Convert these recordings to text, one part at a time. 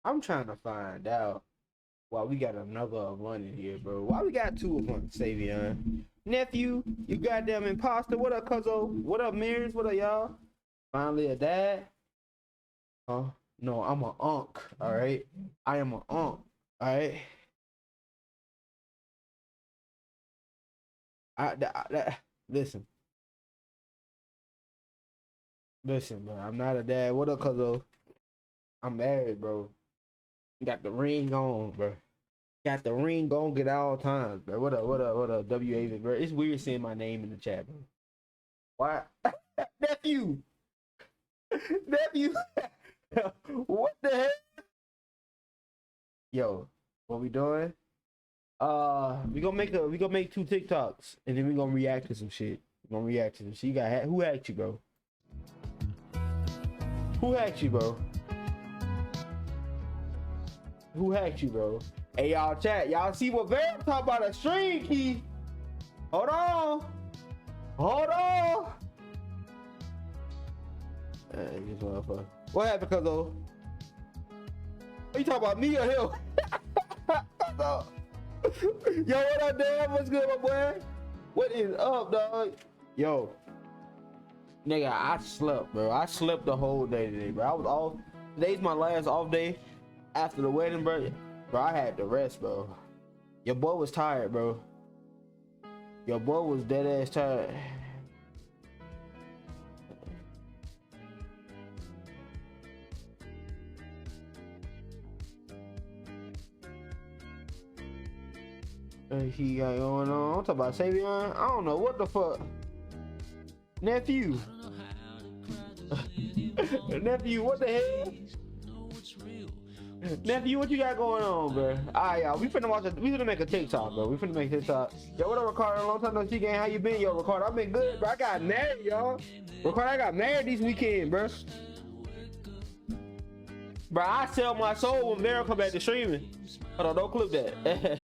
I'm trying to find out why we got another one in here, bro. Why we got two of them, Savion? Nephew, you goddamn imposter. What up, cuzzo? What up, Mirrors? What up, y'all? Finally a dad? Huh? No, I'm a unk, alright? I am a unk, alright? Listen, listen, bro. I'm not a dad. What up, cuzzo? I'm married, bro. Got the ring on, bro. Got the ring on at all times, bro. What up, what up, what up, W.A. bro? It's weird seeing my name in the chat, bro. Why? Nephew! Nephew! What the heck? Yo, what we doing? We gonna make two TikToks and then we gonna react to some shit. We gonna react to some shit. You got who hacked you, bro? Who hacked you, bro? Who hacked you, bro? Hey, y'all chat. Y'all see what Vera talk about a stream key? Hold on. Hold on. This motherfucker. What happened, cuzzo? Are you talking about me or him? Yo, what up, Dan? What's good, my boy? What is up, dog? Yo, nigga, I slept, bro. I slept the whole day today, bro. I was off. Today's my last off day after the wedding, bro. Bro, I had to rest, bro. Your boy was tired, bro. Your boy was dead ass tired. He got going on. I'm talking about Savion. I don't know what the fuck. Nephew. Nephew, what the hell? Nephew, what you got going on, bro? Alright, y'all. We finna make a TikTok, bro. We finna make a TikTok. Yo, what up, Ricardo? Long time no see, gang. How you been, yo, Ricardo? I've been good, bro. I got married, y'all. Ricardo, I got married this weekend, bro. Bro, I sell my soul when Vera come back to streaming. Hold on, don't clip that.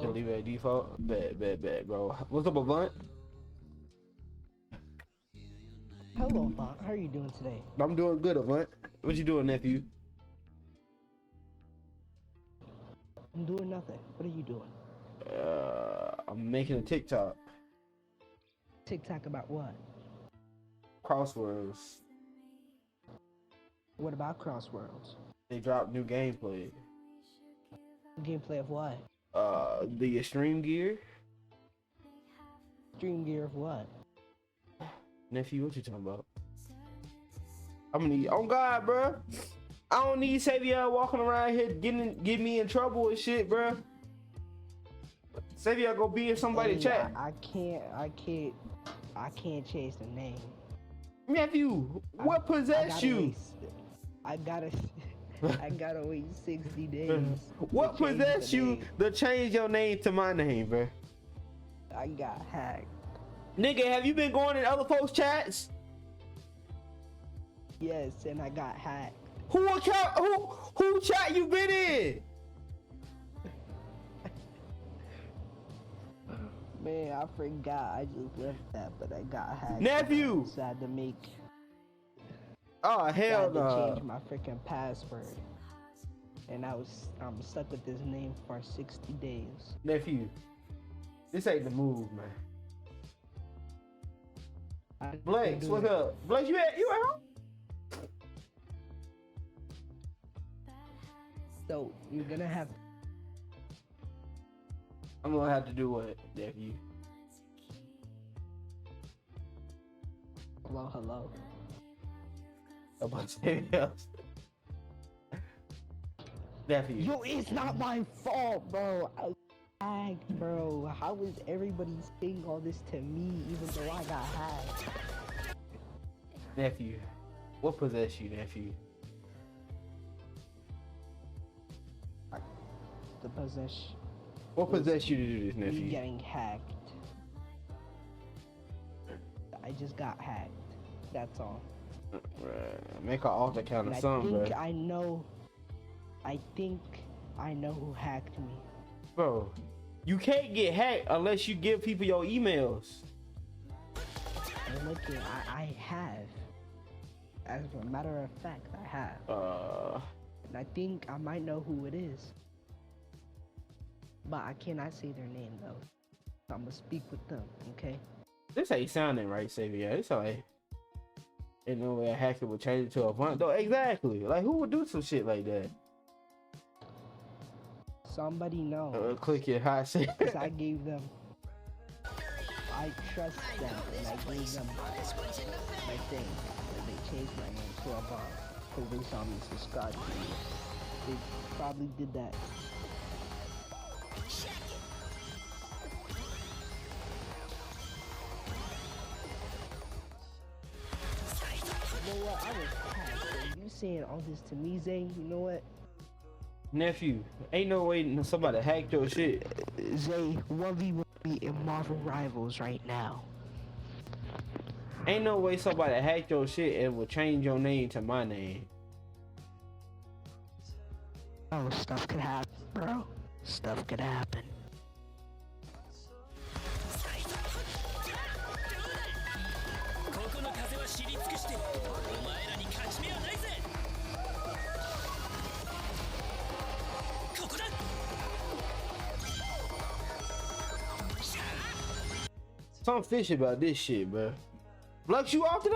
Just leave it at default. Bet, bro. What's up, Avant? Hello, Avant. How are you doing today? I'm doing good, Avant. What you doing, nephew? I'm doing nothing. What are you doing? I'm making a TikTok. TikTok about what? Crosswords. What about Crossworlds? They dropped new gameplay. Gameplay of what? The extreme gear. Stream gear of what? Nephew, what you talking about? I'm gonna need, oh God, bro. I don't need Savior walking around here getting me in trouble and shit, bro. Savior go be in somebody's chat. I can't change the name. Nephew, what possessed you? I gotta wait 60 days. What possessed you to change your name to my name, bro? I got hacked. Nigga, have you been going in other folks' chats? Yes, and I got hacked. Who chat you been in? Man, I forgot. I just left that, but I got hacked. Nephew! So I had to make. Oh hell no! I had to change my freaking password, and I'm stuck with this name for 60 days. Nephew, this ain't the move, man. Blakes, what's up? Blakes, you at home? So you're gonna have. I'm gonna have to do what, nephew? Hello. About something else. Nephew. Yo, it's not my fault, bro. I hacked, bro. How is everybody saying all this to me, even though I got hacked? Nephew, what possessed you, nephew? The possession. What possessed you to do this, Me nephew? getting hacked. I just got hacked. That's all. Make an altar count or something, bro. I think I know who hacked me. Bro, you can't get hacked unless you give people your emails. And look here, I have. As a matter of fact, I have. And I think I might know who it is. But I cannot say their name though. So I'm gonna speak with them, okay? This ain't sounding right, Savior. It's like, ain't no way a hacker would change it to a font. Though, exactly. Like, who would do some shit like that? Somebody knows. Click your hot shit. Because I gave them. I trust them, and I gave them my thing. And they changed my name to a bot. Because they saw me subscribe to me. They probably did that. You know what? I was hacked. And you saying all this to me, Zay, you know what? Nephew, ain't no way somebody hacked your shit. Zay, 1v1 me in Marvel Rivals right now. Ain't no way somebody hacked your shit and would change your name to my name. Oh, stuff could happen, bro. Stuff could happen. Something fishy about this shit, bro. Lux, you off today?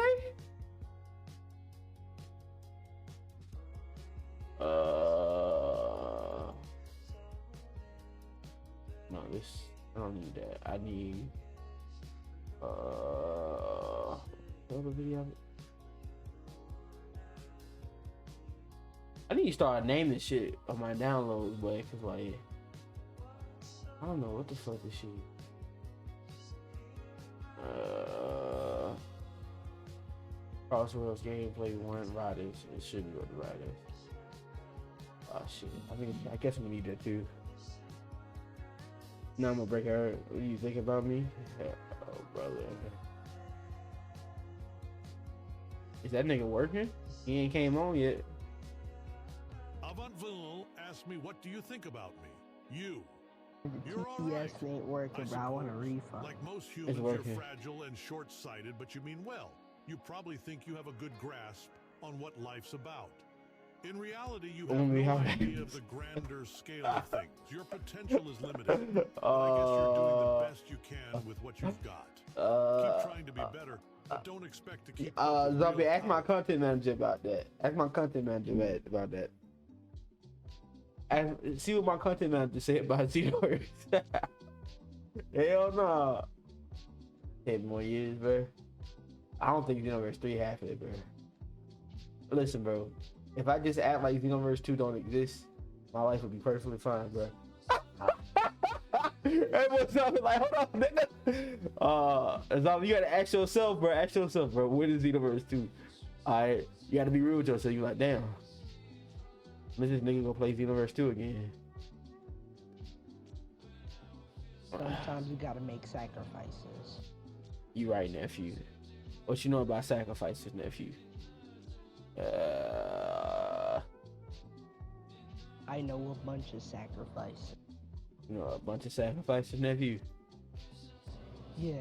No, this, I don't need that. I need, what other video? I need to start naming shit on my downloads, boy, cause like, I don't know what the fuck this shit. Crossworlds gameplay 1 riders. It should be the riders. Oh shit. I guess we need that too. Now I'm gonna break her. What do you think about me? Oh brother. Is that nigga working? He ain't came on yet. Avantville asked me, what do you think about me? You. The You're all right. TPS ain't working, bro. I want a refund. Like most humans, you're working. fragile and short-sighted, but you mean well. You probably think you have a good grasp on what life's about. In reality, you have no idea of the grander scale of things. Your potential is limited. But I guess you're doing the best you can with what you've got. Keep trying to be better, but don't expect to keep up with Zombie, real ask my power. content manager about that. Ask my content manager about that. See what my content manager say about Xenoverse. Hell no. 10 more years, bro. I don't think Xenoverse 3 half it, bro. Listen, bro. If I just act like Xenoverse 2 don't exist, my life would be perfectly fine, bro. Hey, what's up? Like, hold on, nigga. Zombie, you gotta ask yourself, bro. Ask yourself, bro. When is Xenoverse 2? Alright, you gotta be real with yourself. You like, damn. When is this nigga gonna play Xenoverse 2 again? Sometimes you gotta make sacrifices. You right, nephew. What you know about sacrifices, nephew? I know a bunch of sacrifices. You know a bunch of sacrifices, nephew. Yeah.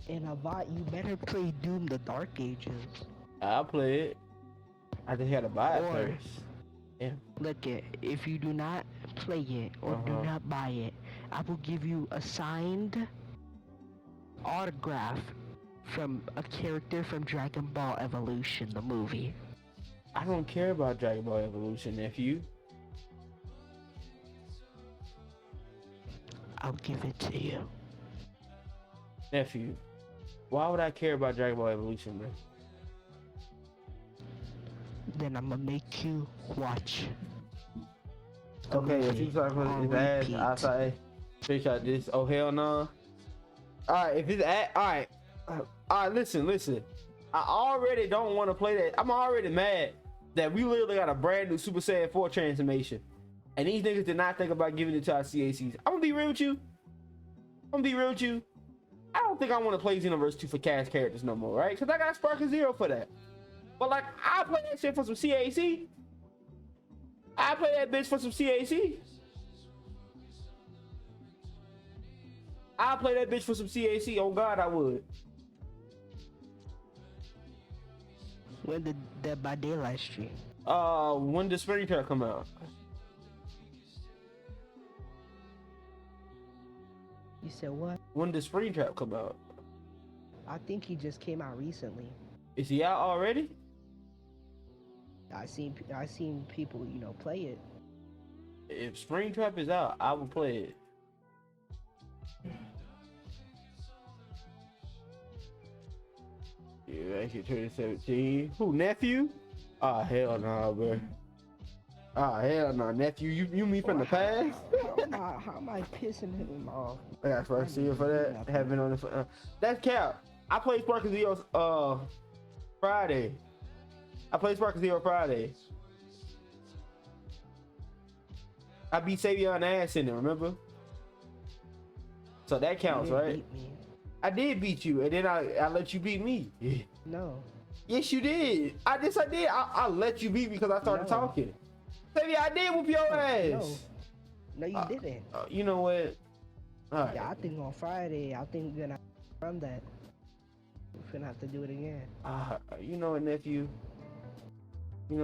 And Avant, you better play Doom the Dark Ages. I'll play it. I just had to buy it Or- first. Yeah. Look it, if you do not play it or do not buy it, I will give you a signed autograph from a character from Dragon Ball Evolution, the movie. I don't care about Dragon Ball Evolution, nephew. I'll give it to you. Nephew. Why would I care about Dragon Ball Evolution, bro? Then I'm gonna make you watch. the Okay, if movie you talking about on his ass repeat. outside, screenshot this. Oh hell no. Alright, if it's at alright. Alright, listen. I already don't want to play that. I'm already mad that we literally got a brand new Super Saiyan 4 transformation. And these niggas did not think about giving it to our CACs. I'm gonna be real with you. I don't think I want to play Xenoverse 2 for cast characters no more, right? Because I got Spark and Zero for that. But like, I play that shit for some CAC. I play that bitch for some CAC. I play that bitch for some CAC. Oh God, I would. When did Dead by Daylight stream? When does Spring Trap come out? You said what? When does Spring Trap come out? I think he just came out recently. Is he out already? I seen people, play it. If Spring Trap is out, I will play it. Yeah, actually 2017. Who, nephew? Oh hell no, bro. Oh hell no, nephew. You mean from the past? How am I pissing him off? I got first year for that. Have been on the. That's cap. I played Spark and Zero Friday. I played Spark and Zero Friday. I beat Savion ass in it, remember? So that counts, You didn't right? beat me. I did beat you, and then I let you beat me. No. Yes, you did. I did. I let you beat me because I started No. talking. Baby, I did whoop your ass. No, you didn't. You know what? All right. Yeah, I think on Friday, I think we're gonna run that. We're gonna have to do it again. You know what, nephew? I'm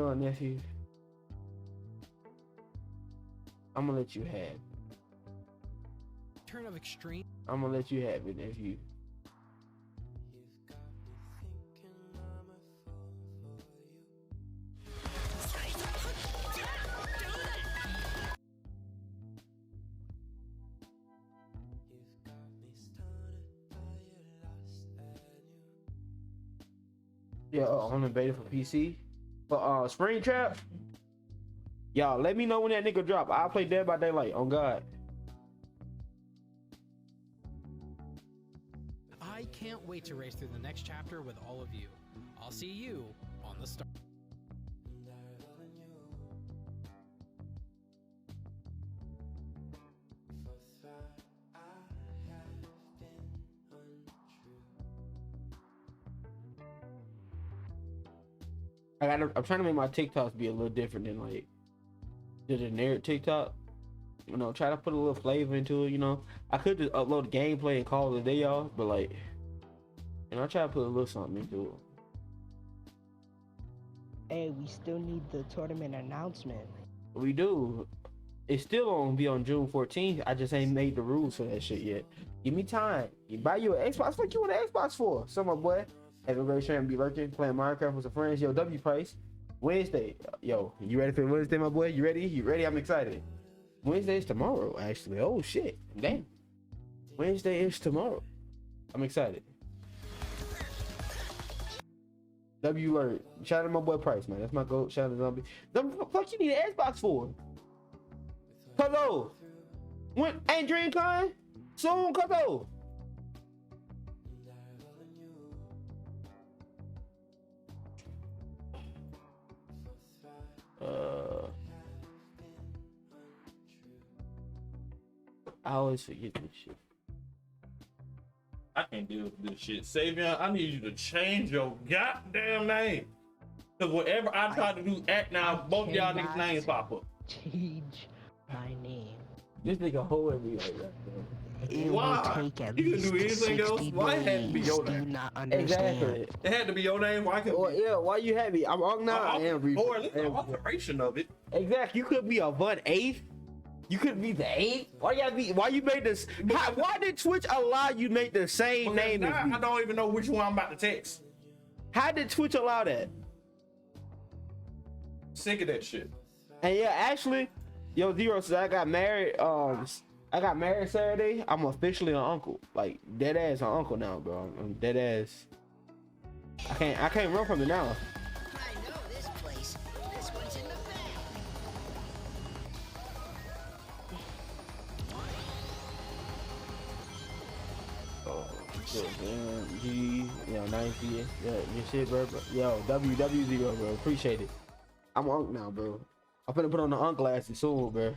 gonna let you have it. Turn of extreme. I'm gonna let you have it, nephew. Yeah, on the beta for PC. But Spring Trap, y'all let me know when that nigga drop. I'll play Dead by Daylight. On God. I can't wait to race through the next chapter with all of you. I'll see you on the start. I'm trying to make my TikToks be a little different than like the generic TikTok. You know, try to put a little flavor into it. You know, I could just upload the gameplay and call it a day, y'all. But like, and I try to put a little something into it. Hey, we still need the tournament announcement. We do. It's still gonna be on June 14th. I just ain't made the rules for that shit yet. Give me time. You buy you an Xbox. What you want an Xbox for? So my boy, have a great stream. Be lurking, playing Minecraft with some friends. Yo, W Price. Wednesday. Yo, you ready for Wednesday, my boy? You ready? You ready? I'm excited. Wednesday is tomorrow, actually. Oh shit. Damn. Wednesday is tomorrow. I'm excited. W alert. Shout out to my boy Price, man. That's my goat. Shout out to Zombie. The fuck you need an Xbox for? Hello. When ain't DreamCon? Soon, Cuzzo. I always forget this shit. I can't deal with this shit. Savion, I need you to change your goddamn name. Cause whatever I try to do act now, both y'all niggas' names pop up. Change my name. This nigga hold me like that. It Why? will take at You can least do anything 60 else. Why it had to be days. your Do you name? not understand? Exactly. It had to be your name. Why couldn't Well, it be? yeah, why you happy? I'm on now. I am reading. Or at least an alteration of it. Exactly. You could be a Bud 8th. You could be the 8th. Why you gotta be? Why you made this? Why did Twitch allow you to make the same Because name now as me? I don't even know which one I'm about to text. How did Twitch allow that? Sick of that shit. And yeah, actually, yo, Zero says I got married. I got married Saturday. I'm officially an uncle. Like dead ass an uncle now, bro. I'm dead ass. I can't run from it now. I know this place. This one's in the family. Oh, shit, man. G, yo, nice yeah, your shit, bro. Yo, WW0, bro. Appreciate it. I'm an uncle now, bro. I'm finna put on the uncle glasses soon, bro.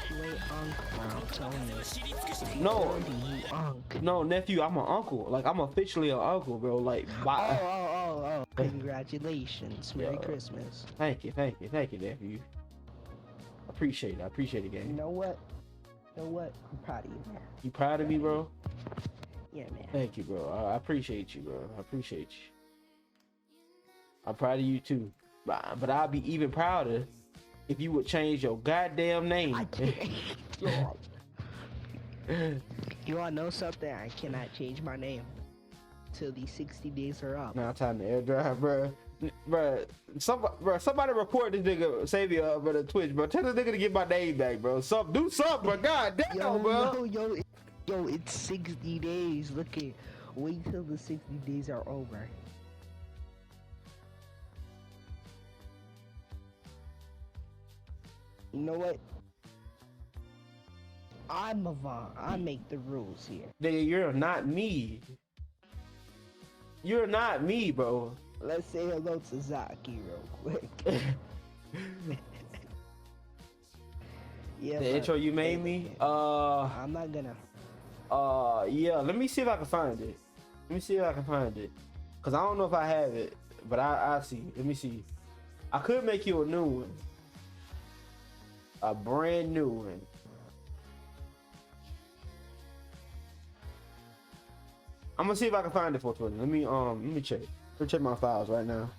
You ain't uncle, I'm telling you. No, You uncle. no, nephew, I'm an uncle. Like I'm officially an uncle, bro. Like, bye. Oh. Congratulations. Merry Christmas. Thank you, nephew. Appreciate it, You gang. know what? I'm proud of you, man. You proud of me, bro? Yeah, man. Thank you, bro. I appreciate you, bro. I appreciate you. I'm proud of you too. But I'll be even prouder if you would change your goddamn name. I can't. You wanna know something? I cannot change my name till these 60 days are up. Now time to air drive, bro. Somebody report this nigga Savior over the Twitch, bro. Tell the nigga to get my name back, bro. Do something, bro. God damn, bro. Yo, it's 60 days. Look at, wait till the 60 days are over. You know what? I'm Avant. I make the rules here. Nigga, you're not me. You're not me, bro. Let's say hello to Zaki real quick. Yeah, The intro you made me? I'm not gonna. Yeah, let me see if I can find it. Cause I don't know if I have it, but I see. Let me see. I could make you a new one. A brand new one. I'm gonna see if I can find it for 20. Let me check. Let me check my files right now.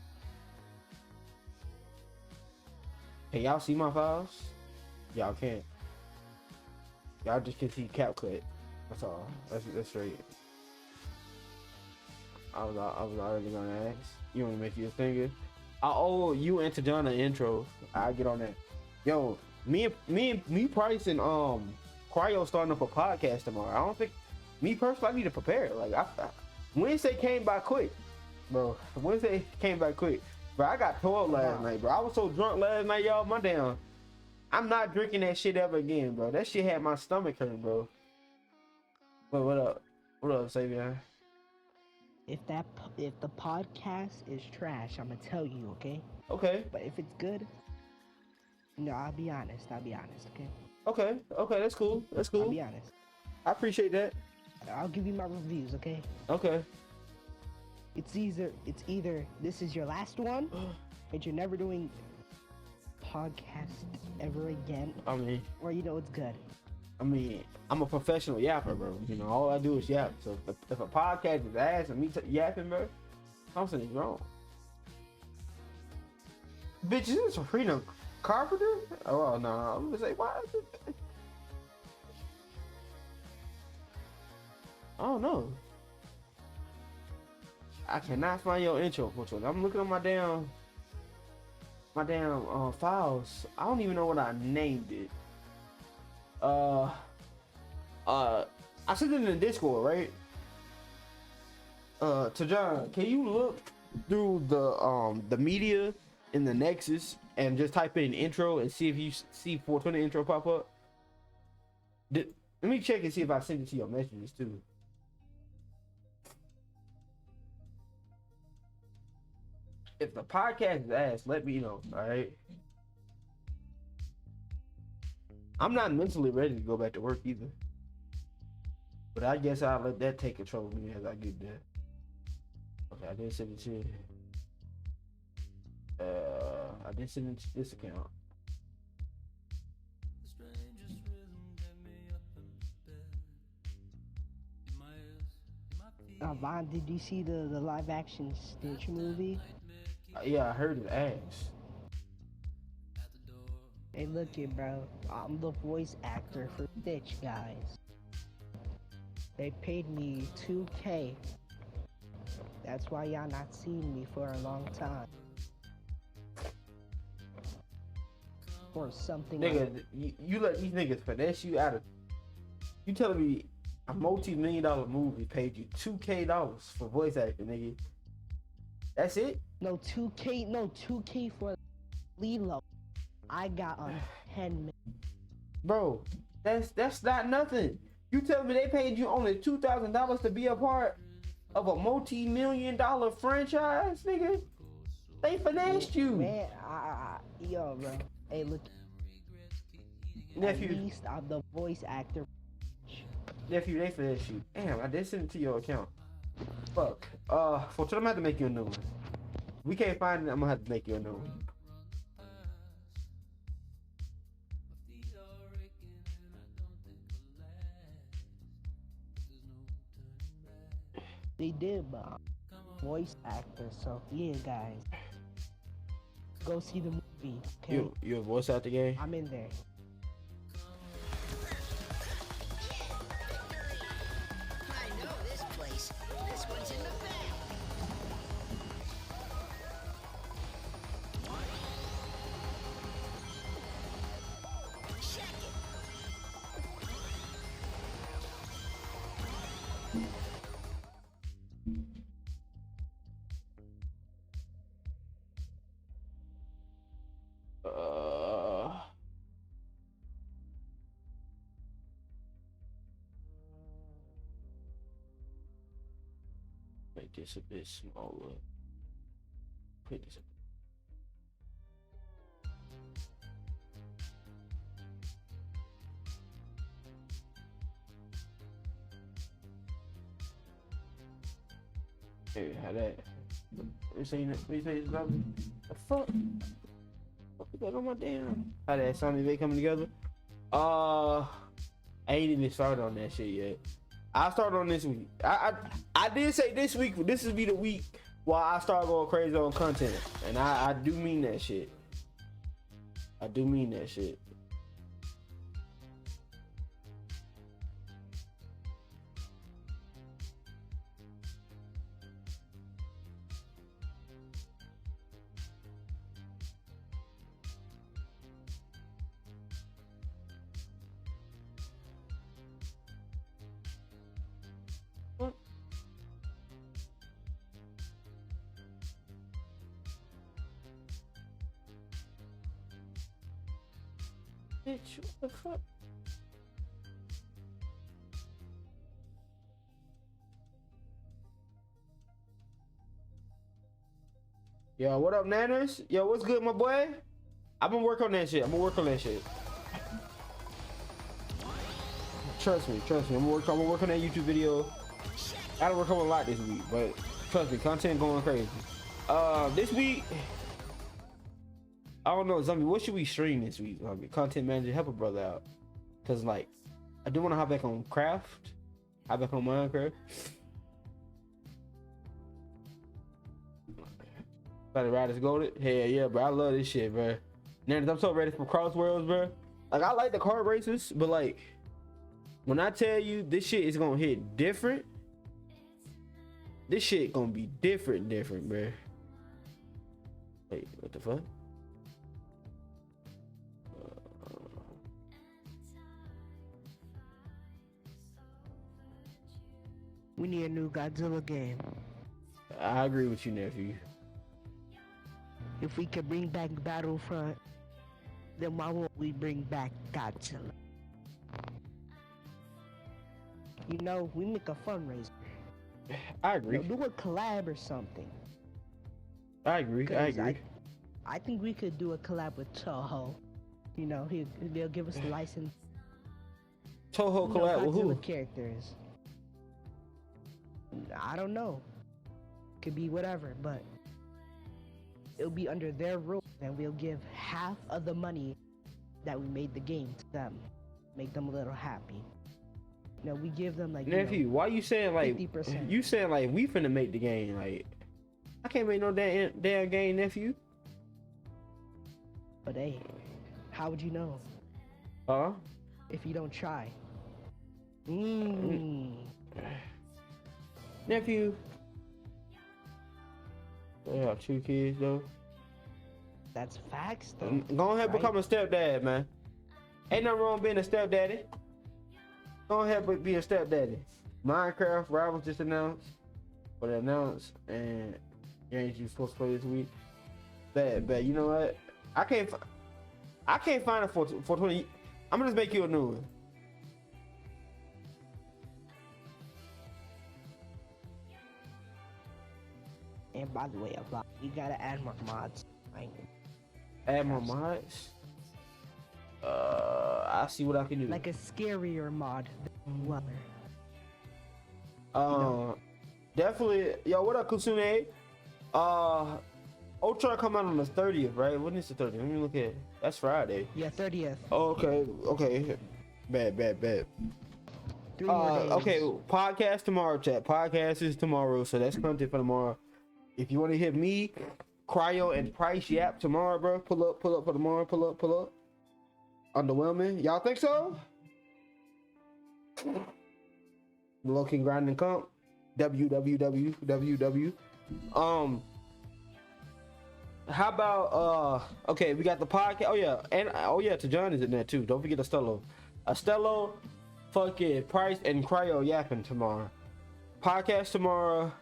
Can y'all see my files? Y'all can't. Y'all just can see CapCut. That's all. That's straight. I was already gonna ask. You wanna make you a singer? I owe you and Tajana an intro. I'll get on that. Yo, me, Price, and Cryo starting up a podcast tomorrow. I don't think me personally, I need to prepare. Like Wednesday came by quick, bro. Wednesday came by quick, bro. I got tore up last night, bro. I was so drunk last night, y'all. My damn, I'm not drinking that shit ever again, bro. That shit had my stomach hurting, bro. But what up? What up, Savion? If the podcast is trash, I'm gonna tell you, okay? Okay, But if it's good, no, I'll be honest, okay? okay, that's cool. That's I'll cool. be honest. I appreciate that. I'll give you my reviews, okay? Okay. It's either this is your last one, and you're never doing podcast ever again, or you know it's good. I mean, I'm a professional yapper, bro. You know, all I do is yap. So if a podcast is ass and me yapping, bro, something is wrong. Bitch, is this Sabrina Carpenter? Oh, no, I'm gonna say, why is it? I don't know. I cannot find your intro. Which one? I'm looking at my damn files. I don't even know what I named it. I sent it in the Discord, right? To John, can you look through the media in the Nexus and just type in intro and see if you see 420 intro pop up? Let me check and see if I sent it to your messages too. If the podcast is ass, let me know, alright? I'm not mentally ready to go back to work either. But I guess I'll let that take control of me as I get there. Okay, I did send it to I did send it to this account. Vaughn, did you see the live action Stitch movie? Yeah, I heard his ass. Hey, look it, bro. I'm the voice actor for Stitch, guys. They paid me $2K. That's why y'all not seen me for a long time. Or something. Nigga, like you let these niggas finesse you out of. You telling me a multi-million-dollar movie paid you $2K for voice acting, nigga? That's it? No, 2K for Lilo. I got on 10 million. Bro, that's not nothing. You telling me they paid you only $2,000 to be a part of a multi-million-dollar franchise, nigga? They finessed you. Man, yo, bro. Hey, look. Nephew. At least I'm the voice actor. Nephew, they finessed you. Damn, I did send it to your account. Fuck. For I'm gonna have to make you a new one. We can't find it, I'm gonna have to make you a new one. They did, but voice actor. So yeah, guys, go see the movie. Okay? You a voice actor game? I'm in there. I know this place. This one's in the bag. Check it. Make this a bit smaller. Put this. Hey, how that? You say it's lovely? The fuck? What you got on my damn? How that Sonic Day coming together? I ain't even started on that shit yet. I started on this week. I did say this week. This will be the week while I start going crazy on content, and I do mean that shit. I do mean that shit. What? Bitch, what the fuck? Yo, what up, Nanners? Yo, what's good, my boy? I've been working on that shit. Trust me. I'm gonna work on that YouTube video. I gotta work on a lot this week, but Trust me, content going crazy. This week, I don't know, Zombie. What should we stream this week? Zombie, content manager, help a brother out. Cause like, I do want to hop back on Craft, hop back on Minecraft. About to ride this golded? Hell yeah, bro. I love this shit, bro. Now I'm so ready for Crossworlds, bro. Like, I like the kart races, but like, when I tell you this shit is gonna hit different, this shit gonna be different, bro. Wait, what the fuck? We need a new Godzilla game. I agree with you, nephew. If we could bring back Battlefront, then why won't we bring back Godzilla? You know, we make a fundraiser. I agree. You know, do a collab or something. I agree. I think we could do a collab with Toho. You know, they'll give us the license. Toho You know, collab with who? Godzilla characters. I don't know. Could be whatever, but it'll be under their rules, and we'll give half of the money that we made the game to them. Make them a little happy. You know, we give them like, Nephew, why you saying like 50%. you saying like we finna make the game? Like, I can't make no damn game, nephew. But hey, how would you know Huh? if you don't try? Nephew. They have 2 kids though. That's facts though. Go ahead and right? become a stepdad, man. Ain't nothing wrong being a stepdaddy. Go ahead and be a stepdaddy. Minecraft Rivals just announced. But they announced, and games you supposed to play this week. Bad. You know what? I can't find it for 20. I'm gonna just make you a new one. And by the way, you gotta add more mods. Add more mods. I see what I can do. Like a scarier mod than Weather. Definitely. Yo, what up, Kusune? Ultron come out on the 30th, right? When is the 30th? Let me look at it. That's Friday. Yeah, 30th. Oh, okay. Bad. 3 more days. Okay, podcast tomorrow, chat. Podcast is tomorrow, so that's content for tomorrow. If you want to hit me, Cryo, and Price Yap tomorrow, bro, pull up for tomorrow. Pull up. Underwhelming. Y'all think so? Low-key grinding comp. www. How about okay, we got the podcast. Oh yeah, Tajon is in there too. Don't forget Estello. Estello, fucking Price, and Cryo yapping tomorrow. Podcast tomorrow.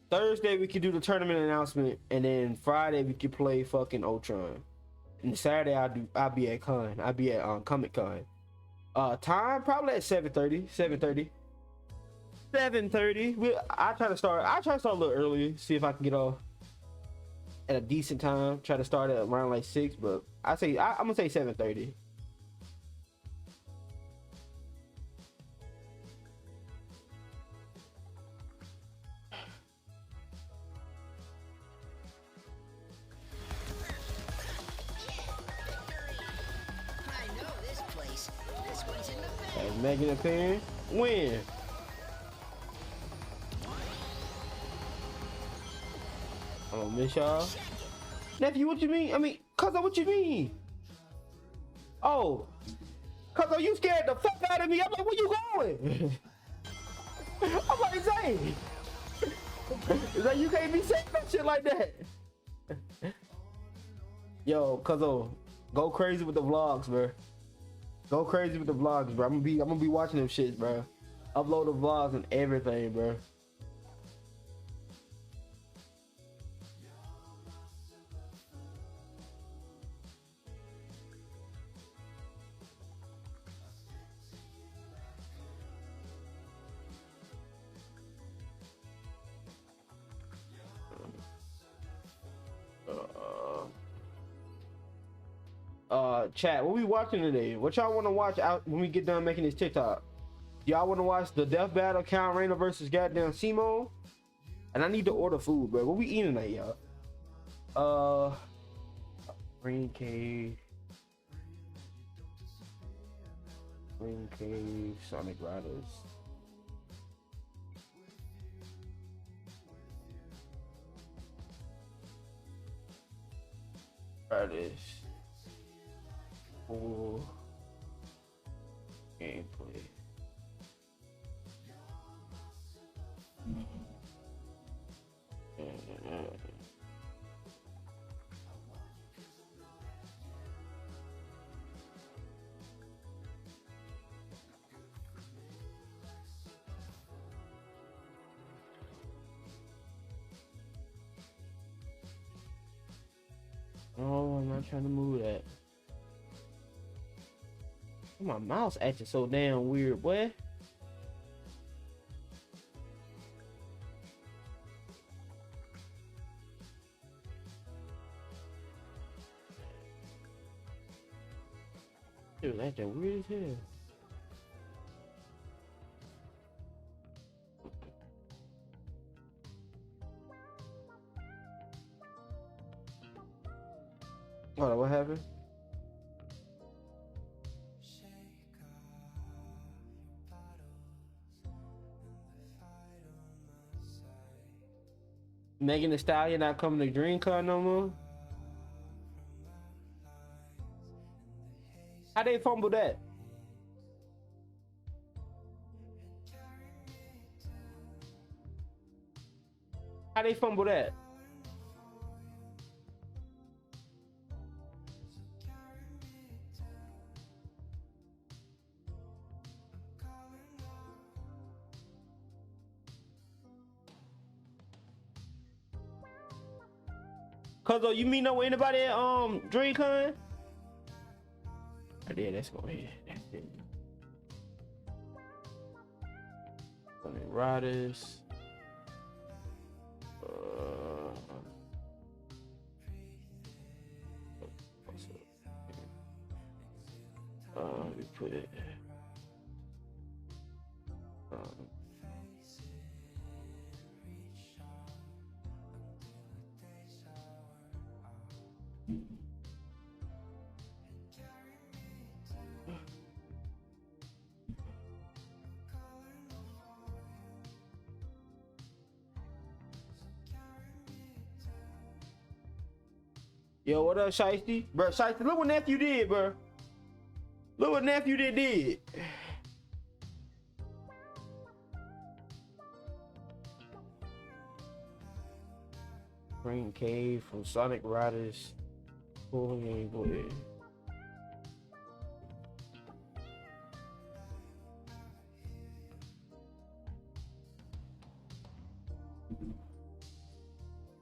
Thursday we could do the tournament announcement, and then Friday we could play fucking Ultron. And Saturday I'll be at Con. I'll be at Comic Con. Time probably at 7:30. 7:30. I try to start a little early, see if I can get off at a decent time. Try to start at around like 6, but I'm gonna say 7:30. I know this place. This one's in the bag. As Megan appearing, win. I'm gonna miss y'all. Nephew, what you mean? I mean, cousin, what you mean? Oh, cousin, you scared the fuck out of me. I'm like, where you going? I'm like, Zay. It's like, you can't be saying that shit like that. Yo, cousin, go crazy with the vlogs, bro. Go crazy with the vlogs, bro. I'm gonna be watching them shits, bro. Upload the vlogs and everything, bro. Chat, what we watching today? What y'all want to watch out when we get done making this TikTok? Y'all want to watch the death battle, Count Rainer versus goddamn Simo? And I need to order food, bro. What we eating tonight, y'all? Green Cave, Sonic Riders. Riders. Full gameplay. Oh, I'm not trying to move that. My mouse acting so damn weird, boy. It was acting weird as hell. Hold on, what happened? Megan Thee Stallion not coming to DreamCon no more? How they fumble that? How they fumble that? Cuzzo, you meet up with anybody at DreamCon? I did. Let's go ahead. That's it. Sonic Riders. We put it. Yo, what up, Shiesty? Bro, Shiesty, look what nephew did, bro. Look what nephew did. Green Cave from Sonic Riders. Full gameplay.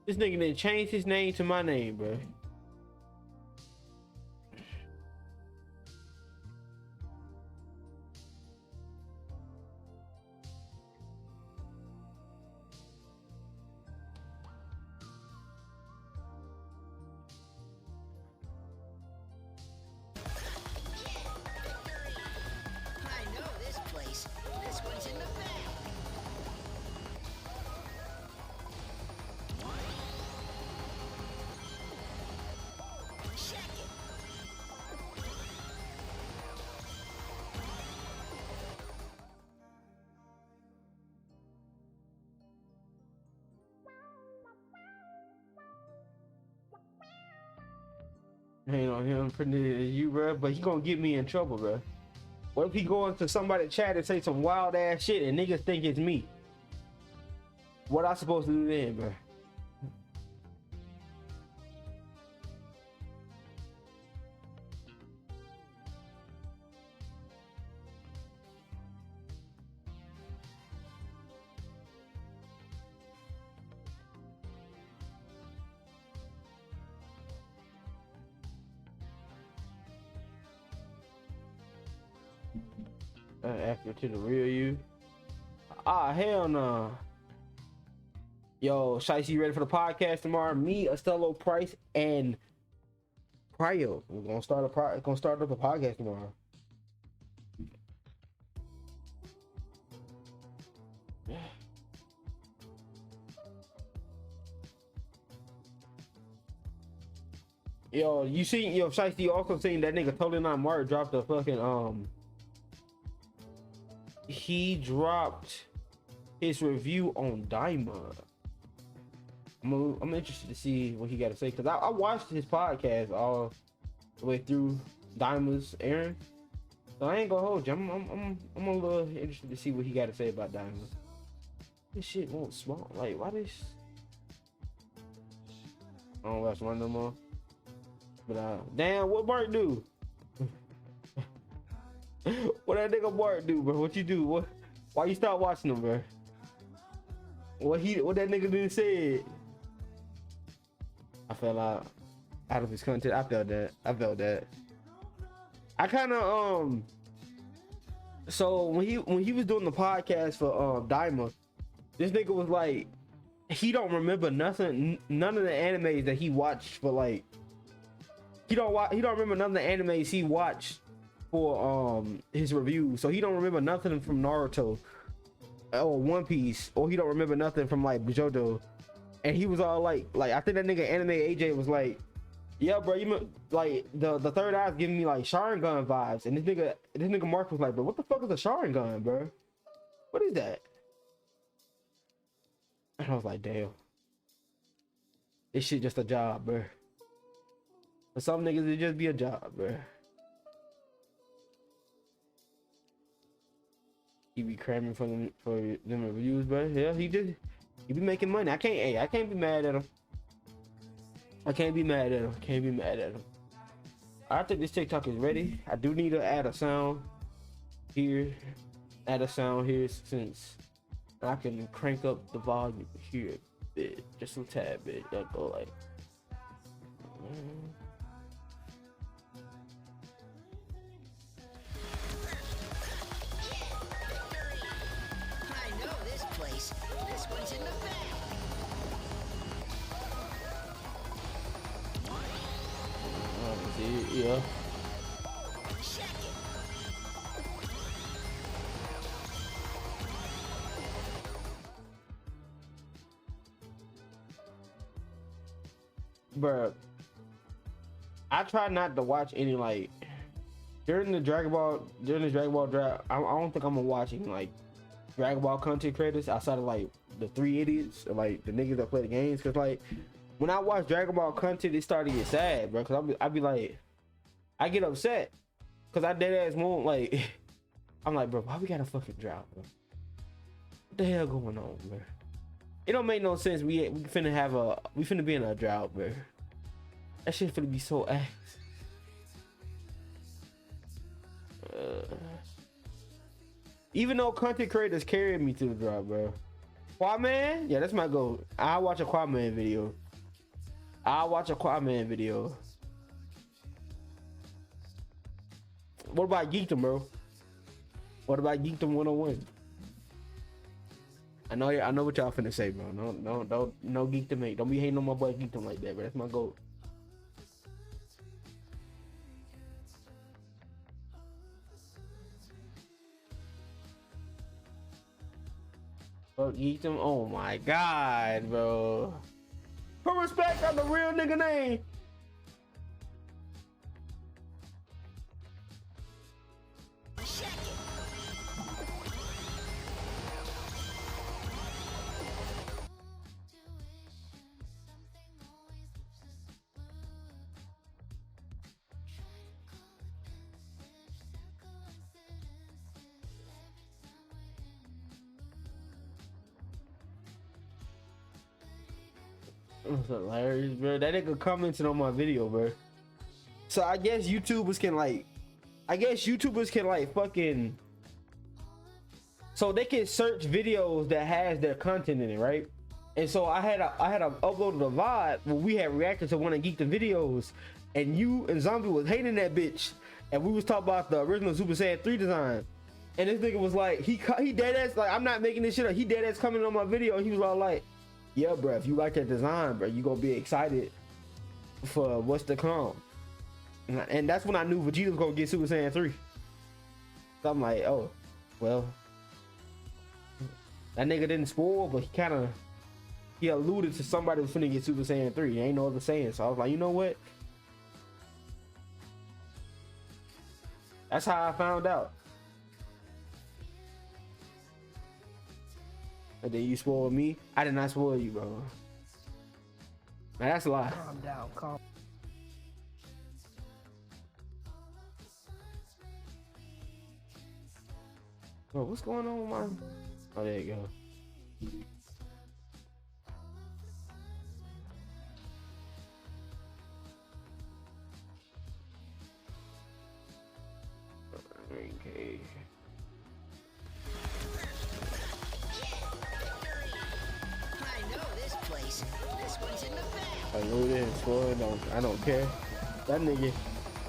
This nigga didn't change his name to my name, bro. I know this place. This one's in the bag. Check it. Ain't on him printed it as you, bro, but he gonna get me in trouble, bro. What if he go into somebody's chat and say some wild ass shit and niggas think it's me? What I supposed to do then, bro? Accurate to the real you. Ah, hell no. Yo, Shiesty, you ready for the podcast tomorrow? Me, Estelo Price, and Pryo. We're gonna start up a podcast tomorrow. Yo, you seen Shiesty, you also seen that nigga Totally Not Mark dropped a fucking he dropped his review on Daima. I'm interested to see what he got to say because I watched his podcast all the way through Daima's Aaron. So I ain't gonna hold you. I'm a little interested to see what he got to say about Daima. This shit won't smoke. Like, why this? I don't watch one no more. But damn, what Bart do? What that nigga Bart do, bro? What you do? What? Why you stop watching him, bro? What that nigga done said? I fell out of his content. I felt that. I kind of So when he was doing the podcast for Daima, this nigga was like, he don't remember nothing, none of the animes that he watched for like. He don't remember none of the animes he watched for his review. So he don't remember nothing from Naruto or One Piece, or he don't remember nothing from like JoJo. And he was all like I think that nigga Anime AJ was like, yeah, bro, you like the third eye's giving me like Sharingan vibes. And this nigga Mark was like, bro, what the fuck is a Sharingan, bro? What is that? And I was like, damn, this shit just a job, bro. For some niggas, it just be a job, bro. He be cramming for them reviews, bro. Yeah, he be making money. I can't be mad at him. I think this TikTok is ready. I do need to add a sound here. Since I can crank up the volume here a bit, just a tad bit. That'll go like. I know this place. This one's in the bag. Yeah. Check it. Bruh, I try not to watch any like during the Dragon Ball draft. I don't think I'm gonna watch any like Dragon Ball content creators outside of like the three idiots or like the niggas that play the games. Cause like when I watch Dragon Ball content, it started to get sad, bro. Cause I be like, I get upset cause I dead ass won't like. I'm like, bro, why we got a fucking drought, bro? What the hell going on, bro? It don't make no sense. We finna be in a drought, bro. That shit finna be so ass. Even though content creators carried me to the drought, bro. Aquaman? Yeah, that's my goal. I'll watch a Aquaman video. What about Geekdom, bro? What about Geekdom 101? I know what y'all finna say, bro. No Geekdom hate. Don't be hating on my boy Geekdom like that, bro. That's my goal. Fuck Geekdom. Oh my god, bro. Put respect on the real nigga name. Check it. That's hilarious, bro. That nigga commented on my video, bro. So I guess YouTubers can fucking, so they can search videos that has their content in it, right? And so I had uploaded a VOD where we had reacted to one of Geekdom videos, and you and Zombie was hating that bitch, and we was talking about the original Super Saiyan 3 design. And this nigga was like, he dead ass, like, I'm not making this shit up. He dead ass coming on my video, and he was all like, yeah, bro, if you like that design, bro, you gonna be excited for what's to come. And that's when I knew Vegeta was gonna get Super Saiyan 3. So I'm like, oh, well, that nigga didn't spoil, but he alluded to somebody was finna get Super Saiyan 3. There ain't no other saying. So I was like, you know what? That's how I found out. And then you spoiled me. I did not spoil you, bro. Man, that's a lie. Calm down, calm. Bro, what's going on with my... Oh, there you go. Okay. I know this place. This one's in the bag. I know this spoil. I don't care. That nigga.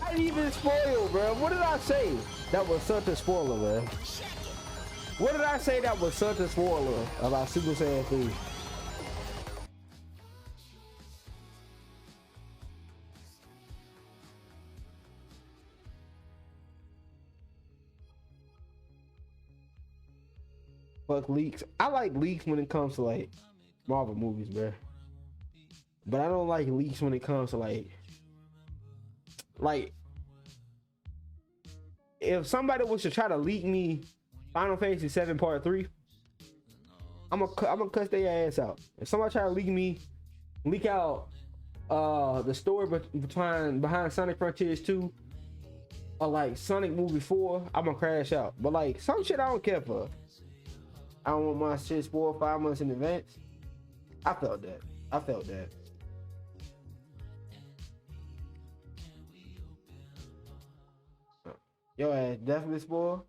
I didn't even spoil, bro. What did I say? That was such a spoiler, man. Check it. What did I say that was such a spoiler about Super Saiyan 3? Fuck leaks. I like leaks when it comes to like Marvel movies, bro. But I don't like leaks when it comes to like if somebody was to try to leak me Final Fantasy 7 Part 3, I'm gonna cuss their ass out. If somebody try to leak out the story behind Sonic Frontiers 2 or like Sonic Movie 4, I'm gonna crash out. But like some shit I don't care for. I don't want my shit spoiled 5 months in advance. I felt that. Yo ass definitely spoiled.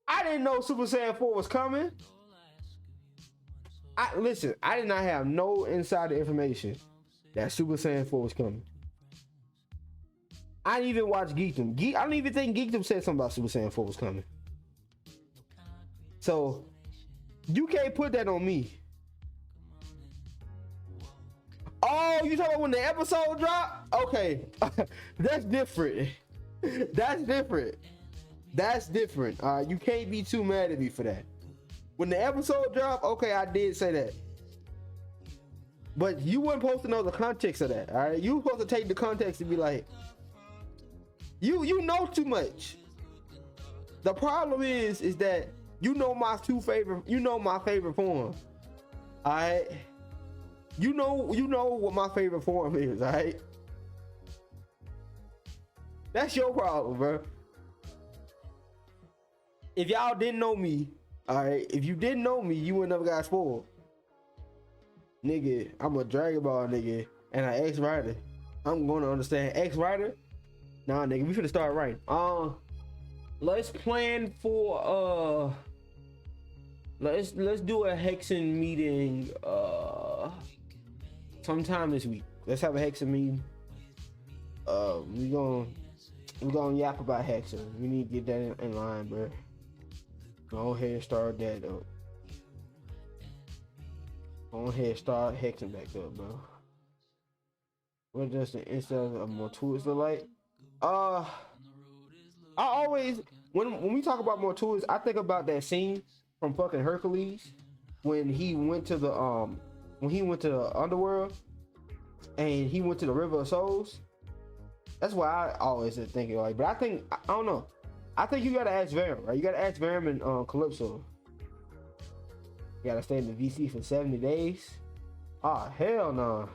I didn't know Super Saiyan 4 was coming. Listen, I did not have no insider information that Super Saiyan 4 was coming. I didn't even watch Geekdom. I don't even think Geekdom said something about Super Saiyan 4 was coming. So you can't put that on me. Oh, you talking about when the episode dropped? Okay. That's different. That's different. You can't be too mad at me for that. When the episode dropped, okay, I did say that. But you weren't supposed to know the context of that, all right? You were supposed to take the context and be like, you know too much. The problem is that you know my favorite form. All right? You know what my favorite form is, all right? That's your problem, bro. If y'all didn't know me, all right? If you didn't know me, you would never got spoiled. Nigga, I'm a Dragon Ball nigga and an X-Rider. I'm going to understand X-Rider. Nah, nigga, we finna start writing. Let's plan for let's do a Hexen meeting sometime this week. Let's have a Hexen meeting. We're gonna yap about Hexen. We need to get that in line, bro. Go ahead and start that up. Go ahead and start Hexen back up, bro. What does the instead of more tools look like? I always when we talk about more tools, I think about that scene from fucking Hercules when he went to the underworld and he went to the River of Souls. That's why I always think like. But I don't know. I think you gotta ask Varum, right? You gotta ask Varum and Calypso. You gotta stay in the VC for 70 days. Ah, hell no.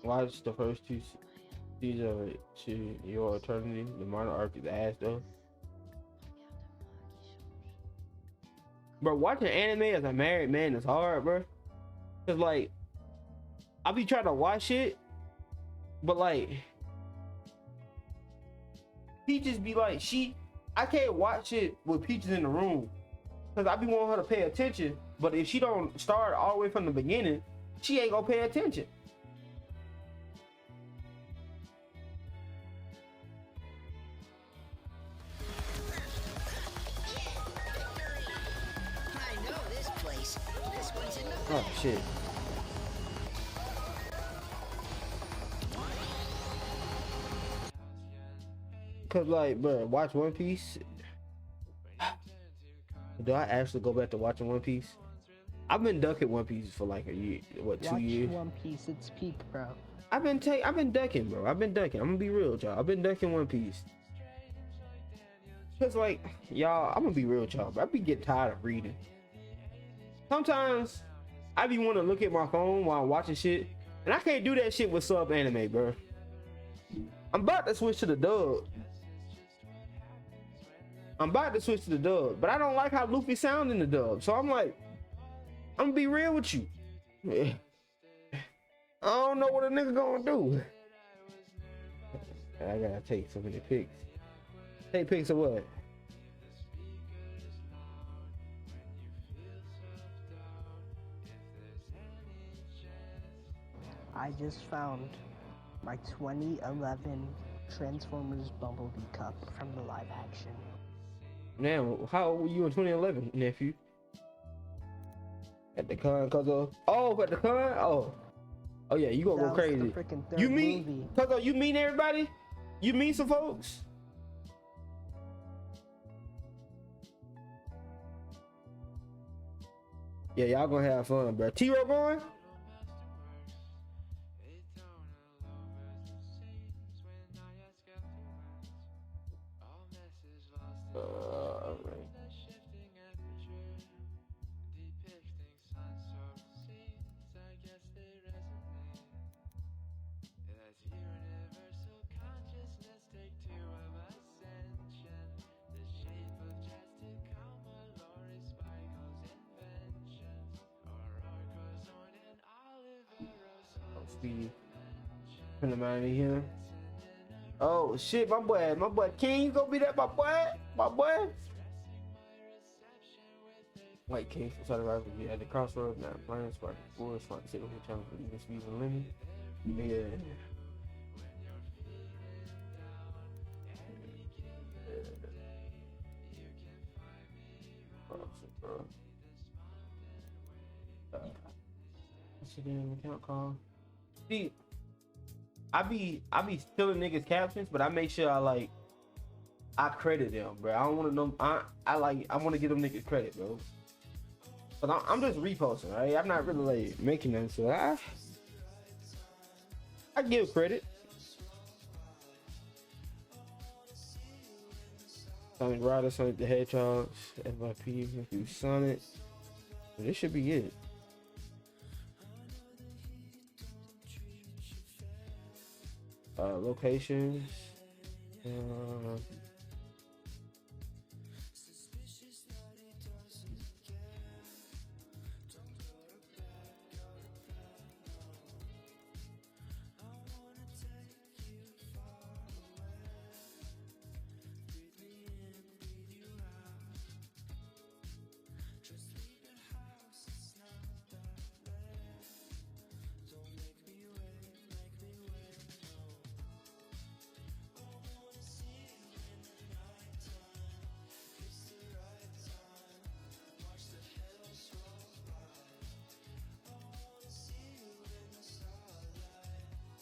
Watch the first two seasons of it to your eternity. The minor arc is ass though. Bro, watching anime as a married man is hard, bro. Cause like, I be trying to watch it, but like, Peaches be like, I can't watch it with Peaches in the room. Cause I be wanting her to pay attention, but if she don't start all the way from the beginning, she ain't gonna pay attention. I know this place. This one's in the Oh bag. shit. Cause like, bro, watch One Piece. Do I actually go back to watching One Piece? I've been ducking One Piece for like a year, what, 2 Watch years? One Piece, it's peak, bro. I've been ducking, bro. I've been ducking. I'm gonna be real with y'all. I've been ducking One Piece. Cause like, y'all, I'm gonna be real with y'all, bro. I be getting tired of reading. Sometimes I be wanting to look at my phone while I'm watching shit, and I can't do that shit with sub anime, bro. I'm about to switch to the dub. But I don't like how Luffy sound in the dub. So I'm like, I'm gonna be real with you. I don't know what a nigga gonna do. I gotta take so many pics. Take pics of what? I just found my 2011 Transformers Bumblebee Cup from the live action. Now, how old were you in 2011, nephew? At the con, cuz oh, at the con? Oh yeah, you gonna That go was crazy. the freaking third You meet, movie. cuz you meet everybody? You meet some folks? Yeah, y'all gonna have fun, bro. T-Ro going? Right. Speedy. Put him out of here. Oh shit, my boy King, you gonna be there, my boy. White King from Saudi Arabia be at the crossroads, not playing, sparking forward, smart city, who trying to even speed the limit. Yeah. Bro. What's your damn account called? See, I be stealing niggas captions, but I make sure I credit them, bro. I don't want to know. I want to give them niggas credit, bro. But I'm just reposting, right? I'm not really like making them, so I give credit. Sonic Rider, Sonic the Hedgehog, FYP, do Sonic. This should be it. Locations.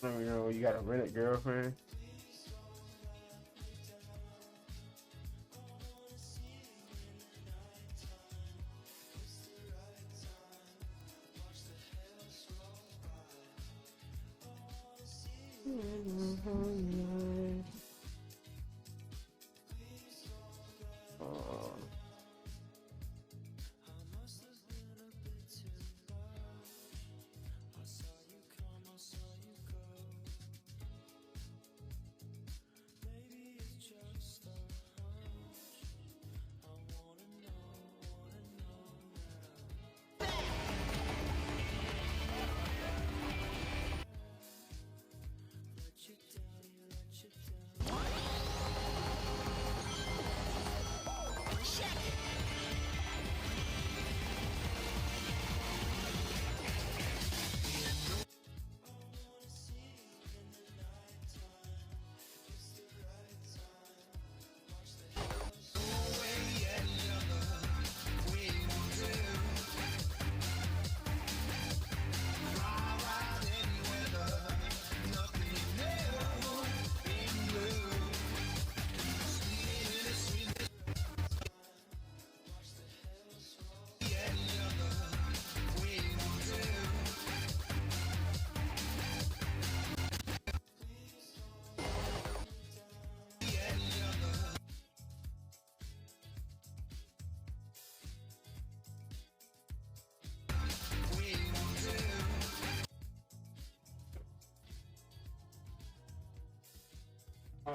You know, you got a rented girlfriend.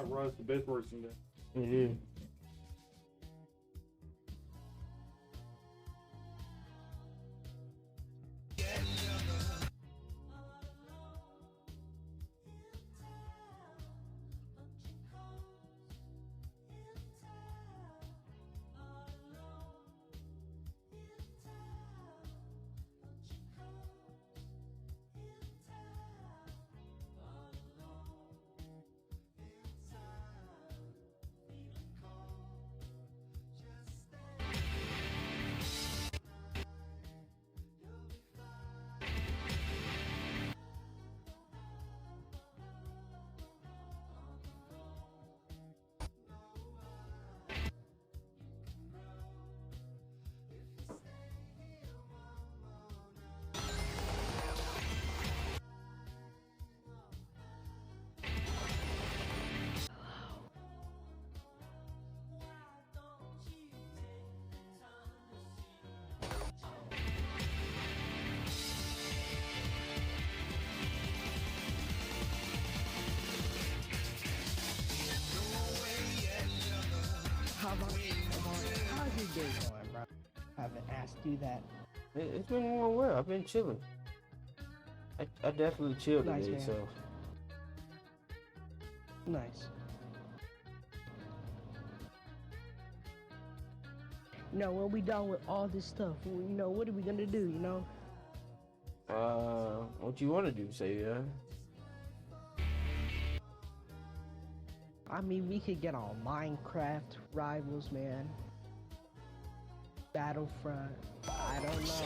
Hot Rod's the best person there. It is. How's your day going, bro? I haven't asked you that. It's been going well. I've been chilling. I definitely chilled Nice, today, man. so Nice. You know, when we done with all this stuff, you know, what are we gonna do, you know? what you want to do, Savior? I mean, we could get on Minecraft Rivals, man. Battlefront. I don't know.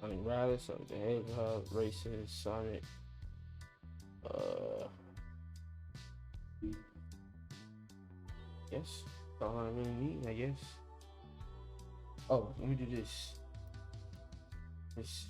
Sonic Riley, Sonic the Hedgehog, Racing, Sonic. Yes, that's all I really need, I guess. Oh, let me do this. This.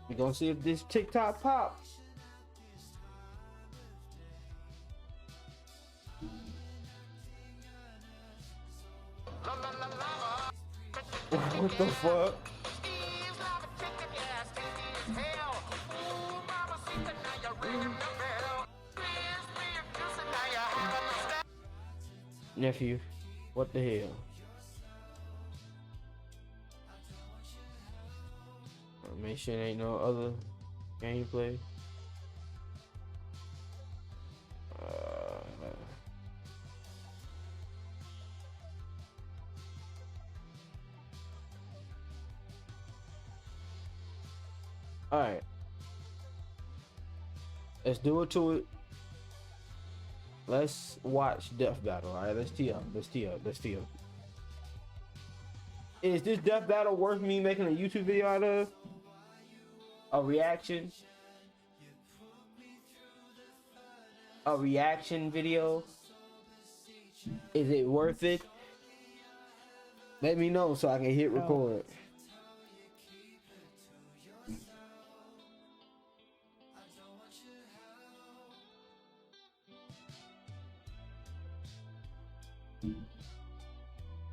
We gonna see if this TikTok pop. What the fuck? Nephew, what the hell? Make sure there ain't no other gameplay. All right. Let's do it to it. Let's watch Death Battle. All right, let's tee up. Let's tee up. Let's tee up. Is this Death Battle worth me making a YouTube video out of? A reaction? A reaction video? Is it worth it? Let me know so I can hit record.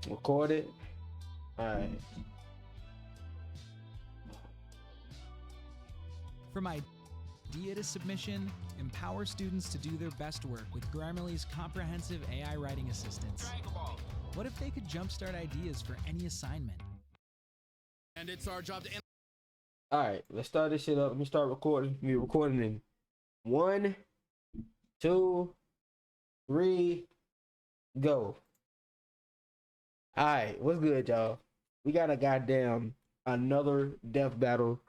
Record it. Alright. From idea to submission, empower students to do their best work with Grammarly's comprehensive AI writing assistance. What if they could jumpstart ideas for any assignment? And it's our job to... Alright, let's start this shit up. Let me start recording. We're recording in 1, 2, 3, go. Alright, what's good, y'all? We got a goddamn another death battle.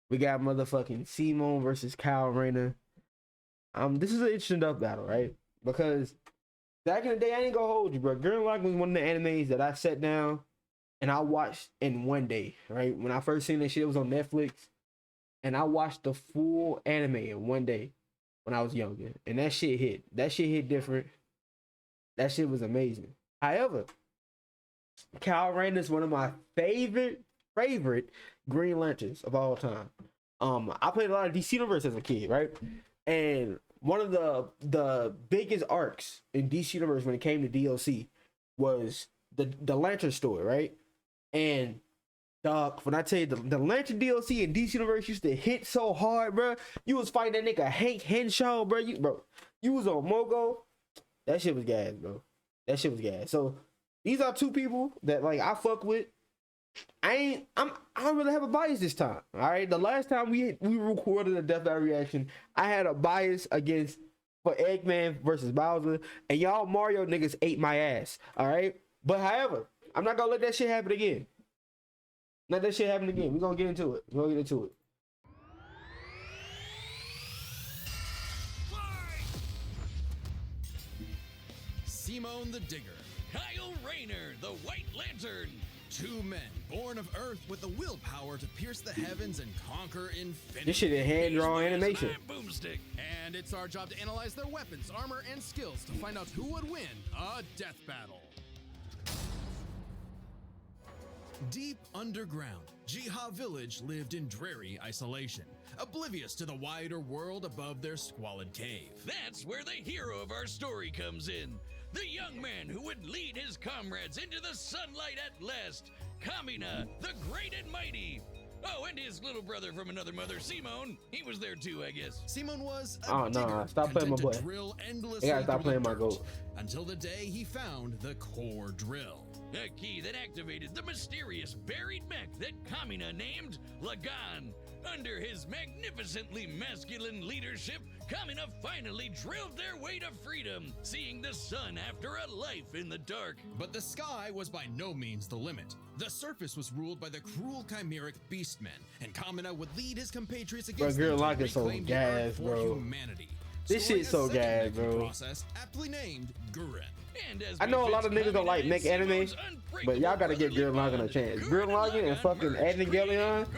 We got motherfucking Simone versus Kyle Rayner. This is an interesting death battle, right? Because back in the day, I ain't gonna hold you, bro. Gurren Lagann was one of the animes that I sat down and I watched in one day, right? When I first seen that shit, it was on Netflix. And I watched the full anime in one day when I was younger. And that shit hit. That shit hit different. That shit was amazing. However, Kyle Rayner is one of my favorite Green Lanterns of all time. I played a lot of DC Universe as a kid, right? And one of the biggest arcs in DC Universe when it came to DLC was the Lantern story, right? And dog, when I tell you the Lantern DLC in DC Universe used to hit so hard, bro. You was fighting that nigga Hank Henshaw, bro. You was on Mogo. That shit was gas, bro. That shit was gas. So these are two people that like I fuck with. I don't really have a bias this time. All right. The last time we recorded a Death Battle reaction, I had a bias for Eggman versus Bowser, and y'all Mario niggas ate my ass. All right. But however, I'm not gonna let that shit happen again. Let that shit happen again. We're gonna get into it. Simone the Digger, Kyle Rayner, the White Lantern. Two men born of Earth with the willpower to pierce the heavens and conquer infinity. This shit is hand-drawn animation. Boomstick. And it's our job to analyze their weapons, armor, and skills to find out who would win a death battle. Deep underground, Jiha Village lived in dreary isolation, oblivious to the wider world above their squalid cave. That's where the hero of our story comes in. The young man who would lead his comrades into the sunlight at last. Kamina, the great and mighty. Oh, and his little brother from another mother, Simone. He was there too, I guess. Simone was a digger, stop playing my boy. You gotta stop playing my goat. Until the day he found the core drill. A key that activated the mysterious buried mech that Kamina named Lagan. Under his magnificently masculine leadership, Kamina finally drilled their way to freedom, seeing the sun after a life in the dark. But the sky was by no means the limit. The surface was ruled by the cruel chimeric beastmen, and Kamina would lead his compatriots against them to reclaim the Earth for humanity. This shit's so gas, bro. Process aptly named Gurren. I know a lot of niggas don't like mech anime, but y'all gotta give Gurren Lagann a chance. Gurren Lagann and fucking Evangelion.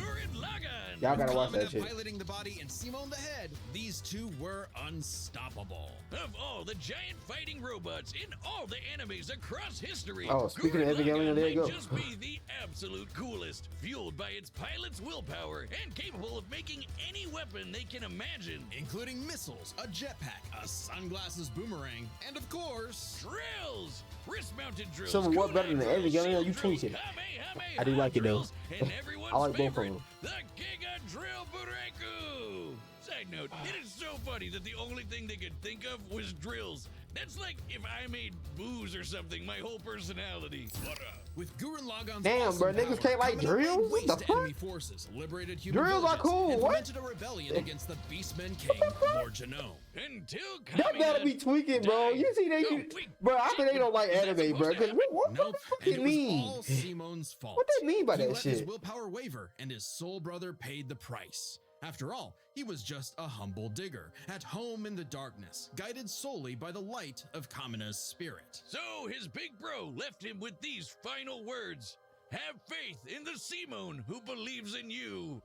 Y'all gotta watch that shit. Piloting the body and Simone the head, these two were unstoppable. Of all the giant fighting robots in all the animes across history, oh, speaking of Evangelion, there you go. Just be the absolute coolest, fueled by its pilot's willpower and capable of making any weapon they can imagine, including missiles, a jetpack, a sunglasses boomerang, and of course, drills. Wrist-mounted drills. So what better than Evangelion? You tweaking? I do like it though. I like both of them. The Giga Drill Buraku! Side note, it is so funny that the only thing they could think of was drills. That's like if I made booze or something, my whole personality. What up? With Gurren Lagann's damn, bro, niggas can't like drills? What the fuck? Forces, liberated human drills are cool, and what? a rebellion against the Beastmen King, Lord Genome. Until that gotta be tweaking, bro. You see they, bro, I think they don't like anime, bro. Cause what the fuck it mean? All Simone's fault. What they mean by that shit? His willpower waver, and his soul brother paid the price. After all, he was just a humble digger, at home in the darkness, guided solely by the light of Kamina's spirit. So his big bro left him with these final words. Have faith in the Simone who believes in you.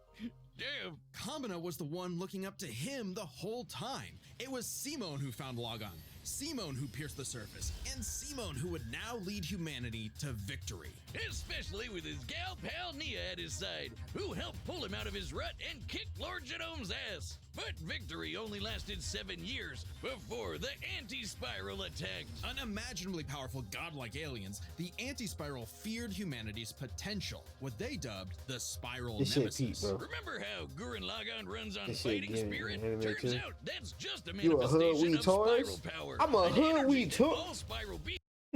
Damn. Kamina was the one looking up to him the whole time. It was Simone who found Logon, Simone who pierced the surface, and Simone who would now lead humanity to victory. Especially with his gal pal Nia at his side, who helped pull him out of his rut and kick Lord Genome's ass. But victory only lasted 7 years before the anti-spiral attacked. Unimaginably powerful godlike aliens, the anti-spiral feared humanity's potential, what they dubbed the spiral nemesis. Remember how Gurren Lagann runs on fighting spirit? Turns out that's just a You a hood manifestation weed of spiral toys? power. I'm a hood weed toy.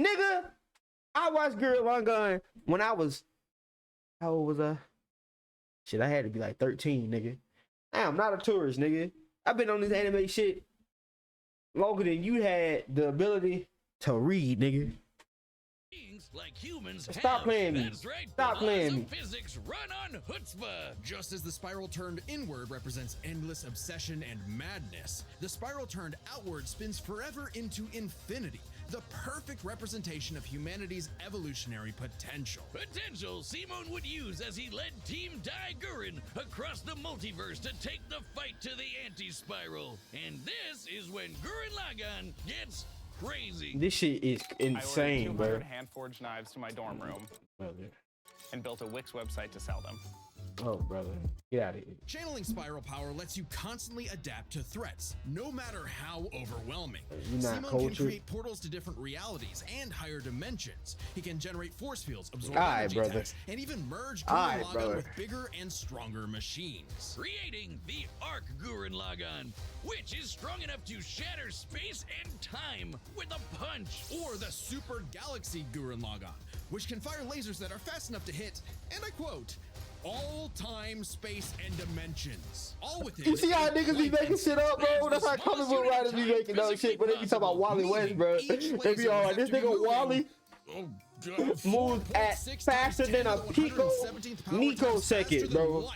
Nigga, I watched Gurren Lagann when I was, how old was I? Shit, I had to be like 13, nigga. I'm not a tourist, nigga. I've been on this anime shit longer than you had the ability to read, nigga. Like humans Stop playing me. That's right, Stop playing me. Physics run on chutzpah. Just as the spiral turned inward represents endless obsession and madness, the spiral turned outward spins forever into infinity, the perfect representation of humanity's evolutionary potential. Potential Simone would use as he led Team Dai Gurren across the multiverse to take the fight to the anti-spiral. And this is when Gurren Lagann gets crazy. This shit is insane, I ordered 200 bro. hand-forged knives to my dorm room Brother. and built a Wix website to sell them. Oh, brother. Get out of here. Channeling spiral power lets you constantly adapt to threats, no matter how overwhelming. You're not Simone can cultured. create portals to different realities and higher dimensions. He can generate force fields, absorb Alright, energy brother. attacks, and even merge Alright, Gurren Lagann brother. with bigger and stronger machines. Creating the Arc Gurren Lagann, which is strong enough to shatter space and time with a punch. Or the Super Galaxy Gurren Lagann, which can fire lasers that are fast enough to hit, and I quote, all time, space, and dimensions. All within. You see how niggas be making shit up, bro? That's how comic book writers be making up shit, but they be talking about Wally West, bro. They be all like, this nigga Wally moves at faster than a picosecond, bro.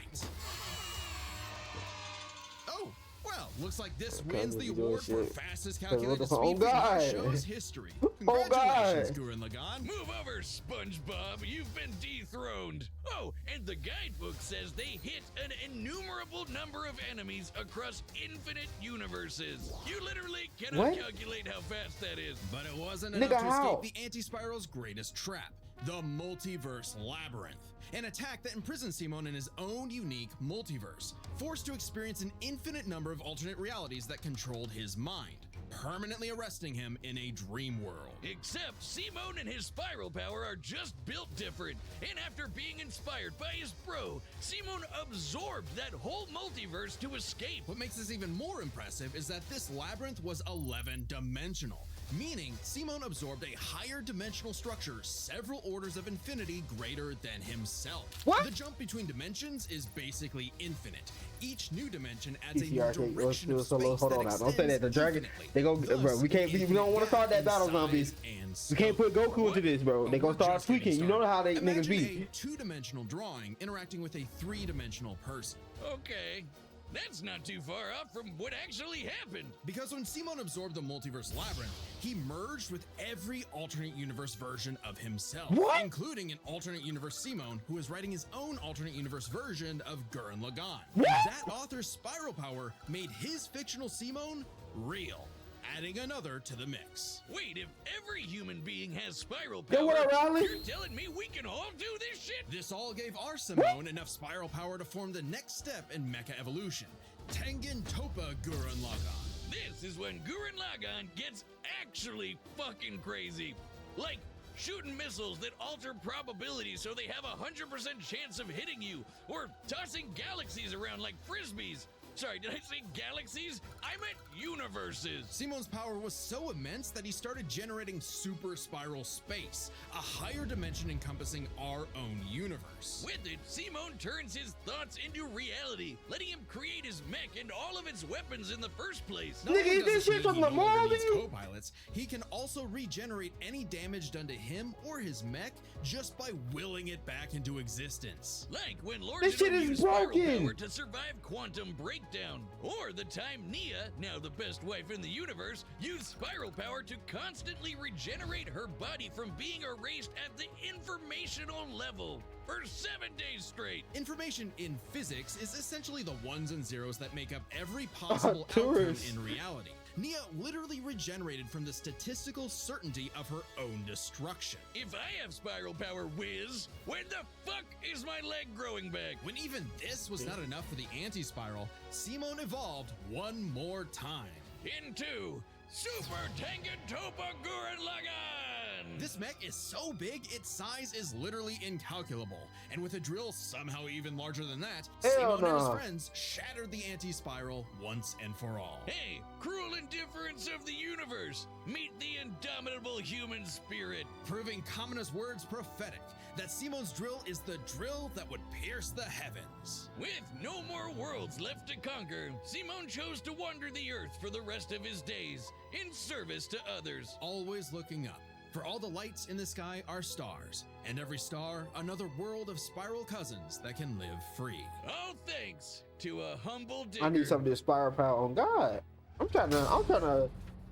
Oh, well, looks like this Okay, wins the we doing award for shit. fastest Oh, calculated God. speed in our show's history. Oh, Congratulations, God. Gurren Lagann. Move over, SpongeBob. You've been dethroned. Oh, and the guidebook says they hit an innumerable number of enemies across infinite universes. You literally cannot What? calculate how fast that is. But it wasn't Nigga, enough to how? escape the anti-spiral's greatest trap, the multiverse labyrinth. An attack that imprisons Simone in his own unique multiverse, forced to experience an infinite number of alternate realities that controlled his mind, permanently arresting him in a dream world. Except Simone and his spiral power are just built different. And after being inspired by his bro, Simone absorbed that whole multiverse to escape. What makes this even more impressive is that this labyrinth was 11-dimensional, meaning Simone absorbed a higher dimensional structure several orders of infinity greater than himself. What? The jump between dimensions is basically infinite. Each new dimension adds a new PCR can't go direction still of solo. space Hold that on now. Don't say that. The extends dragon, infinitely. they go, Thus, bro. We can't. We don't want to start that battle, in size zombies. and We can't put scope. Goku into this, bro. They gonna We're start just getting tweaking. You know started. how they niggas Imagine be. a two-dimensional drawing interacting with a three-dimensional person. Okay, that's not too far off from what actually happened. Because when Simone absorbed the multiverse labyrinth, he merged with every alternate universe version of himself, What? including an alternate universe Simone, who is writing his own alternate universe version of Gurren Lagann. What? That author's spiral power made his fictional Simone real, adding another to the mix. Wait, if every human being has spiral Yo, power, what up, Riley? you're telling me we can all do this shit? This all gave our Simone enough spiral power to form the next step in mecha evolution, Tengen Toppa Gurren Lagann. This is when Gurren Lagann gets actually fucking crazy. Like shooting missiles that alter probability so they have a 100% chance of hitting you, or tossing galaxies around like frisbees, Sorry, did I say galaxies? I meant universes. Simone's power was so immense that he started generating super spiral space, a higher dimension encompassing our own universe. With it, Simone turns his thoughts into reality, letting him create his mech and all of its weapons in the first place. Not only Nigga, is does this this shit mean from the he no longer movie? needs co-pilots, he can also regenerate any damage done to him or his mech just by willing it back into existence. Like when Lord This shit is used spiral broken. power to survive quantum breakdown, or the time Nia, now the best wife in the universe, used spiral power to constantly regenerate her body from being erased at the informational level for 7 days straight. Information in physics is essentially the ones and zeros that make up every possible outcome Tourist. in reality. Nia literally regenerated from the statistical certainty of her own destruction. If I have spiral power, whiz, when the fuck is my leg growing back? When even this was not enough for the anti-spiral, Simone evolved one more time. Into Super Tangentopa Gurren Lagann! This mech is so big, its size is literally incalculable. And with a drill somehow even larger than that, Hell Simone and his no. friends shattered the anti-spiral once and for all. Hey, cruel indifference of the universe! Meet the indomitable human spirit! Proving Kamina's words prophetic, that Simone's drill is the drill that would pierce the heavens. With no more worlds left to conquer, Simone chose to wander the earth for the rest of his days, in service to others. Always looking up, for all the lights in the sky are stars, and every star another world of spiral cousins that can live free. All thanks to a humble digger. I need some of this spiral power on God. I'm trying to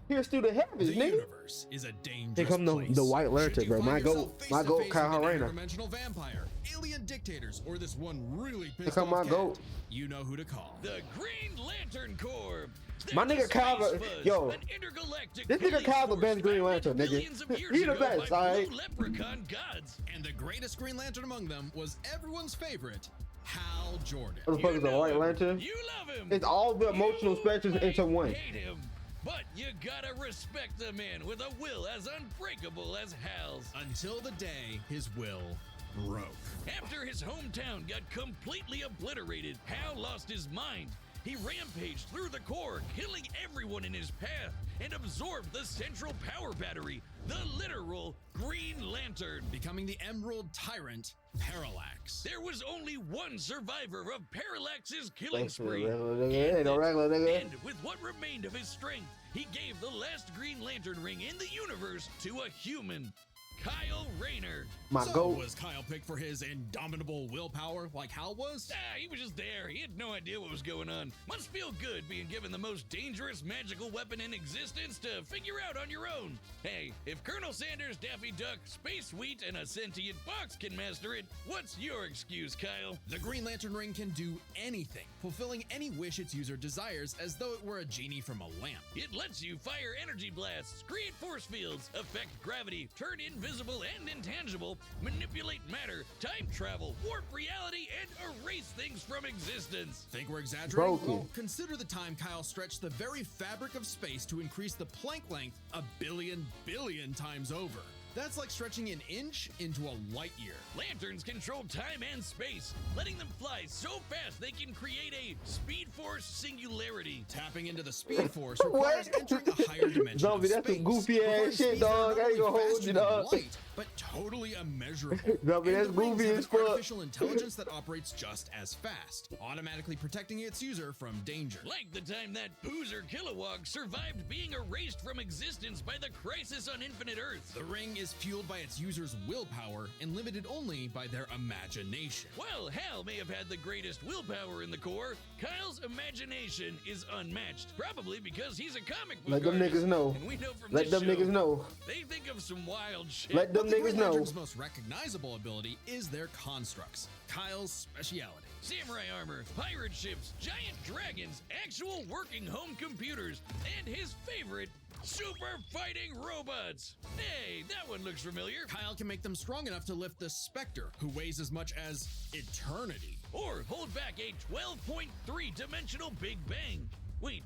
pierce through the heavens, The nigga. universe is a dangerous Here come place. the White Should Lantern, you bro. find My yourself goat, face my to goat, face Kyle with an Rayner. interdimensional vampire, alien dictators, or this one really Here pissed come my off cat, goat. you know who to call. The Green Lantern Corps. My They're nigga the Kyle, Space Fuzz, yo, an intergalactic this nigga police Kyle the force best Green founded Lantern, nigga. millions of years He the ago best, by alright? blue leprechaun gods. And the greatest Green Lantern among them was everyone's favorite, Hal Jordan. What the fuck is a know White him. Lantern? You love him. It's all the emotional You spectrums might into one. hate him, but you gotta respect the man with a will as unbreakable as Hal's. Until the day his will broke. After his hometown got completely obliterated, Hal lost his mind. He rampaged through the core, killing everyone in his path, and absorbed the central power battery, the literal Green Lantern. Becoming the Emerald Tyrant, Parallax. There was only one survivor of Parallax's killing Thanks for the spree. regular nigga. Ain't no regular nigga. And with what remained of his strength, he gave the last Green Lantern ring in the universe to a human, Kyle Rayner. My So goat. was Kyle picked for his indomitable willpower like Hal was? He was just there. He had no idea what was going on. Must feel good being given the most dangerous magical weapon in existence to figure out on your own. Hey, if Colonel Sanders, Daffy Duck, Space Wheat, and a sentient fox can master it, what's your excuse, Kyle? The Green Lantern ring can do anything, fulfilling any wish its user desires as though it were a genie from a lamp. It lets you fire energy blasts, create force fields, affect gravity, turn invisible and intangible, manipulate matter, time travel, warp reality, and erase things from existence. Think we're exaggerating? Broken. Well, consider the time Kyle stretched the very fabric of space to increase the Planck length a billion times over. That's like stretching an inch into a light year. Lanterns control time and space, letting them fly so fast they can create a Speed Force singularity. Tapping into the Speed Force requires What? entering a higher dimension Zombie, of that's space. some goofy ass Requires shit, speeds that are dog. not I ain't only gonna hold faster you, than dog. light, but totally immeasurable. Zombie, And that's the rings goofy have as an fuck. artificial intelligence that operates just as fast, automatically protecting its user from danger. Like the time that Poozer Kilowog survived being erased from existence by the Crisis on Infinite Earth. The ring is fueled by its user's willpower and limited only by their imagination. While Hal may have had the greatest willpower in the Corps, Kyle's imagination is unmatched. Probably because he's a comic book Let them artist, niggas know. and we know from Let this them show, niggas know. they think of some wild shit. Let them But the niggas Green know. Lantern's most recognizable ability is their constructs, Kyle's speciality. Samurai armor, pirate ships, giant dragons, actual working home computers, and his favorite, super fighting robots. Hey, that one looks familiar. Kyle can make them strong enough to lift the Spectre, who weighs as much as eternity. Or hold back a 12.3 dimensional Big Bang. Wait,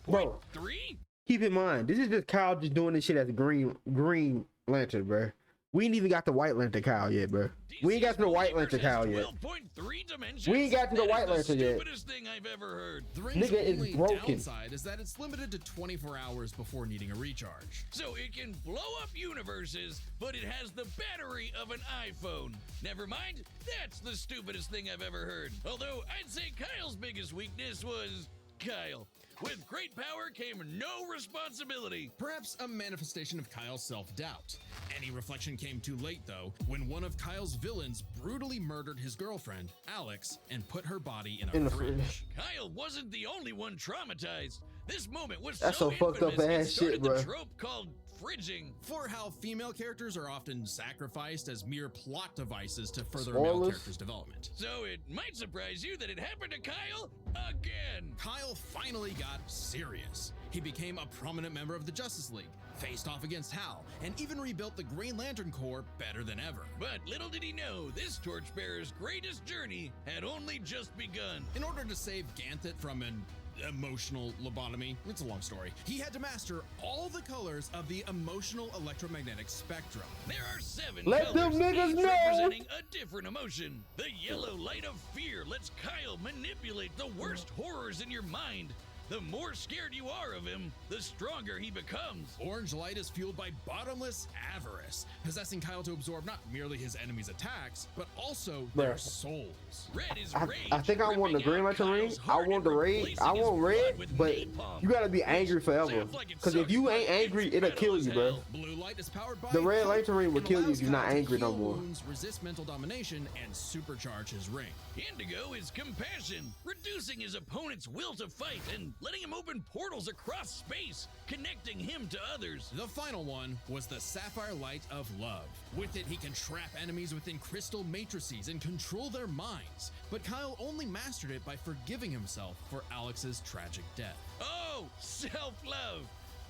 Bro, 0.3? keep in mind, this is just Kyle just doing this shit as a Green Lantern, bro. We ain't even got the White Lantern Kyle yet, bro. We ain't got to the White Lantern Kyle yet. 12.3 dimensions. We ain't got to the White Lantern yet. Stupidest thing I've ever heard. The ring's Nigga is only broken. downside is that it's limited to 24 hours before needing a recharge. So it can blow up universes, but it has the battery of an iPhone. Never mind, that's the stupidest thing I've ever heard. Although I'd say Kyle's biggest weakness was Kyle. With great power came no responsibility. Perhaps a manifestation of Kyle's self-doubt. Any reflection came too late, though, when one of Kyle's villains brutally murdered his girlfriend, Alex, and put her body in a fridge. Kyle wasn't the only one traumatized. This moment was That's so some fucked up infamous, ass it started shit, the bro. trope called fridging. For how female characters are often sacrificed as mere plot devices to further a male Spoilers. character's development. So it might surprise you that it happened to Kyle again. Kyle finally got serious. He became a prominent member of the Justice League, faced off against Hal, and even rebuilt the Green Lantern Corps better than ever. But little did he know, this torchbearer's greatest journey had only just begun. In order to save Ganthet from an emotional lobotomy, it's a long story, he had to master all the colors of the emotional electromagnetic spectrum. There are 7 Let them colors, niggas each know. representing a different emotion. The yellow light of fear lets Kyle manipulate the worst horrors in your mind. The more scared you are of him, the stronger he becomes. Orange light is fueled by bottomless avarice, possessing Kyle to absorb not merely his enemies' attacks, but also their souls. Red is I rage, think I want the ripping Green out Lantern ring. Kyle's I heart want and the red. replacing I his want red, blood with but napalm. you gotta be angry forever. Sounds like it Cause if sucks, you but ain't angry, it's it'll metal kill as you, bro. hell. Blue light is powered by The Red hope Lantern ring will and kill you allows if you're not Kyle to angry no heal more. wounds, resist mental domination, and supercharge his ring. Indigo is compassion, reducing his opponent's will to fight and letting him open portals across space, connecting him to others. The final one was the Sapphire Light of Love. With it, he can trap enemies within crystal matrices and control their minds. But Kyle only mastered it by forgiving himself for Alex's tragic death. Oh, self-love.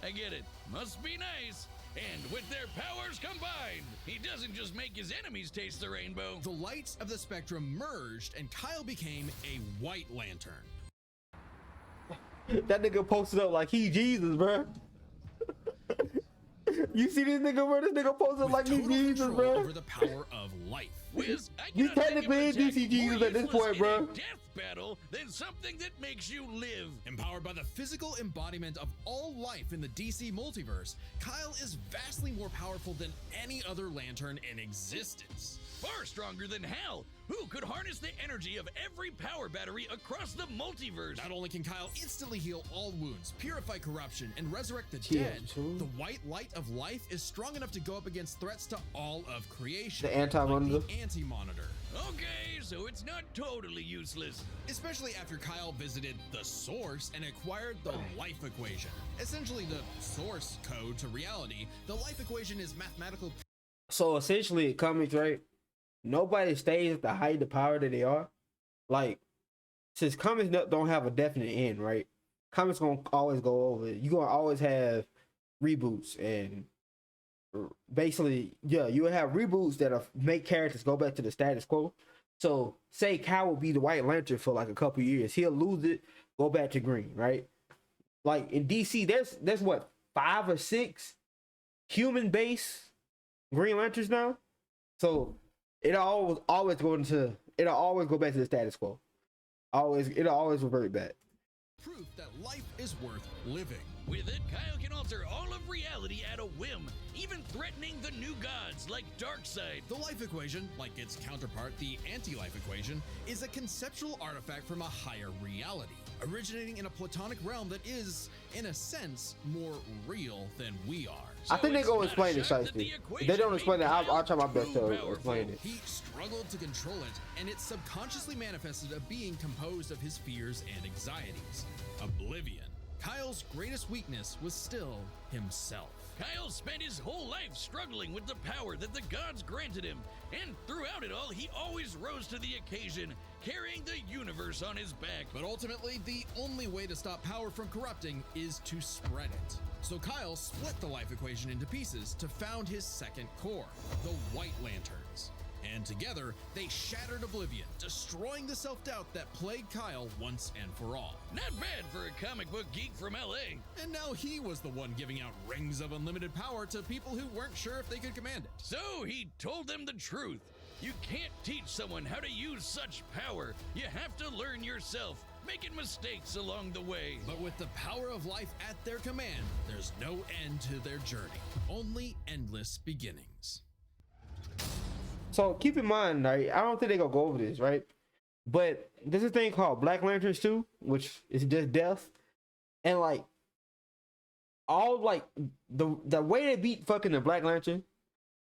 I get it. Must be nice. And with their powers combined, he doesn't just make his enemies taste the rainbow. The lights of the spectrum merged, and Kyle became a White Lantern. That nigga posted up like he Jesus, bro. You see this nigga, bro? This nigga posted up like he Total Jesus, control bro. over the power of life. Wiz, I You cannot think of technically an is attack DC Jesus more at this useless point, in a bro. death battle than something that makes you live. Empowered by the physical embodiment of all life in the DC multiverse, Kyle is vastly more powerful than any other Lantern in existence. Far stronger than Hal, who could harness the energy of every power battery across the multiverse. Not only can Kyle instantly heal all wounds, purify corruption, and resurrect the Yeah, dead, true. the white light of life is strong enough to go up against threats to all of creation. The Anti-Monitor. Like the Anti-Monitor. Okay, so it's not totally useless. Especially after Kyle visited the Source and acquired the life equation. Essentially the source code to reality, the life equation is mathematical. So essentially, comics, right? Nobody stays at the height of power that they are. Like, since comics don't have a definite end, right? Comics gonna always go over. You gonna always have reboots and basically, yeah, you will have reboots that'll make characters go back to the status quo. So, say Kyle will be the White Lantern for like a couple years. He'll lose it, go back to green, right? Like in DC, there's what, 5 or 6 human base Green Lanterns now. So it'll always go back to the status quo. It'll always revert back. Proof that life is worth living. With it, Kyle can alter all of reality at a whim, even threatening the new gods like Darkseid. The life equation, like its counterpart, the anti-life equation, is a conceptual artifact from a higher reality, originating in a platonic realm that is, in a sense, more real than we are. I think they're it's gonna not explain a it, shock that Shiesty. the If they don't equation explain it, made I'll try my Kyle best to too explain powerful. it. He struggled to control it, and it subconsciously manifested a being composed of his fears and anxieties. Oblivion. Kyle's greatest weakness was still himself. Kyle spent his whole life struggling with the power that the gods granted him, and throughout it all, he always rose to the occasion, carrying the universe on his back. But ultimately, the only way to stop power from corrupting is to spread it. So Kyle split the life equation into pieces to found his second core, the White Lanterns. And together, they shattered Oblivion, destroying the self-doubt that plagued Kyle once and for all. Not bad for a comic book geek from LA. And now he was the one giving out rings of unlimited power to people who weren't sure if they could command it. So he told them the truth. You can't teach someone how to use such power. You have to learn yourself, making mistakes along the way. But with the power of life at their command, there's no end to their journey, only endless beginnings. So keep in mind, right? I don't think they gonna go over this, right? But there's a thing called Black Lanterns 2, which is just death, and like all like the way they beat fucking the Black Lantern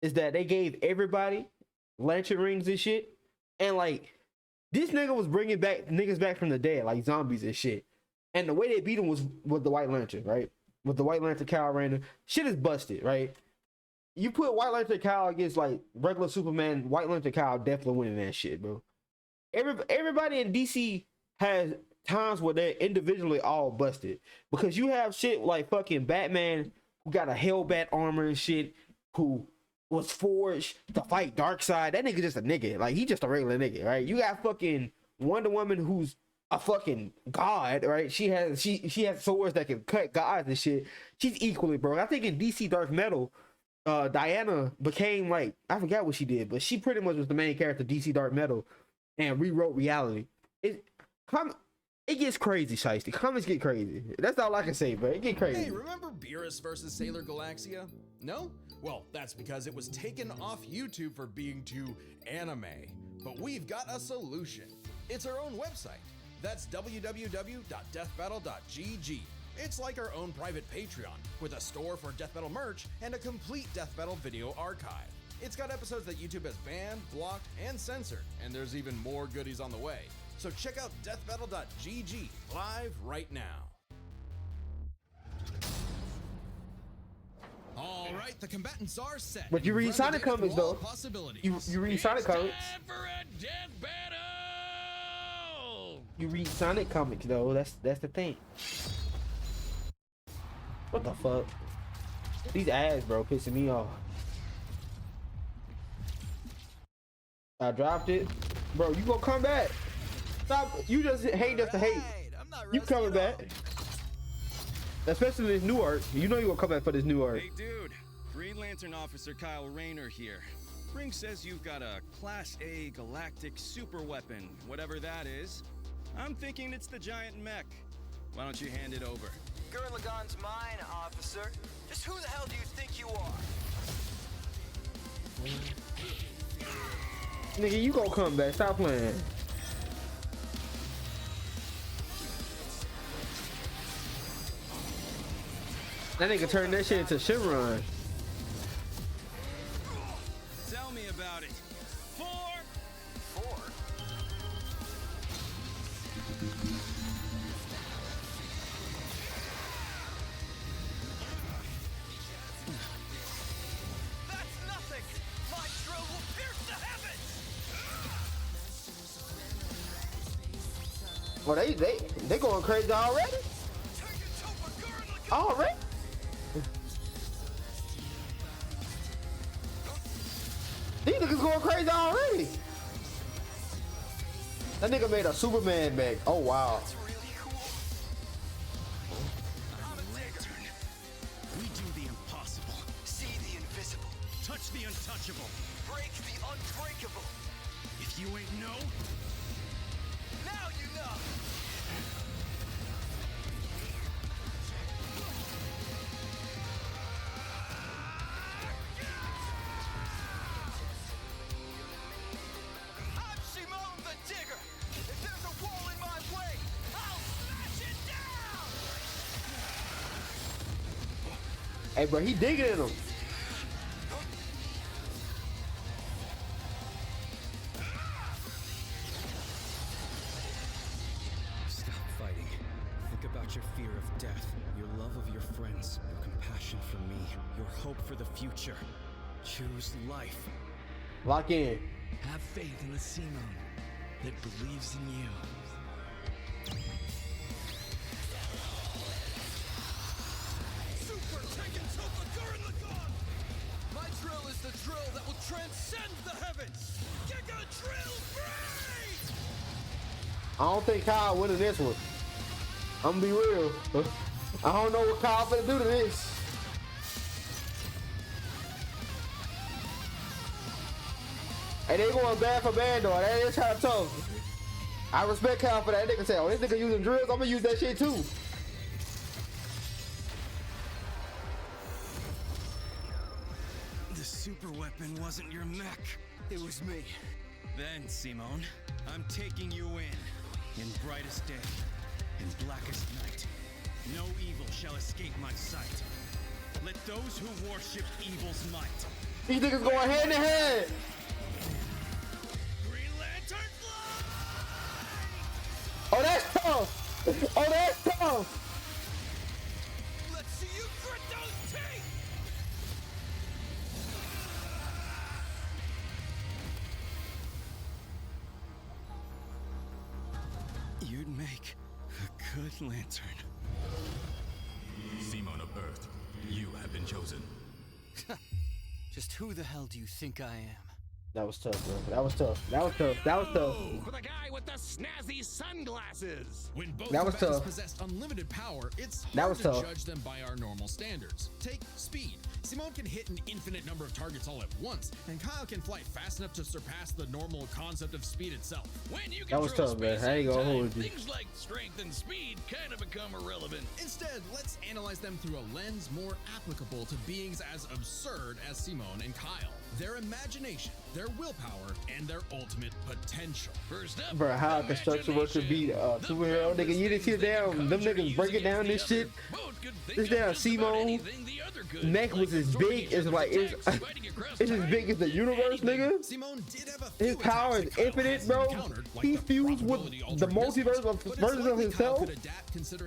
is that they gave everybody lantern rings and shit, and like this nigga was bringing back niggas back from the dead, like zombies and shit. And the way they beat him was with the White Lantern, right? With the White Lantern Kyle Rayner, shit is busted, right? You put White Lantern Kyle against like regular Superman, White Lantern Kyle definitely winning that shit, bro. Everybody in DC has times where they're individually all busted, because you have shit like fucking Batman, who got a Hellbat armor and shit, who was forged to fight Darkseid. That nigga just a nigga, like he just a regular nigga, right? You got fucking Wonder Woman, who's a fucking god, right? She has swords that can cut gods and shit. She's equally, bro. I think in DC Dark Metal, Diana became like, I forgot what she did, but she pretty much was the main character of DC Dark Metal and rewrote reality. It gets crazy, Shiesty. Comments get crazy. That's all I can say, bro. It get crazy. Hey, remember Beerus versus Sailor Galaxia? No? Well, that's because it was taken off YouTube for being too anime. But we've got a solution. It's our own website. That's www.deathbattle.gg. It's like our own private Patreon, with a store for Death Battle merch and a complete Death Battle video archive. It's got episodes that YouTube has banned, blocked, and censored, and there's even more goodies on the way. So check out deathbattle.gg live right now. All right, the combatants are set. But you read Sonic comics though. You read Sonic comics. Time for a death battle! You read Sonic comics though. That's the thing. What the fuck? These ads, bro, pissing me off. I dropped it. Bro, you gonna come back. Stop. You just hate us to hate. You coming back. Especially this new art. You know you gonna come back for this new art. Hey dude, Green Lantern Officer Kyle Rayner here. Ring says you've got a Class A galactic super weapon, whatever that is. I'm thinking it's the giant mech. Why don't you hand it over? Gurren Lagann's mine, officer. Just who the hell do you think you are? Nigga, you gonna come back. Stop playing. That nigga turned that shit into Shimron. Tell me about it. Four? That's nothing! My drill will pierce the heavens! Well, they going crazy already? Already? These niggas going crazy already. That nigga made a Superman mech. Oh wow. That's really cool. I'm a lantern. We do the impossible. See the invisible. Touch the untouchable. Break the unbreakable. If you ain't know, Now you know. I'm Simone the Digger. If there's a wall in my way, I'll smash it down. Hey, bro, he digging in him. Stop fighting. Think about your fear of death, your love of your friends, your compassion for me, your hope for the future. Choose life. Lock in. Have faith in the Simon that believes in you. Super Tekken Topa Gurren Lagann! My drill is is the drill that will transcend the heavens. Giga Drill Break! I don't think Kyle winning this one. I'm gonna be real. I don't know what Kyle finna do to this. And they going bad for bad though. That is kind of tough. I respect Kyle for that. Nigga say, oh, this nigga using drills, I'm gonna use that shit too. The super weapon wasn't your mech. It was me. Then, Simone, I'm taking you in brightest day, in blackest night. No evil shall escape my sight. Let those who worship evil's might. These niggas going hand in hand. Green Lantern fly! Oh, that's tough. Oh, that's tough. Let's see you grit those teeth! You'd make a good lantern. Simone of Earth, you have been chosen. Just who the hell do you think I am? That was tough, bro. That was tough. That was tough. That was tough. For the guy with the snazzy sunglasses. When both That was weapons tough. possess unlimited power, it's That hard was to tough. judge them by our normal standards. Take speed. Simone can hit an infinite number of targets all at once, and Kyle can fly fast enough to surpass the normal concept of speed itself. When you That was control tough, man. space I ain't and gonna time, hold you. things like strength and speed kind of become irrelevant. Instead, let's analyze them through a lens more applicable to beings as absurd as Simone and Kyle. Their imagination, their willpower, and their ultimate potential. First up, Bro, how construction work could be superhero, nigga. You didn't see it down. Them niggas breaking down this shit. This damn Simone neck was as big as like it's as big as the universe, nigga. Simone did have a His power is infinite, bro. He fused with the multiverse of versions of himself.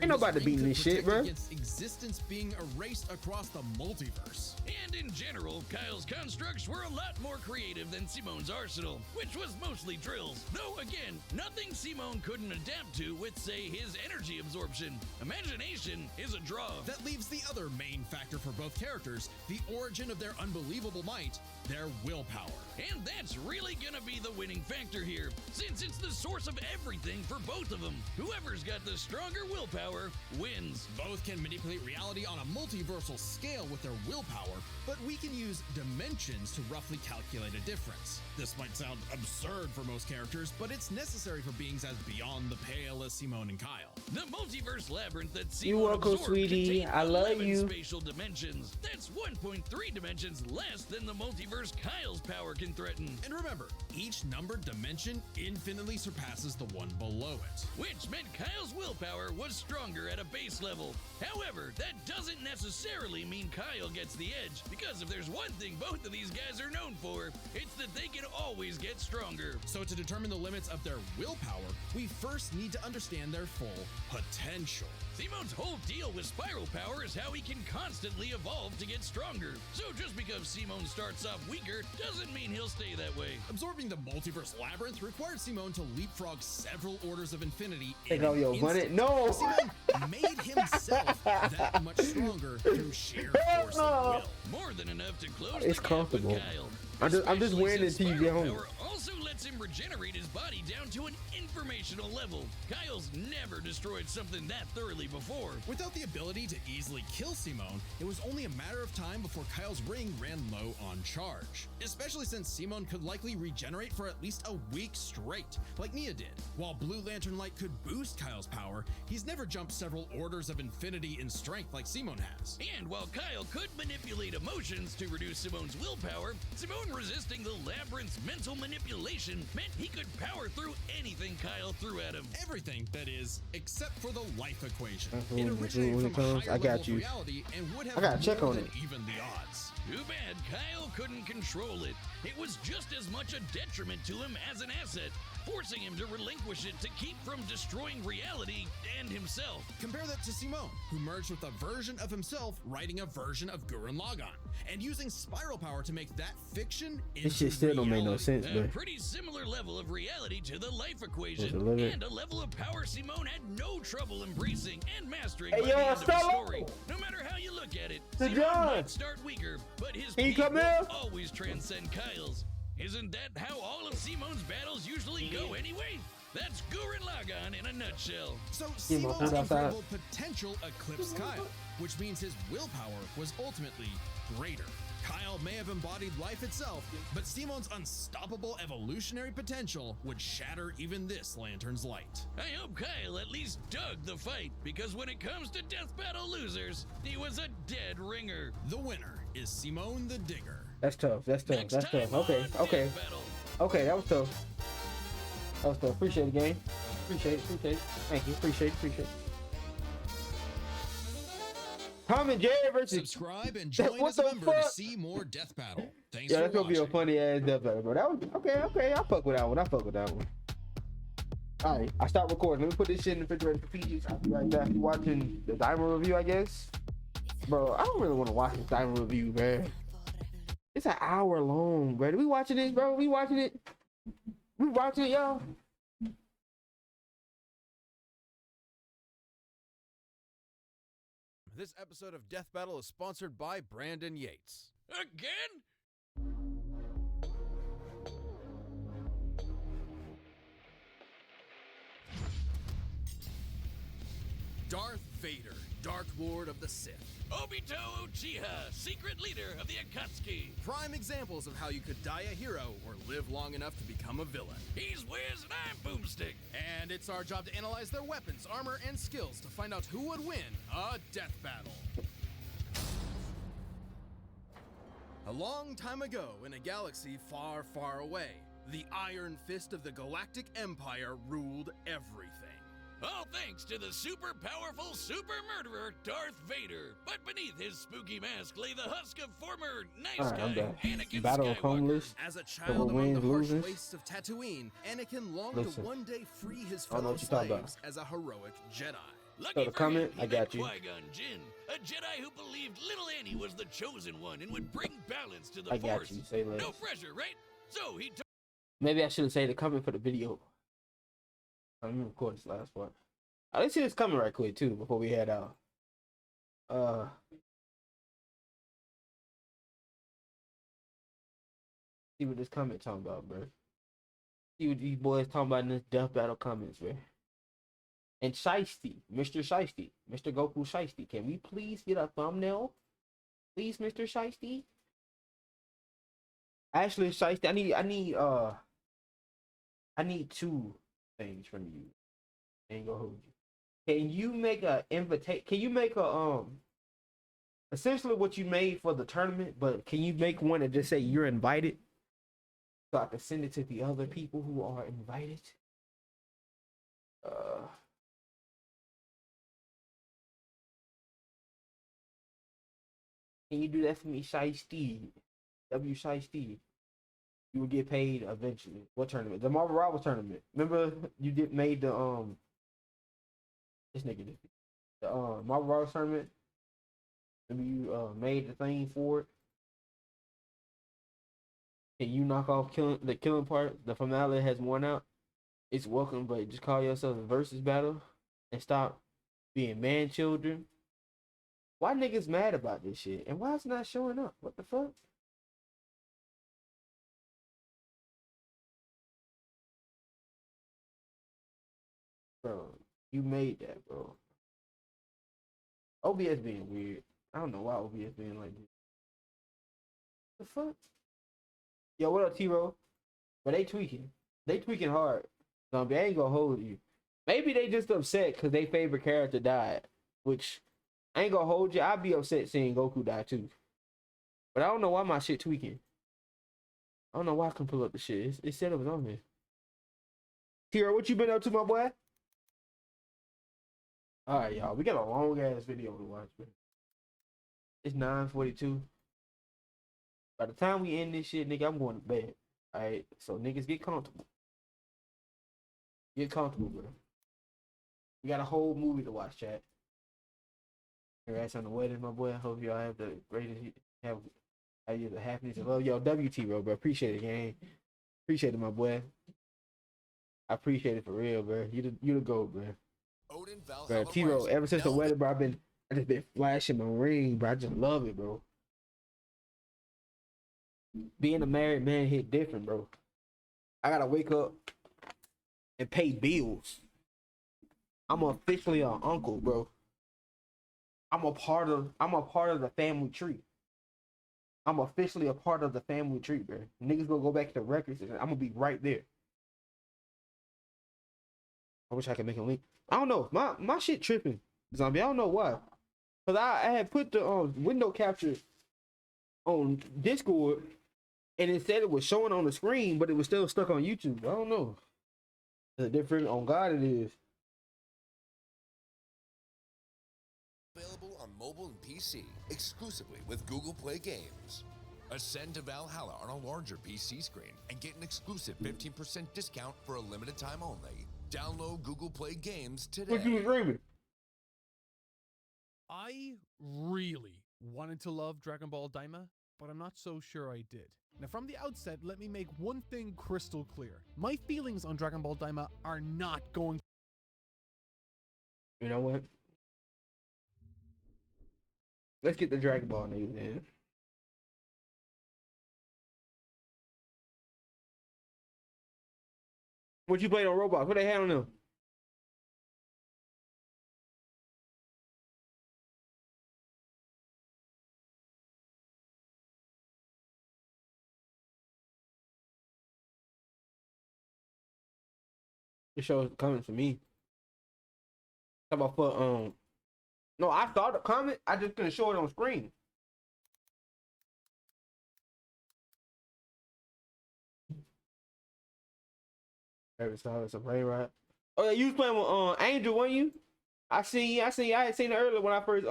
Ain't nobody beating this shit, bro. Against existence being erased across the multiverse. And in general, Kyle's constructs were a lot more creative than Simone's arsenal, which was mostly drills. Though again, nothing Simone couldn't adapt to with, say, his energy absorption. Imagination is a draw. That leaves the other main factor for both characters, the origin of their unbelievable might, their willpower. And that's really gonna be the winning factor here, since it's the source of everything for both of them. Whoever's got the stronger willpower wins. Both can manipulate reality on a multiversal scale with their willpower, but we can use dimensions to roughly calculate a difference. This might sound absurd for most characters, but it's necessary for beings as beyond the pale as Simone and Kyle. The multiverse labyrinth that You Simone welcome, absorbed sweetie. contained I love 11 you. spatial dimensions. That's 1.3 dimensions less than the multiverse Kyle's power can threaten. And remember, each numbered dimension infinitely surpasses the one below it. Which meant Kyle's willpower was stronger at a base level. However, that doesn't necessarily mean Kyle gets the edge, because if there's one thing both of these guys are known for, it's that they can always get stronger. So to determine the limits of their willpower, we first need to understand their full potential. Simone's whole deal with spiral power is how he can constantly evolve to get stronger. So just because Simone starts off weaker doesn't mean he'll stay that way. Absorbing the multiverse labyrinth required Simone to leapfrog several orders of infinity. Take off your bonnet. No. Simone made himself that much stronger through sheer force of will. More than enough to close It's the gap with comfortable. Kyle. I'm just wearing it until you get Spiral home. power also lets him regenerate his body down to an informational level. Kyle's never destroyed something that thoroughly before. Without the ability to easily kill Simone, it was only a matter of time before Kyle's ring ran low on charge. Especially since Simone could likely regenerate for at least a week straight, like Nia did. While Blue Lantern Light could boost Kyle's power, he's never jumped several orders of infinity in strength like Simone has. And while Kyle could manipulate emotions to reduce Simone's willpower, Simone resisting the labyrinth's mental manipulation meant he could power through anything Kyle threw at him. Everything, that is, except for the life equation. When It it originated from a comes, higher I got level of you. reality and would have I gotta check more on than it. even the odds. Too bad Kyle couldn't control it. It was just as much a detriment to him as an asset, forcing him to relinquish it to keep from destroying reality and himself. Compare that to Simone, who merged with a version of himself writing a version of Gurren Lagann, and using spiral power to make that fiction into This shit still don't make no reality. sense, A bro. pretty similar level of reality to the life Was equation, it living? and a level of power Simone had no trouble embracing and mastering Hey, by yo, the end of the Stella! story. No matter how you look at it, Hey, Simone John! might start weaker, but his Can you peak come will here? always transcend Kyle's. Isn't that how all of Simone's battles usually go anyway? That's Gurren Lagann in a nutshell. So Simo, Simo's hold outside. incredible potential eclipsed Kyle, which means his willpower was ultimately greater. Kyle may have embodied life itself, but Simone's unstoppable evolutionary potential would shatter even this lantern's light. I hope Kyle at least dug the fight, because when it comes to death battle losers, he was a dead ringer. The winner is Simone the Digger. That's tough. That's tough. Next That's time tough. Okay. on Okay. Death Battle. Okay. That was tough. That was tough. Appreciate it, game. Appreciate it. Appreciate it. Thank you. Appreciate it. Appreciate it. Tom and Jerry versus. Subscribe and join What as a the member to fuck? see more Death Battle. Thanks Yeah, for that's gonna be a watching. funny ass death battle, bro. That was okay. Okay, I fuck with that one. I fuck with that one. All right, I start recording. Let me put this shit in the refrigerator for PGs. I'll be right back. You watching the Diamond review, I guess, bro. I don't really want to watch this Diamond review, man. It's an hour long, bro. We watching this, bro? We watching it? We watching it, y'all? This episode of Death Battle is sponsored by Brandon Yates. Again? Darth Vader, Dark Lord of the Sith. Obito Uchiha, secret leader of the Akatsuki. Prime examples of how you could die a hero or live long enough to become a villain. He's Wiz and I'm Boomstick. And it's our job to analyze their weapons, armor, and skills to find out who would win a death battle. A long time ago, in a galaxy far, far away, the Iron Fist of the Galactic Empire ruled everything. All thanks to the super powerful super murderer Darth Vader. But beneath his spooky mask lay the husk of former nice All right, I'm guy back. Anakin Battle of Skywalker. Homeless. As a Double child among wins, the harsh loses. wastes of Tatooine, Anakin longed Listen. to one day free his I don't know fellow what you're talking slaves as a heroic Jedi. Lucky So the for comment, him, he I got met you. Qui-Gon Jinn, a Jedi who believed little Annie was the chosen one and would bring balance to the I got Force. you. Say less. No pressure, right? So he took Maybe I should have said the comment for the video. Let me record this last part. Let's see this coming right quick too before we head out. See what this comment talking about, bro. See what these boys talking about in this death battle comments, bro. And Shiesty, Mr. Shiesty, Mr. Goku Shiesty, can we please get a thumbnail? Please, Mr. Shiesty? Actually, Shiesty, I need two things from you. Ain't gonna hold you. Can you make a invitation? Can you make a essentially what you made for the tournament, but can you make one that just say you're invited? So I can send it to the other people who are invited. Can you do that for me, Shiesty? W Shiesty. You will get paid eventually. What tournament? The Marvel Rivals tournament. Remember you made the this nigga did the Marvel Rivals tournament. Remember you made the thing for it. Can you knock off the killing part? The finale has worn out. It's welcome, but just call yourself a versus battle and stop being man children. Why niggas mad about this shit? And why it's not showing up? What the fuck? Bro, you made that, bro. OBS being weird. I don't know why OBS being like this. The fuck? Yo, what up, T-Ro? But they tweaking. They tweaking hard. Zombie, I ain't gonna hold you. Maybe they just upset because their favorite character died. Which, I ain't gonna hold you. I'd be upset seeing Goku die too. But I don't know why my shit tweaking. I don't know why I can pull up the shit. It said it was on here. T-Ro, what you been up to, my boy? Alright, y'all. We got a long ass video to watch, man. It's 9:42. By the time we end this shit, nigga, I'm going to bed. Alright? So niggas get comfortable. Get comfortable, bro. We got a whole movie to watch, chat. Congrats on the wedding, my boy. I hope y'all have the greatest have you the happiness and love. Yo, WT, bro. Appreciate it, gang. Appreciate it, my boy. I appreciate it for real, bro. You the GOAT, bro. Odin Bro, Valhalla T-Row, Rising. ever since the Now wedding, bro, I just been flashing my ring, bro. I just love it, bro. Being a married man hit different, bro. I gotta wake up and pay bills. I'm officially an uncle, bro. I'm a part of the family tree. I'm officially a part of the family tree, bro. Niggas gonna go back to the records and I'm gonna be right there. I wish I could make a link. I don't know. My shit tripping, Zombie. I don't know why. Cause I had put the window capture on Discord and it said it was showing on the screen, but it was still stuck on YouTube. I don't know. The difference on God it is. available on mobile and PC exclusively with Google Play Games. Ascend to Valhalla on a larger PC screen and get an exclusive 15% discount for a limited time only. Download Google Play Games today. What you dreaming? I really wanted to love Dragon Ball Daima, but I'm not so sure I did. Now from the outset, let me make one thing crystal clear. My feelings on Dragon Ball Daima are not going. You know what? Let's get the Dragon Ball news in. What you played on Roblox? What they had on them? The show's coming to me. How about for no, I saw the comment. I just couldn't show it on screen. Every time it's a brain rot. Oh yeah, you was playing with Angel, weren't you? I had seen it earlier when I first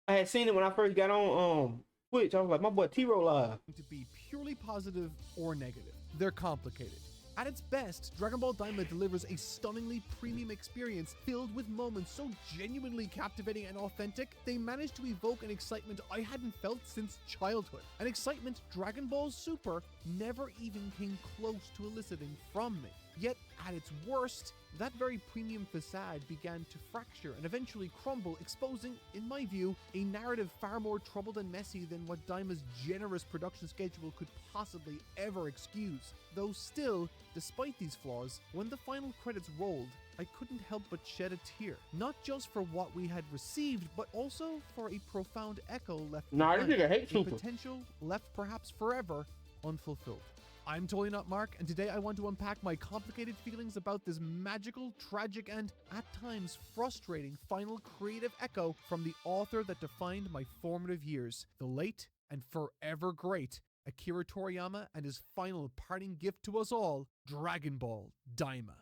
I had seen it when I first got on Twitch. I was like, my boy T-Row live. To be purely positive or negative. They're complicated. At its best, Dragon Ball Daima delivers a stunningly premium experience filled with moments so genuinely captivating and authentic, they managed to evoke an excitement I hadn't felt since childhood. An excitement Dragon Ball Super never even came close to eliciting from me. Yet, at its worst, that very premium facade began to fracture and eventually crumble, exposing, in my view, a narrative far more troubled and messy than what Daima's generous production schedule could possibly ever excuse. Though still, despite these flaws, when the final credits rolled, I couldn't help but shed a tear. Not just for what we had received, but also for a profound echo left behind. This nigga hates a Super. potential left perhaps forever unfulfilled. I'm Totally Not Mark, and today I want to unpack my complicated feelings about this magical, tragic, and at times frustrating final creative echo from the author that defined my formative years, the late and forever great Akira Toriyama, and his final parting gift to us all, Dragon Ball Daima.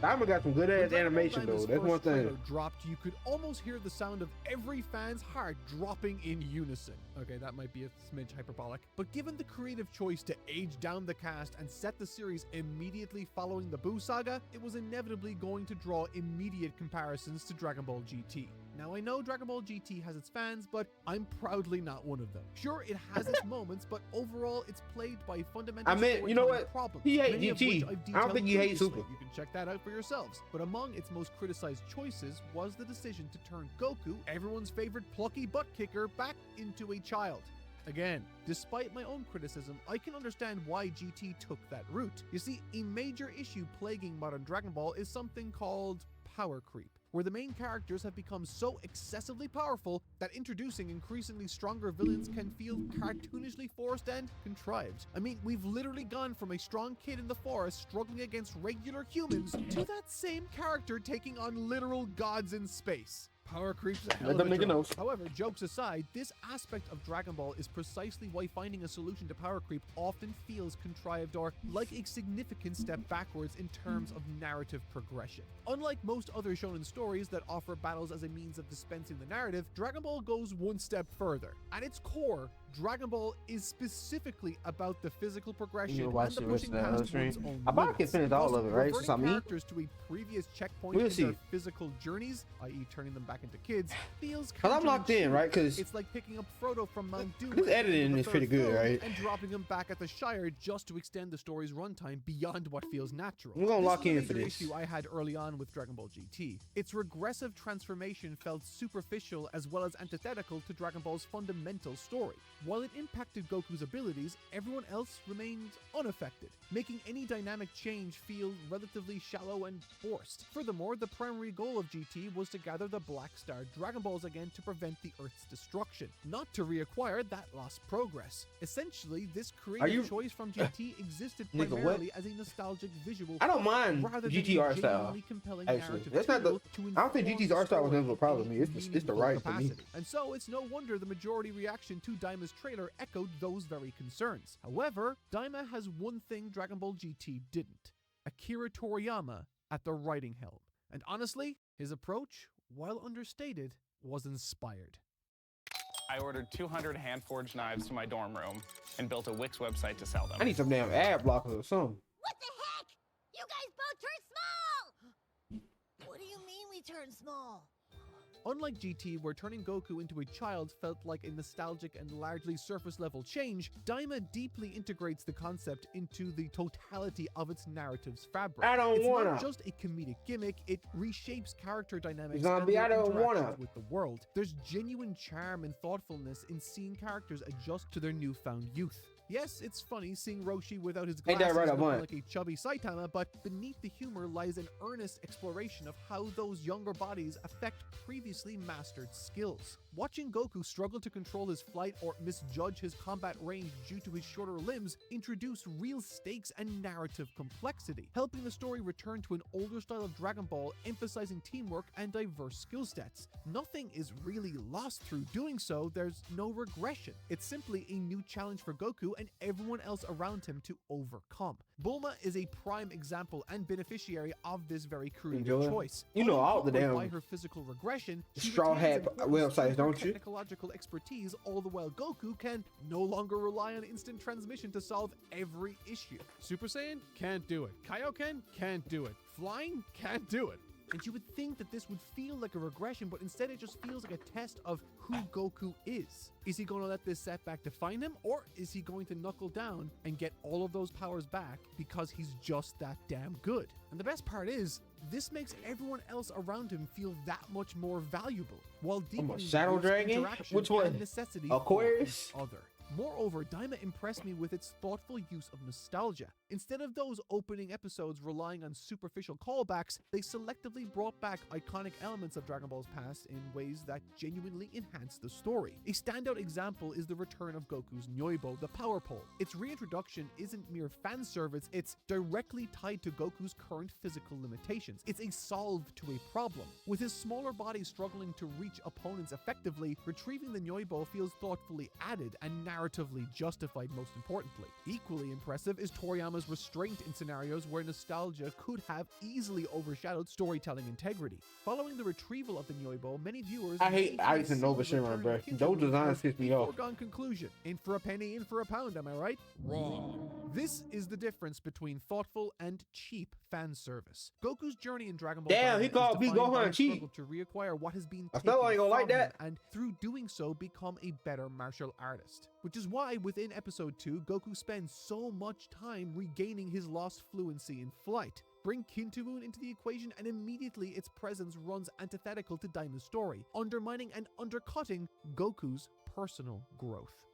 Daima got some good ass When Dragon Ball animation though. Daima's That's one first trailer thing. dropped, you could almost hear the sound of every fan's heart dropping in unison. Okay, that might be a smidge hyperbolic, but given the creative choice to age down the cast and set the series immediately following the Buu saga, it was inevitably going to draw immediate comparisons to Dragon Ball GT. Now I know Dragon Ball GT has its fans, but I'm proudly not one of them. Sure, it has its moments, but overall it's plagued by fundamental You know what? problems. He hates many of GT. which I've I don't detailed think he hates previously. Super. You can check that out for yourselves. But among its most criticized choices was the decision to turn Goku, everyone's favorite plucky butt kicker, back into a child. Again, despite my own criticism, I can understand why GT took that route. You see, a major issue plaguing modern Dragon Ball is something called power creep, where the main characters have become so excessively powerful that introducing increasingly stronger villains can feel cartoonishly forced and contrived. I mean, we've literally gone from a strong kid in the forest struggling against regular humans to that same character taking on literal gods in space. Power creep's a hell Let of them a make a drug. note. However, jokes aside, this aspect of Dragon Ball is precisely why finding a solution to power creep often feels contrived or like a significant step backwards in terms of narrative progression. Unlike most other shonen stories that offer battles as a means of dispensing the narrative, Dragon Ball goes one step further. At its core, Dragon Ball is specifically about the physical You progression can and watch the the rest pushing of that past stream. one's own I probably can limits. finish all Thus, of it, right? Since reverting I'm me. characters to a previous checkpoint We'll in see. their physical journeys, i.e. turning them back into kids, feels Cause I'm locked in, right? Cause it's like picking up Frodo from Mount Doom this editing is pretty good, right? and dropping him back at the Shire just to extend the story's runtime beyond what feels natural. We're gonna This lock is a in for major this. issue I had early on with Dragon Ball GT. Its regressive transformation felt superficial as well as antithetical to Dragon Ball's fundamental story. While it impacted Goku's abilities, everyone else remained unaffected, making any dynamic change feel relatively shallow and forced. Furthermore, the primary goal of GT was to gather the Black Star Dragon Balls again to prevent the Earth's destruction, not to reacquire that lost progress. Essentially, this creative choice from GT existed Nigga, what? primarily as a nostalgic visual I don't feat, mind rather than GT a art style. genuinely compelling Actually, narrative that's not the. tool to I don't think inform GT's the art style was story never a problem in with me. It's the meaningful right for me. capacity. And so it's no wonder the majority reaction to Daima's trailer echoed those very concerns. However, Daima has one thing Dragon Ball GT didn't: Akira Toriyama at the writing helm. And honestly, his approach, while understated, was inspired. I ordered 200 hand-forged knives to my dorm room and built a Wix website to sell them. I need some damn ad blockers or something. What the heck? You guys both turned small! What do you mean we turned small? Unlike GT, where turning Goku into a child felt like a nostalgic and largely surface-level change, Daima deeply integrates the concept into the totality of its narrative's fabric. I don't it's wanna. not just a comedic gimmick, it reshapes character dynamics Zombie, and I their don't wanna. interactions with the world. There's genuine charm and thoughtfulness in seeing characters adjust to their newfound youth. Yes, it's funny seeing Roshi without his Ain't glasses that right, I looking want. like a chubby Saitama, but beneath the humor lies an earnest exploration of how those younger bodies affect previously mastered skills. Watching Goku struggle to control his flight or misjudge his combat range due to his shorter limbs introduce real stakes and narrative complexity, helping the story return to an older style of Dragon Ball, emphasizing teamwork and diverse skill sets. Nothing is really lost through doing so, there's no regression. It's simply a new challenge for Goku and everyone else around him to overcome. Bulma is a prime example and beneficiary of this very creative Enjoy. choice. You know all the Unencumbered damn by her physical regression, she straw retains hat important websites, super don't you? technological expertise, all the while Goku can no longer rely on instant transmission to solve every issue. Super Saiyan? Can't do it. Kaioken? Can't do it. Flying? Can't do it. And you would think that this would feel like a regression, but instead it just feels like a test of who Goku is. Is he going to let this setback define him, or is he going to knuckle down and get all of those powers back because he's just that damn good? And the best part is, this makes everyone else around him feel that much more valuable, while deepening Shadow the Dragon? interaction Which one? and necessity Aquarius? for each other. Moreover, Daima impressed me with its thoughtful use of nostalgia. Instead of those opening episodes relying on superficial callbacks, they selectively brought back iconic elements of Dragon Ball's past in ways that genuinely enhance the story. A standout example is the return of Goku's Nyoibo, the Power Pole. Its reintroduction isn't mere fan service, it's directly tied to Goku's current physical limitations. It's a solve to a problem. With his smaller body struggling to reach opponents effectively, retrieving the Nyoibo feels thoughtfully added and narratively justified, most importantly. Equally impressive is Toriyama's restraint in scenarios where nostalgia could have easily overshadowed storytelling integrity. Following the retrieval of the Nyoibo, many viewers I hate Ice and Nova Shinran, bro. Those designs piss me off. Foregone conclusion. In for a penny, in for a pound, am I right? Wrong. This is the difference between thoughtful and cheap fan service. Goku's journey in Dragon Ball Damn, he Daima called is B defined by Gohan a cheap. struggle to reacquire what has been I taken felt like I ain't gonna like from him, that. and through doing so become a better martial artist. Which is why within episode 2, Goku spends so much time regaining his lost fluency in flight. Bring Kintu-moon into the equation and immediately its presence runs antithetical to Daima's story, undermining and undercutting Goku's personal growth.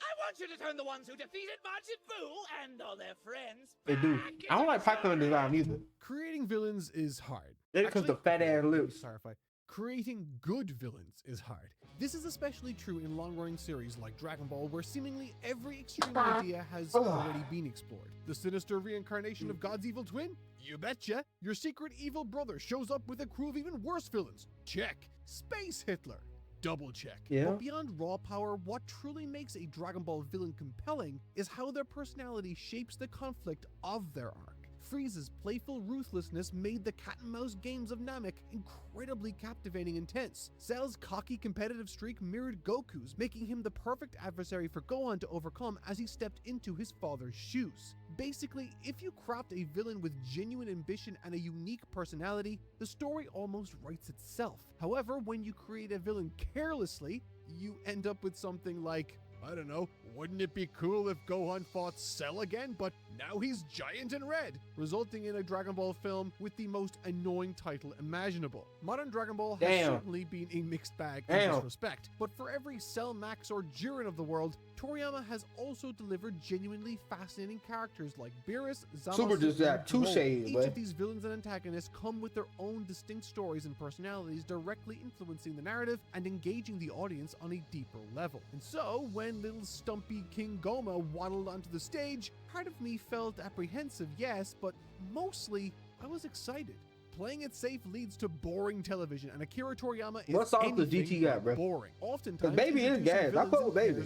I want you to turn the ones who defeated Majin Buu and all their friends. They do. I don't like Python design either. Creating villains is hard. They because the fat ass lips. Clarify. Creating good villains is hard. This is especially true in long-running series like Dragon Ball, where seemingly every extreme idea has already been explored. The sinister reincarnation of God's evil twin? You betcha. Your secret evil brother shows up with a crew of even worse villains. Check. Space Hitler. Double check. Yeah. But beyond raw power, what truly makes a Dragon Ball villain compelling is how their personality shapes the conflict of their arc. Frieza's playful ruthlessness made the cat-and-mouse games of Namek incredibly captivating and tense. Cell's cocky competitive streak mirrored Goku's, making him the perfect adversary for Gohan to overcome as he stepped into his father's shoes. Basically, if you craft a villain with genuine ambition and a unique personality, the story almost writes itself. However, when you create a villain carelessly, you end up with something like, I don't know, wouldn't it be cool if Gohan fought Cell again, but now he's giant and red, resulting in a Dragon Ball film with the most annoying title imaginable. Modern Dragon Ball has certainly been a mixed bag in this respect, but for every Cell, Max, or Jiren of the world, Toriyama has also delivered genuinely fascinating characters like Beerus, Zamasu, Super just got two shades, Each of these villains and antagonists come with their own distinct stories and personalities, directly influencing the narrative and engaging the audience on a deeper level. And so, when little stumpy King Goma waddled onto the stage, part of me felt apprehensive, yes, but mostly I was excited. Playing it safe leads to boring television, and Akira Toriyama is what's off the GT got, bro? boring. Oftentimes, Baby is gas. I fuck with Baby,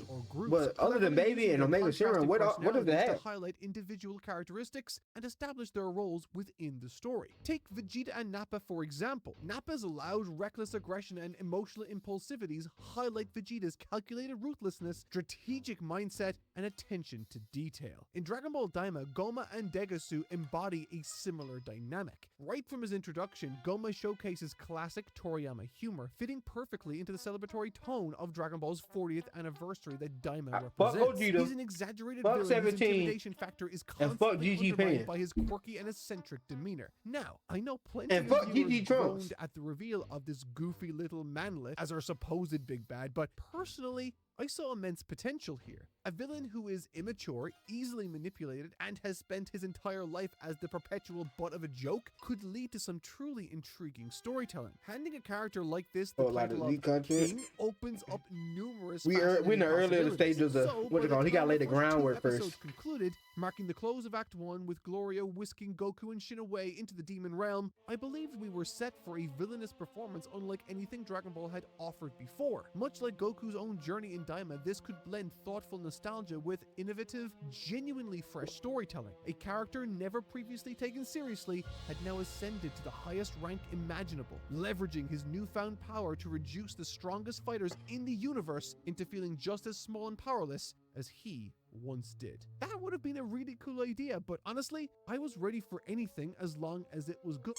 but other than Baby and Omega Shenron, what does they have? To highlight individual characteristics and establish their roles within the story. Take Vegeta and Nappa for example. Nappa's loud, reckless aggression and emotional impulsivities highlight Vegeta's calculated ruthlessness, strategic mindset, and attention to detail. In Dragon Ball Daima, Goma and Degasu embody a similar dynamic. Right from his introduction, Goma showcases classic Toriyama humor, fitting perfectly into the celebratory tone of Dragon Ball's 40th anniversary that Daima represents. He's an exaggerated villain whose intimidation factor is constantly undermined by his quirky and eccentric demeanor. Now, I know plenty of viewers groaned at the reveal of this goofy little manlet as our supposed big bad, but personally, I saw immense potential here. A villain who is immature, easily manipulated, and has spent his entire life as the perpetual butt of a joke could lead to some truly intriguing storytelling. Handing a character like this the title of King opens up numerous we're in the earlier stages of what's it called? He got to lay the groundwork first. Concluded, marking the close of Act 1 with Gloria whisking Goku and Shin away into the demon realm, I believed we were set for a villainous performance unlike anything Dragon Ball had offered before. Much like Goku's own journey in Daima, this could blend thoughtful nostalgia with innovative, genuinely fresh storytelling. A character never previously taken seriously had now ascended to the highest rank imaginable, leveraging his newfound power to reduce the strongest fighters in the universe into feeling just as small and powerless as he once did. That would have been a really cool idea, but honestly, I was ready for anything as long as it was good.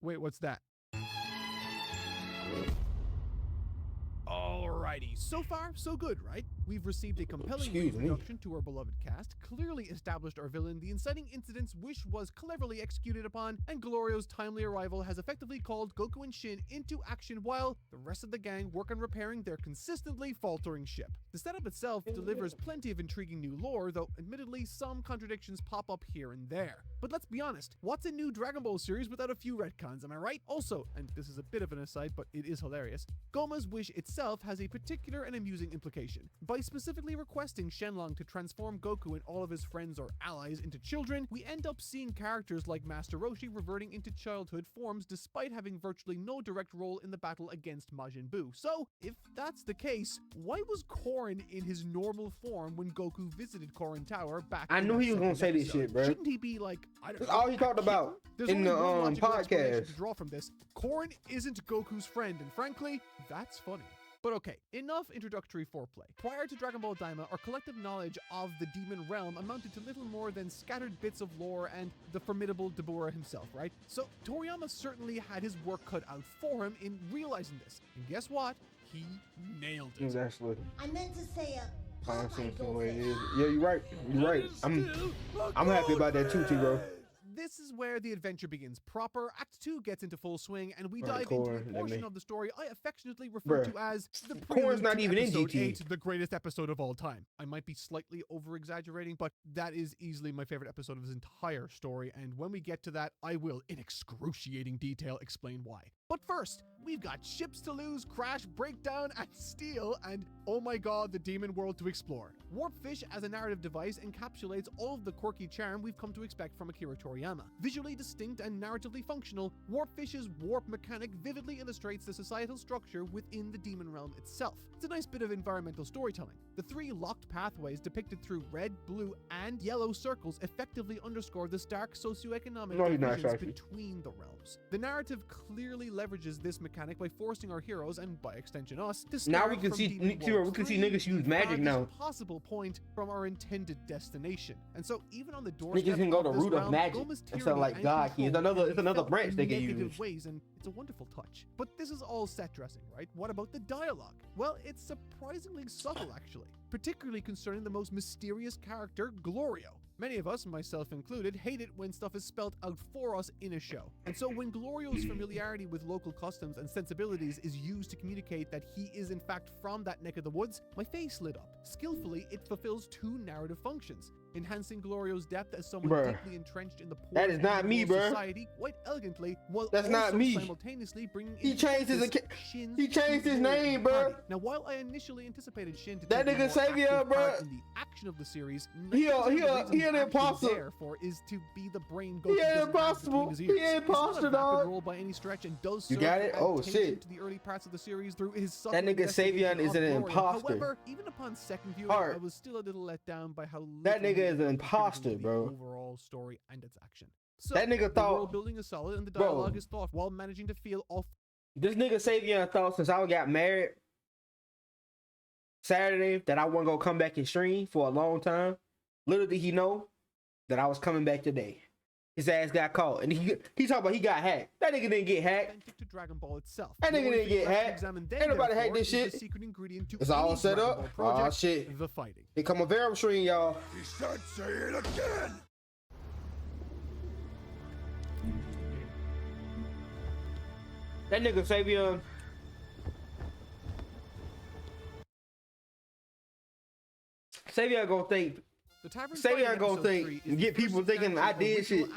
Wait, what's that? Alrighty, so far, so good, right? We've received a compelling introduction to our beloved cast, clearly established our villain, the inciting incident's wish was cleverly executed upon, and Glorio's timely arrival has effectively called Goku and Shin into action while the rest of the gang work on repairing their consistently faltering ship. The setup itself delivers plenty of intriguing new lore, though admittedly some contradictions pop up here and there. But let's be honest, what's a new Dragon Ball series without a few retcons, am I right? Also, and this is a bit of an aside, but it is hilarious, Goma's wish itself has a particular and amusing implication. By specifically requesting Shenlong to transform Goku and all of his friends or allies into children, we end up seeing characters like Master Roshi reverting into childhood forms despite having virtually no direct role in the battle against Majin Buu. So, if that's the case, why was Korin in his normal form when Goku visited Korin Tower back I knew he was gonna say this shit, bro. Shouldn't he be like, I don't know. That's all he talked about in the podcast. To draw from this, Korin isn't Goku's friend, and frankly, that's funny. But okay, enough introductory foreplay. Prior to Dragon Ball Daima, our collective knowledge of the demon realm amounted to little more than scattered bits of lore and the formidable Dabura himself, right? So Toriyama certainly had his work cut out for him in realizing this. And guess what? He nailed it. Exactly. I meant to say Yeah, you're right. You're right. I'm happy about that too, T-Bro. This is where the adventure begins proper. Act 2 gets into full swing, and we dive into a portion of the story I affectionately refer to as the Corn's not even in episode GT. 8, the greatest episode of all time. I might be slightly over-exaggerating, but that is easily my favorite episode of his entire story, and when we get to that, I will, in excruciating detail, explain why. But first, We've got ships to lose, crash, breakdown, and steal, and oh my god, the demon world to explore. Warpfish as a narrative device encapsulates all of the quirky charm we've come to expect from Akira Toriyama. Visually distinct and narratively functional, Warpfish's warp mechanic vividly illustrates the societal structure within the demon realm itself. It's a nice bit of environmental storytelling. The 3 locked pathways depicted through red, blue, and yellow circles effectively underscore the stark socioeconomic divisions between the realms. The narrative clearly leverages this mechanic by forcing our heroes, and by extension us, to now we can see niggas use magic now. Possible point from our intended destination. And so even on the doorstep, niggas can go the root of magic. It's like God. It's another branch they can use. Ways, and it's a wonderful touch. But this is all set dressing, right? What about the dialogue? Well, it's surprisingly subtle, actually, particularly concerning the most mysterious character, Glorio. Many of us, myself included, hate it when stuff is spelled out for us in a show. And so when Glorio's familiarity with local customs and sensibilities is used to communicate that he is in fact from that neck of the woods, my face lit up. Skillfully, it fulfills 2 narrative functions, enhancing Glorio's depth as someone deeply entrenched in the poor that is not me, bro. Society quite elegantly, while that's also not me. Simultaneously bringing he changed his name, bro. Now, while I initially anticipated Shin to that nigga Savior, bro, in the action of the series, he an imposter. Therefore, is to be the brain. He ain't impossible. He ain't imposter, dog. Role by any stretch, and does you got it? Oh shit! To the early parts of the series through his that nigga Savion is an imposter. However, even upon second viewing, I was still a little let down by how that nigga is an imposter, bro. Overall story and its action. So, that nigga thought world building is solid and the dialogue is thoughtful while managing to feel off. This nigga Savion thought since I got married Saturday that I wasn't gonna come back and stream for a long time. Little did he know that I was coming back today. His ass got caught, and he talking about he got hacked. That nigga didn't get hacked. To Dragon Ball itself. That nigga didn't get hacked. Ain't nobody hacked this shit. It's all set up. Oh shit. The fighting. They come a Verum stream, y'all. He said, say it again. That nigga Savion. Savion gonna think. Savion gonna think, get people thinking I did shit.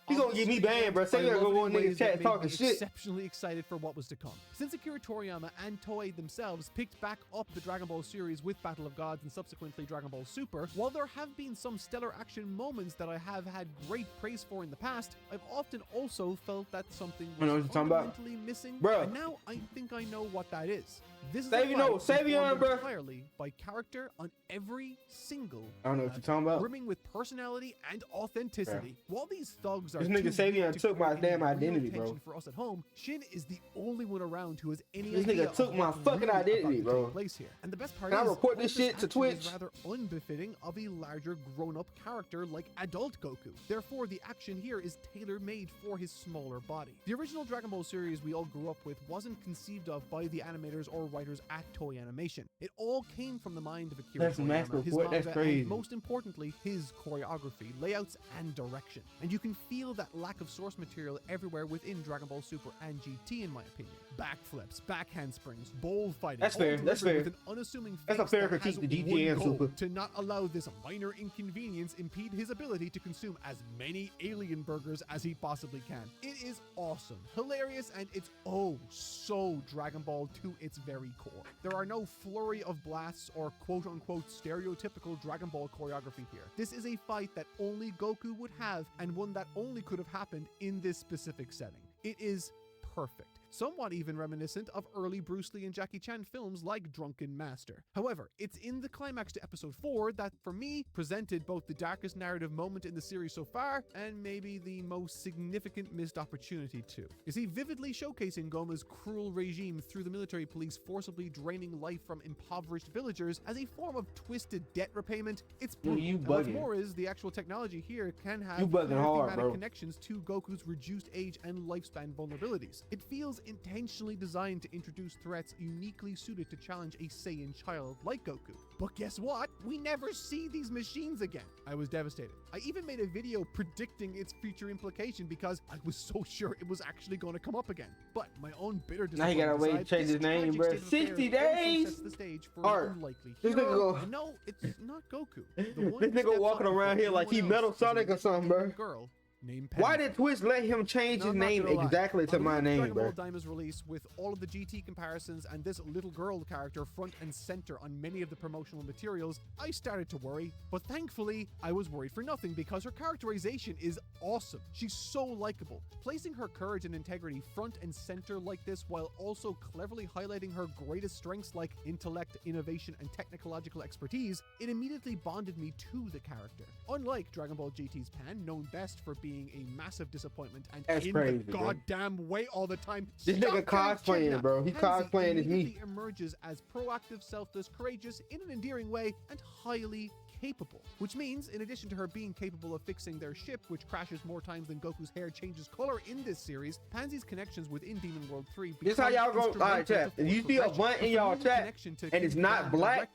He gonna get me banned, bro. Savion gonna go in niggas chat talking shit. Exceptionally excited for what was to come. Since Akira Toriyama and Toei themselves picked back up the Dragon Ball series with Battle of Gods and subsequently Dragon Ball Super, while there have been some stellar action moments that I have had great praise for in the past, I've often also felt that something was fundamentally missing. Bro. And now I think I know what that is. This is Savion, bro, entirely by character on every single. I don't know what you're talking about. Brimming with personality and authenticity. Bro. While these thugs are this nigga Savion took my damn identity, bro. For us at home, Shin is the only one around who has any this idea nigga took my fucking identity, bro. Place here. And the best part Can is, I report this shit to Twitch? Is rather unbefitting of a larger grown-up character like adult Goku. Therefore, the action here is tailor-made for his smaller body. The original Dragon Ball series we all grew up with wasn't conceived of by the animators or writers at Toei Animation. It all came from the mind of Akira Toriyama, his manga, that's crazy. And most importantly, his choreography, layouts, and direction. And you can feel that lack of source material everywhere within Dragon Ball Super and GT, in my opinion. Backflips, back handsprings, bowl fighting. That's fair. That's fair. With an unassuming face that's a fair critique to GT and Super. To not allow this minor inconvenience impede his ability to consume as many alien burgers as he possibly can. It is awesome, hilarious, and it's oh so Dragon Ball to its very core. There are no flurry of blasts or quote-unquote stereotypical Dragon Ball choreography here. This is a fight that only Goku would have, and one that only could have happened in this specific setting. It is perfect. Somewhat even reminiscent of early Bruce Lee and Jackie Chan films like Drunken Master. However, it's in the climax to episode 4 that, for me, presented both the darkest narrative moment in the series so far, and maybe the most significant missed opportunity too. You see, vividly showcasing Goma's cruel regime through the military police forcibly draining life from impoverished villagers as a form of twisted debt repayment, it's brutal. You and what's more is, the actual technology here can have thematic connections to Goku's reduced age and lifespan vulnerabilities. It feels intentionally designed to introduce threats uniquely suited to challenge a Saiyan child like Goku. But guess what? We never see these machines again. I was devastated. I even made a video predicting its future implication because I was so sure it was actually going to come up again. But my own bitter disappointment. Now he gotta wait to change his name, bro. 60 days. Sets the stage for an unlikely this nigga go. No, it's not Goku. This nigga walking around here like he Metal Sonic or something, bro. Girl named Why Pansy. did Twitch let him change Now, his I'm not name gonna lie. exactly to On the my week of name, Dragon bro? Ball Daim's release, with all of the GT comparisons and this little girl character front and center on many of the promotional materials, I started to worry. But thankfully, I was worried for nothing because her characterization is awesome. She's so likable. Placing her courage and integrity front and center like this while also cleverly highlighting her greatest strengths like intellect, innovation, and technological expertise, it immediately bonded me to the character. Unlike Dragon Ball GT's Pan, known best for being a massive disappointment and That's in crazy, the bro. goddamn way all the time. This nigga cosplaying, bro. He cosplaying as me. Pansy emerges as proactive, selfless, courageous, in an endearing way, and highly capable. Which means, in addition to her being capable of fixing their ship, which crashes more times than Goku's hair changes color in this series, Pansy's connections within Demon World 3 This how y'all go. Alright, chat. If you see a blunt in y'all chat and it's not black,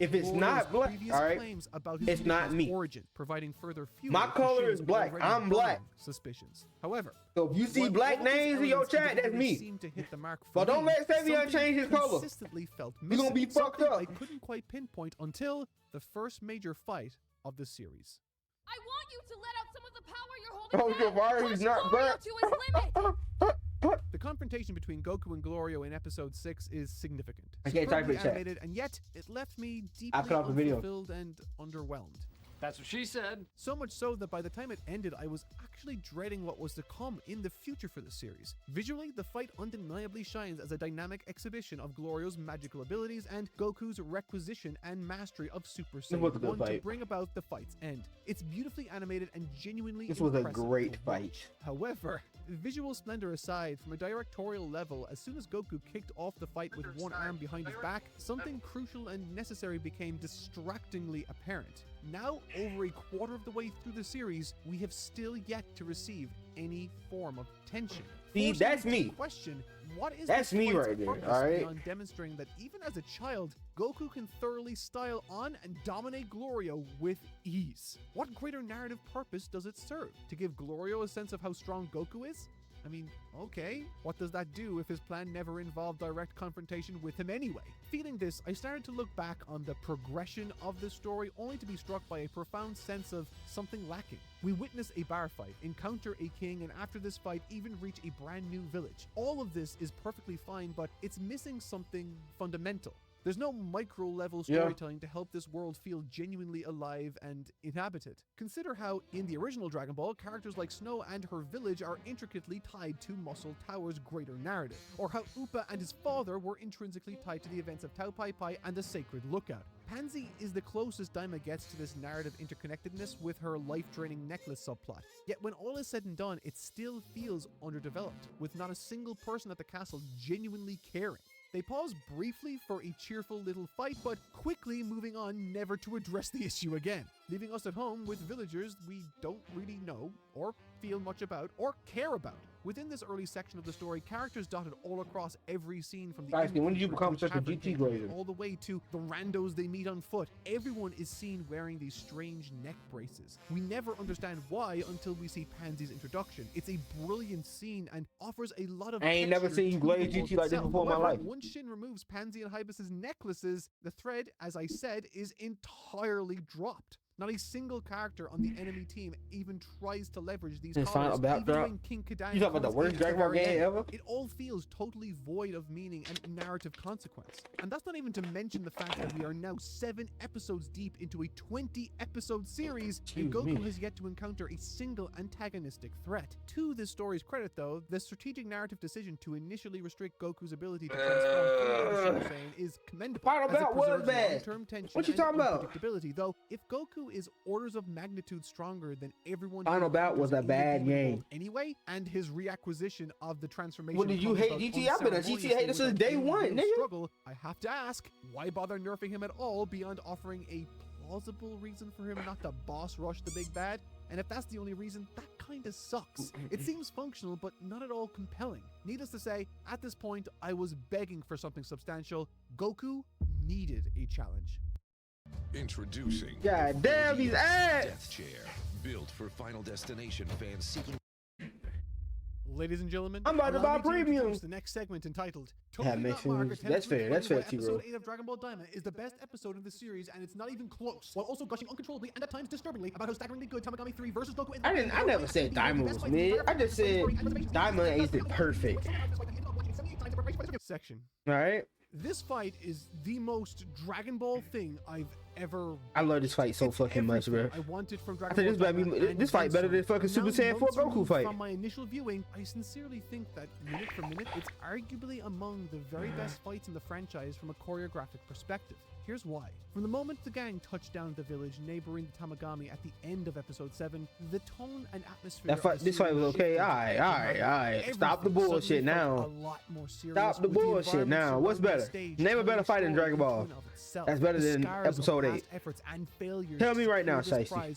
if it's not black, alright, it's not me. Origin, providing further fuel My to color Shin's is black. already I'm black. firm suspicions. However, So if you see while black all of these names in your elements chat, that's individually me. seem to hit the mark for But don't me, let Savion something change his color. consistently felt You gonna be missing, fucked something up. I couldn't quite pinpoint until the first major fight of the series. I want you to let out some of the power you're holding Oh, back. Jabari, he's Push not Glorio black. to his limit. The confrontation between Goku and Glorio in episode 6 is significant. I can't type Superbly it, chat. animated, and yet it left me deeply put up a video. unfulfilled and underwhelmed. That's what she said. So much so that by the time it ended, I was actually dreading what was to come in the future for the series. Visually, the fight undeniably shines as a dynamic exhibition of Glorio's magical abilities and Goku's requisition and mastery of Super was a Saiyan good 1 to fight. bring about the fight's end. It's beautifully animated and genuinely This was a impressive great to fight. watch. However, visual splendor aside, from a directorial level, as soon as Goku kicked off the fight with one arm behind his back, something crucial and necessary became distractingly apparent. Now, over a quarter of the way through the series, we have still yet to receive any form of tension. See, Forcing that's me to me. Question, what is That's this me fight's right there, purpose alright? beyond demonstrating that even as a child, Goku can thoroughly style on and dominate Glorio with ease? What greater narrative purpose does it serve? To give Glorio a sense of how strong Goku is? I mean, okay, what does that do if his plan never involved direct confrontation with him anyway? Feeling this, I started to look back on the progression of the story, only to be struck by a profound sense of something lacking. We witness a bar fight, encounter a king, and after this fight, even reach a brand new village. All of this is perfectly fine, but it's missing something fundamental. There's no micro-level Yeah. storytelling to help this world feel genuinely alive and inhabited. Consider how, in the original Dragon Ball, characters like Snow and her village are intricately tied to Muscle Tower's greater narrative, or how Upa and his father were intrinsically tied to the events of Tao Pai Pai and the Sacred Lookout. Pansy is the closest Daima gets to this narrative interconnectedness with her life-draining necklace subplot. Yet when all is said and done, it still feels underdeveloped, with not a single person at the castle genuinely caring. They pause briefly for a cheerful little fight, but quickly moving on never to address the issue again, leaving us at home with villagers we don't really know, or feel much about, or care about. Within this early section of the story, characters dotted all across every scene, from the Guys, when did you innkeeper become to such a tavern GT king, grader? all the way to the randos they meet on foot. Everyone is seen wearing these strange neck braces. We never understand why until we see Pansy's introduction. It's a brilliant scene and offers a lot of I ain't never texture seen you to the glaze world GT like this itself. before in my However, life. once Shin removes Pansy and Hibis's necklaces, the thread, as I said, is entirely dropped. Not a single character on the enemy team even tries to leverage these This final collars, backdrop? even when King Kadai You talking about the comes worst in at the Dragon Ball very game end. ever? It all feels totally void of meaning and narrative consequence. And that's not even to mention the fact that we are now 7 episodes deep into a 20-episode series, and Excuse Goku me. has yet to encounter a single antagonistic threat. To this story's credit, though, the strategic narrative decision to initially restrict Goku's ability to transform fully into Super Saiyan is commendable, Final as it Bout was preserves bad. long-term tension What you and talking about? unpredictability. Though, if Goku is orders of magnitude stronger than everyone Final he Bout was a encounters in the bad Demon game. World anyway, and his reacquisition of the transformation. What, did you comes hate about GT? I've been a GT hater unceremoniously since without day any one, real nigga. Struggle. I have to ask, why bother nerfing him at all beyond offering a plausible reason for him not to boss rush the big bad? And if that's the only reason, that kinda sucks. It seems functional, but not at all compelling. Needless to say, at this point, I was begging for something substantial. Goku needed a challenge. Introducing God damn, these ads! Death Chair, built for Final Destination fans seeking. Ladies and gentlemen, I'm about to buy allow me premium. introduce the next segment entitled Yeah, Totally makes Not Mark sense. attempts That's to fair. That's explain fair, why T-Bro. Episode 8 of Dragon Ball Daima is the best episode of the series, and it's not even close, while also gushing uncontrollably and at times disturbingly about how staggeringly good Tamagami 3 versus Goku I never said Daima was mid. I just said Daima is the perfect. Section. All right. This fight is the most Dragon Ball thing I've ever. I love this fight so fucking much, bro. I wanted from I Dragon think Ball this fight better than fucking Super Saiyan 4 Goku fight. From my initial viewing, I sincerely think that minute for minute, it's arguably among the very best fights in the franchise from a choreographic perspective. Here's why. From the moment the gang touched down at the village neighboring the Tamagami at the end of episode 7, the tone and atmosphere. This fight was okay. All right. Stop the bullshit now. Stop the bullshit now. What's better? Name a better fight in Dragon Ball. That's better than episode 8. Tell me right now, Shiesty.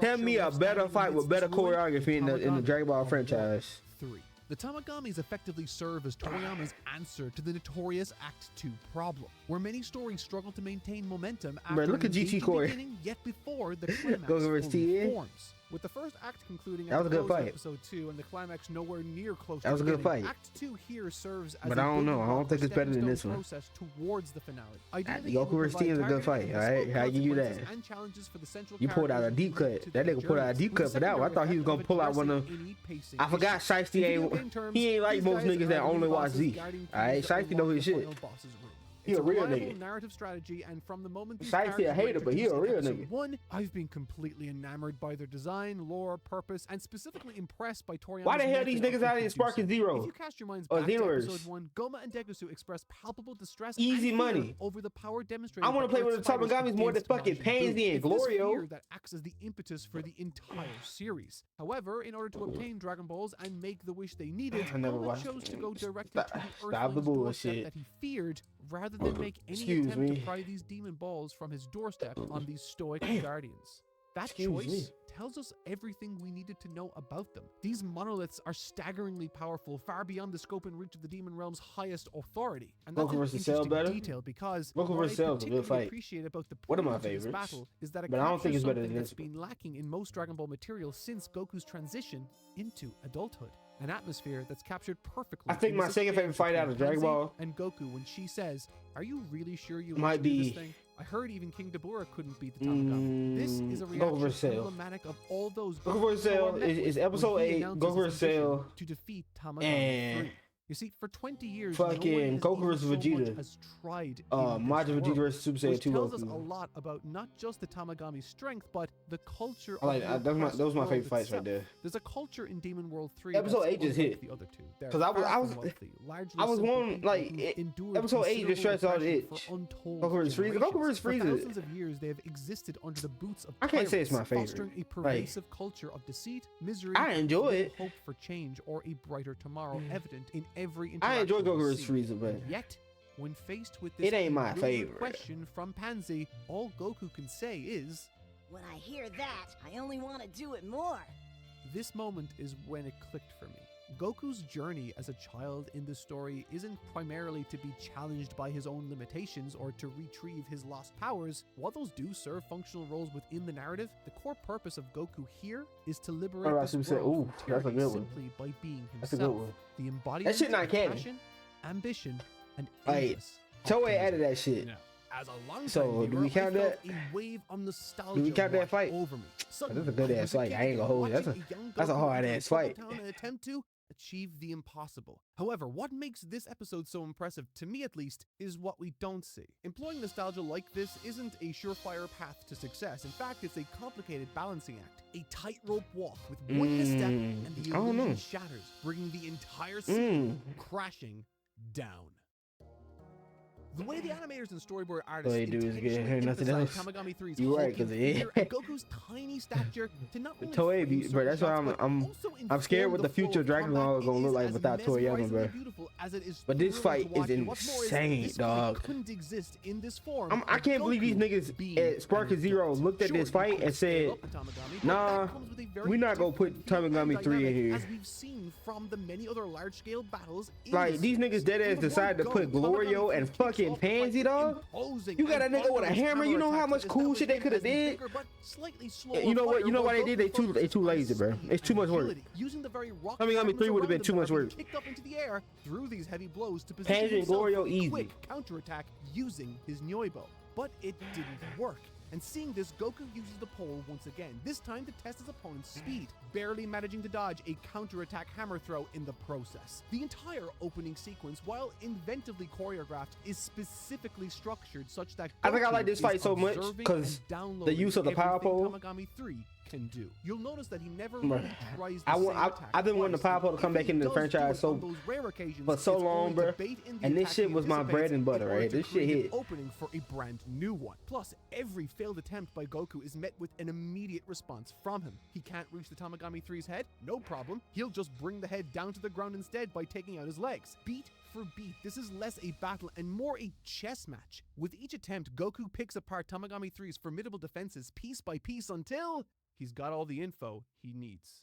Tell me a better fight with better choreography in the Dragon Ball franchise. 3. The Tamagamis effectively serve as Toriyama's answer to the notorious Act 2 problem, where many stories struggle to maintain momentum after Look at GT Core. beginning, yet before the climax versus fully TA. forms. With the first act concluding That was at a the good close of fight. episode 2 and the climax nowhere near close That to was a the good beginning, fight. Act 2 here serves as But a I don't know. building I don't block think or it's better than stepping this stone one. process towards the finale. Goku Ideally, it will versus provide T is a good targeted fight, and alright? bespoke How you give you that? consequences and challenges for the central You pulled out a characters deep cut. to That their nigga pulled out a journeys, deep with the cut for that one. I thought he was secondary gonna pull out one of. effect addressing any pacing I forgot issues. Shiesty In video ain't. game terms, He ain't like these most guys niggas that are only the watch bosses Z. guarding Alright, keys that Shiesty know unlock his the shit. final boss's room. He It's a real reliable nigga. narrative strategy, and from the moment these Shiesty a characters were hater, but he a introduced in real episode nigga. 1, I've been completely enamored by their design, lore, purpose, and specifically impressed by Toriyama's Why the hell method these of niggas out here introducing. sparking Zero? If you cast your minds Or back to Xenoverse? episode 1, Goma and Degusu express palpable distress Easy and money. fear over the power demonstrated. I want to by play with Earth's the fighters Tamagamis more than against fucking Majin Buu. Pansy and It's this Glorio. fear that acts as the impetus for the entire series. However, in order to obtain Dragon Balls and make the wish they needed, I never Goma watched chose to it. go directly to the Stop the Earthling's doorstep bullshit. that he feared, rather than make any Excuse attempt me. to pry these demon balls from his doorstep on these stoic guardians. That Excuse choice me. tells us everything we needed to know about them. These monoliths are staggeringly powerful, far beyond the scope and reach of the demon realm's highest authority. And that's Goku an versus Cell interesting better? detail because Goku what versus I Cell is a good particularly fight. appreciate about the One of my prelude to this favorites. battle is that it But I don't think captures it's better something than that's this been lacking in most Dragon Ball material since Goku's transition into adulthood. An atmosphere that's captured perfectly. I think in my this second favorite exchange fight out of between Dragon Pansy Ball and Goku when she says, "Are you really sure you might want to do be- this thing? I heard even King Dabura couldn't beat the Tamagami." This is a Goku reaction versus Cell. emblematic of all those Goku versus Cell is episode 8. Goku versus Cell to defeat Tamagami and 3. You see, for 20 years, fucking Goku versus Vegeta. So much as tried Majin in this Vegeta world, versus Super Saiyan which 2 tells us Goku. a lot about not just the Tamagami's strength, but the culture. I like of the those was my world favorite fights right itself. there. There's a culture in Demon World 3. Episode that's 8 just unlike hit. the other two. They're 'Cause I was- far from wealthy, largely I was simple one people like who it, endured episode 8 just considerable stretched out the oppression itch. for untold Goku versus Frieza. Goku versus For Frieza. thousands of years, they have existed under the boots of I can't say it's my tyrants, favorite. fostering a Like, pervasive culture of deceit, misery, I enjoy little it. hope for change or a brighter tomorrow, evident in every I enjoy interaction Goku we versus see. Frieza, but And yet, when faced with this it ain't my brilliant favorite. question from Pansy, all Goku can say is, When I hear that, I only want to do it more. this moment is when it clicked for me. Goku's journey as a child in this story isn't primarily to be challenged by his own limitations or to retrieve his lost powers. While those do serve functional roles within the narrative, the core purpose of Goku here is to liberate Alright, this Super Saiyan. world Ooh, from that's a tyranny good one. simply by being That's a himself. good one. The embodiment That shit not of canon. passion, ambition, and Like, endless Toei added that shit. as a long So, do we count that? A wave of nostalgia Do we count that washed fight? over me. That's a good ass fight. I ain't gonna hold you. That's a hard ass fight. An attempt to achieve the impossible. However, what makes this episode so impressive, to me at least, is what we don't see. Employing nostalgia like this isn't a surefire path to success. In fact, it's a complicated balancing act. A tightrope walk with one misstep and the I don't know. illusion shatters, bringing the entire scene crashing down. The way the animators and storyboard artists All you do is get intentionally nothing emphasize else. Tamagami 3's You right, hulking 'cause it figure and Goku's tiny stature to not only Toei, frame bro. certain That's why shots, but I'm scared what the future of Dragon Ball is gonna look like without Toriyama, bro. But this fight is insane, dog. Couldn't exist in this form. I can't believe these niggas at Spark and Zero looked at this fight and said, "Nah, we not gonna put Tamagami 3 in here." As we've seen from the many other large-scale battles. Like these niggas dead ass decided to put Glorio and fucking fucking pansy, dog. You got a nigga with a hammer. You know how much cool shit they could have did. You know what? You know why they did? They too lazy, bro. It's too much work. Using the very rock Tamagami 3 would have been too much work. Kicked up into the air through these heavy blows to position Pansy and himself Glorio for a easy. quick counterattack using his Nyoibo. But it didn't work. And seeing this, Goku uses the pole once again, this time to test his opponent's speed, barely managing to dodge a counterattack hammer throw in the process. The entire opening sequence, while inventively choreographed, is specifically structured such that I think I Goku like this fight is so much observing because and downloading the use of the power everything pole. Tamagami 3 can do. You'll notice that he never Bruh. really tries the same attack I've been wanting the twice, power pole to come if back he into the does do franchise it on those rare occasions, for so it's long, only to bro. bait in the And this attack shit he was my anticipates bread and butter, in order right? to This shit create an hit. opening for a brand new one. Plus, every failed attempt by Goku is met with an immediate response from him. He can't reach the Tamagami 3's head? No problem. He'll just bring the head down to the ground instead by taking out his legs. Beat for beat, this is less a battle and more a chess match. With each attempt, Goku picks apart Tamagami 3's formidable defenses piece by piece until he's got all the info he needs.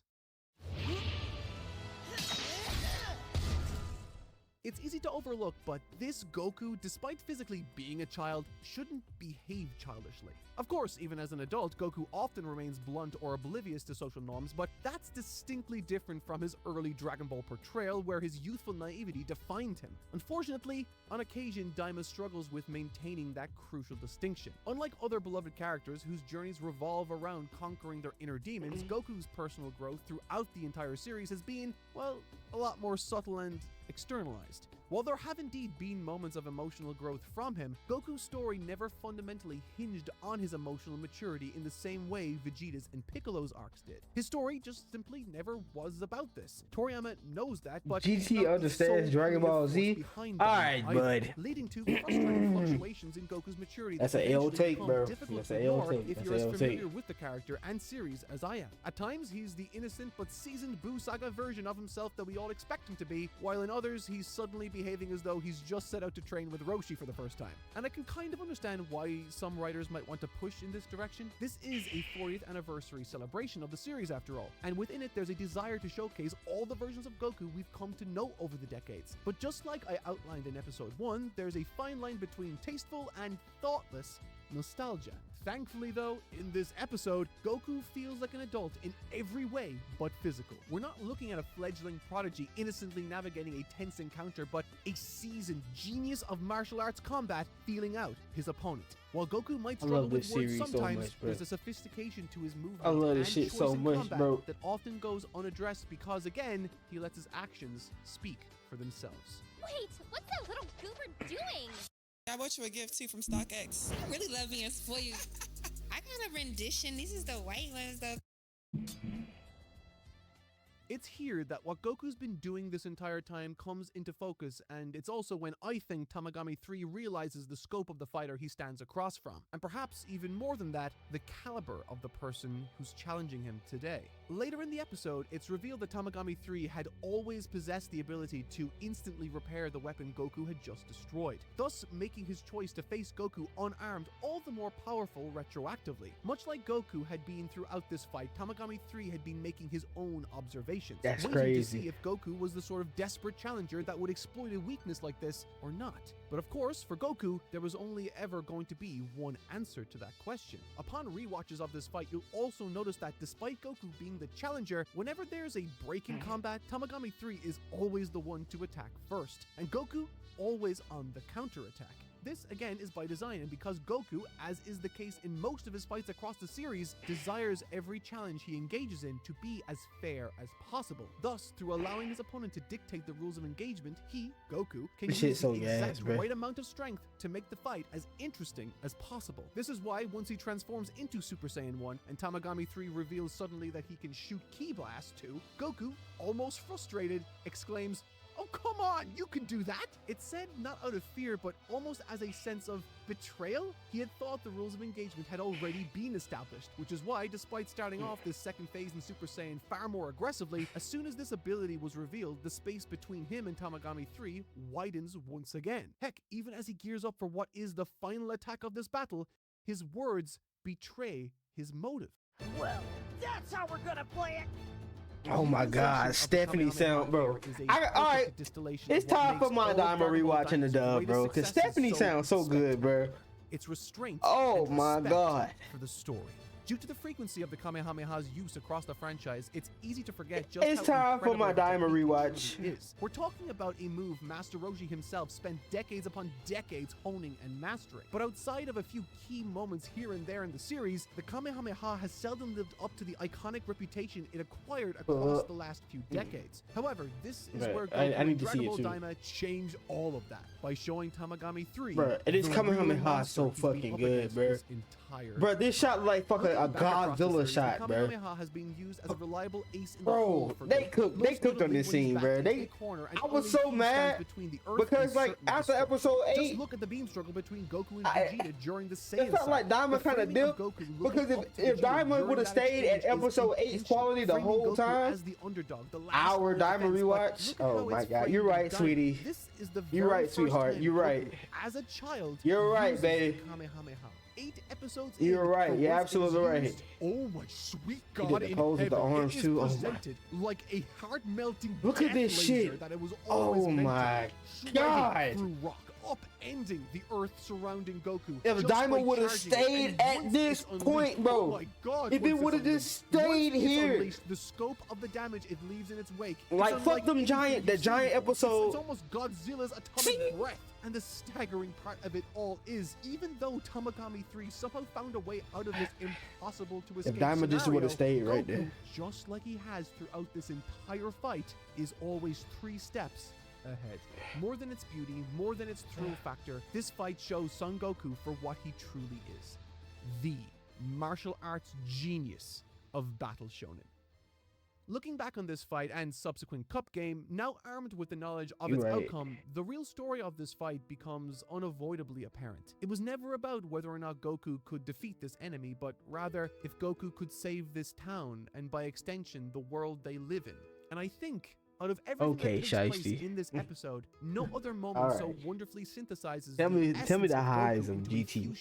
It's easy to overlook, but this Goku, despite physically being a child, shouldn't behave childishly. Of course, even as an adult, Goku often remains blunt or oblivious to social norms, but that's distinctly different from his early Dragon Ball portrayal, where his youthful naivety defined him. Unfortunately, on occasion, Daima struggles with maintaining that crucial distinction. Unlike other beloved characters whose journeys revolve around conquering their inner demons, Goku's personal growth throughout the entire series has been, well, a lot more subtle and externalized. While there have indeed been moments of emotional growth from him, Goku's story never fundamentally hinged on his emotional maturity in the same way Vegeta's and Piccolo's arcs did. His story just simply never was about this. Toriyama knows that, but GT understands Dragon Ball Z. Alright, bud. leading to frustrating fluctuations in Goku's maturity. That's that an L eventually take, become bro. difficult That's to an L ignore take. if That's you're an as L familiar take. with the character and series as I am. At times, he's the innocent but seasoned Buu Saga version of himself that we all expect him to be, while in others, he's suddenly behaving as though he's just set out to train with Roshi for the first time. And I can kind of understand why some writers might want to push in this direction. This is a 40th anniversary celebration of the series after all, and within it there's a desire to showcase all the versions of Goku we've come to know over the decades. But just like I outlined in episode 1, there's a fine line between tasteful and thoughtless nostalgia. Thankfully though, in this episode, Goku feels like an adult in every way but physical. We're not looking at a fledgling prodigy innocently navigating a tense encounter, but a seasoned genius of martial arts combat feeling out his opponent. While Goku might struggle with words series so sometimes, much, bro. there's a sophistication to his movement I love this and shit choice so in much, combat bro. that often goes unaddressed because, again, he lets his actions speak for themselves. Wait, what's that little goober doing? I bought you a gift too from StockX. I really love being spoiled. I got a rendition. These is the white ones though. It's here that what Goku's been doing this entire time comes into focus, and it's also when I think Tamagami 3 realizes the scope of the fighter he stands across from, and perhaps even more than that, the caliber of the person who's challenging him today. Later in the episode, it's revealed that Tamagami 3 had always possessed the ability to instantly repair the weapon Goku had just destroyed, thus making his choice to face Goku unarmed all the more powerful retroactively. Much like Goku had been throughout this fight, Tamagami 3 had been making his own observations. That's waiting crazy. to see if Goku was the sort of desperate challenger that would exploit a weakness like this or not. But of course, for Goku, there was only ever going to be one answer to that question. Upon rewatches of this fight, you'll also notice that despite Goku being the challenger, whenever there's a break in combat, Tamagami 3 is always the one to attack first, and Goku always on the counterattack. This, again, is by design, and because Goku, as is the case in most of his fights across the series, desires every challenge he engages in to be as fair as possible. Thus, through allowing his opponent to dictate the rules of engagement, he, Goku, can This use shit's so the gas, exact bro. right amount of strength to make the fight as interesting as possible. This is why, once he transforms into Super Saiyan 1, and Tamagami 3 reveals suddenly that he can shoot Ki Blast too, Goku, almost frustrated, exclaims, "Oh, come on, you can do that!" It's said not out of fear, but almost as a sense of betrayal. He had thought the rules of engagement had already been established, which is why, despite starting off this second phase in Super Saiyan far more aggressively, as soon as this ability was revealed, the space between him and Tamagami 3 widens once again. Heck, even as he gears up for what is the final attack of this battle, his words betray his motive. Well, that's how we're gonna play it. Oh my God, Stephanie sound, bro. All right, it's time for my Diamond rewatching the dub, bro, because Stephanie sounds so good, bro. It's restraint. Oh my God. For the story. Due to the frequency of the Kamehameha's use across the franchise, it's easy to forget just it's how time for my Diamond rewatch. Is. We're talking about a move Master Roshi himself spent decades upon decades honing and mastering. But outside of a few key moments here and there in the series, the Kamehameha has seldom lived up to the iconic reputation it acquired across the last few decades. However, this is where Goku and Dragon Ball Daima change all of that by showing Tamagami 3. Bro, it is Kamehameha so fucking good, bro. Bro, this shot like fucking a Godzilla shot, bro. Kamehameha has been used as a reliable ace in bro, they cooked on this scene, bro. I was so mad because like after episode 8, just look at the beam struggle between Goku and Vegeta during the Saiyan. It felt like Diamond kind of dipped because if Diamond would have stayed at episode 8's quality the whole time, our Diamond rewatch. Oh my God, you're right, sweetie. You're right, sweetheart. You're right. As a child, you're right, baby. 8 episodes. You're right. You're absolutely right. Oh my sweet He God! did the pose with the arms too. Oh Presented like a heart-melting. Look at this shit. That it was oh my God! Through rock, upending the earth surrounding Goku. If Diamond would have stayed at this point, bro, oh my God, if it would have just stayed here, the scope of the damage it leaves in its wake. Like fuck them giant, the giant episode. It's almost Godzilla's atomic breath. And the staggering part of it all is, even though Tamagami 3 somehow found a way out of this impossible to escape if Diamond just would have stayed right Goku, there, just like he has throughout this entire fight, is always 3 steps ahead. More than its beauty, more than its thrill factor, this fight shows Son Goku for what he truly is. The martial arts genius of Battle Shonen. Looking back on this fight and subsequent cup game, now armed with the knowledge of its outcome, the real story of this fight becomes unavoidably apparent. It was never about whether or not Goku could defeat this enemy, but rather if Goku could save this town and by extension the world they live in. And I think out of everything that takes place in this episode, no other moment so wonderfully synthesizes tell me the highs of GT.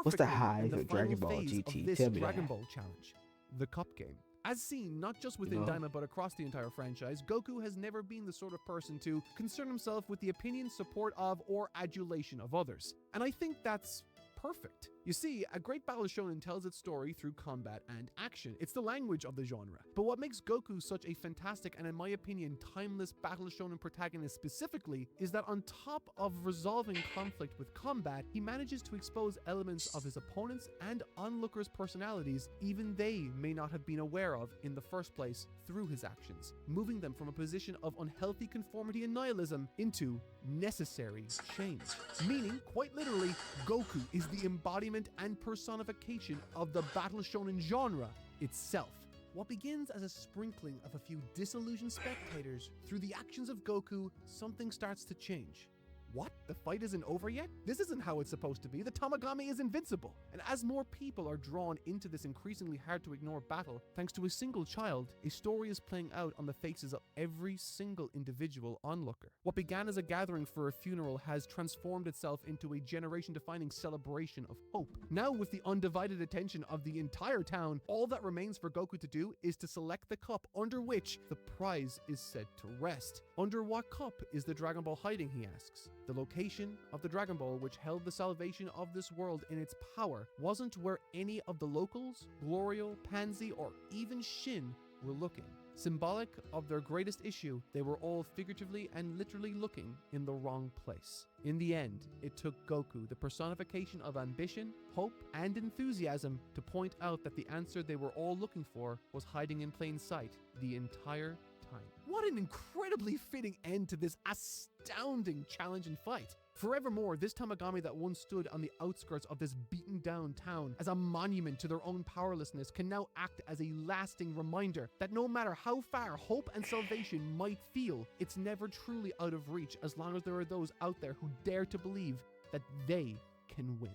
What's the highs of Dragon Ball GT? Tell me Dragon Ball challenge, the cup game. As seen, not just within Daima but across the entire franchise, Goku has never been the sort of person to concern himself with the opinion, support of, or adulation of others. And I think that's perfect. You see, a great battle shonen tells its story through combat and action. It's the language of the genre. But what makes Goku such a fantastic and, in my opinion, timeless battle shonen protagonist specifically is that on top of resolving conflict with combat, he manages to expose elements of his opponents and onlookers' personalities even they may not have been aware of in the first place through his actions, moving them from a position of unhealthy conformity and nihilism into necessary change. Meaning, quite literally, Goku is the embodiment and personification of the battle shonen genre itself. What begins as a sprinkling of a few disillusioned spectators, through the actions of Goku, something starts to change. What? The fight isn't over yet? This isn't how it's supposed to be. The Tamagami is invincible. And as more people are drawn into this increasingly hard to ignore battle, thanks to a single child, a story is playing out on the faces of every single individual onlooker. What began as a gathering for a funeral has transformed itself into a generation-defining celebration of hope. Now, with the undivided attention of the entire town, all that remains for Goku to do is to select the cup under which the prize is said to rest. Under what cup is the Dragon Ball hiding, he asks. The location of the Dragon Ball, which held the salvation of this world in its power, wasn't where any of the locals, Glorio, Pansy, or even Shin were looking. Symbolic of their greatest issue, they were all figuratively and literally looking in the wrong place. In the end, it took Goku, the personification of ambition, hope, and enthusiasm, to point out that the answer they were all looking for was hiding in plain sight the entire time. What an incredibly fitting end to this astounding challenge and fight. Forevermore, this Tamagami that once stood on the outskirts of this beaten down town as a monument to their own powerlessness can now act as a lasting reminder that no matter how far hope and salvation might feel, it's never truly out of reach as long as there are those out there who dare to believe that they can win.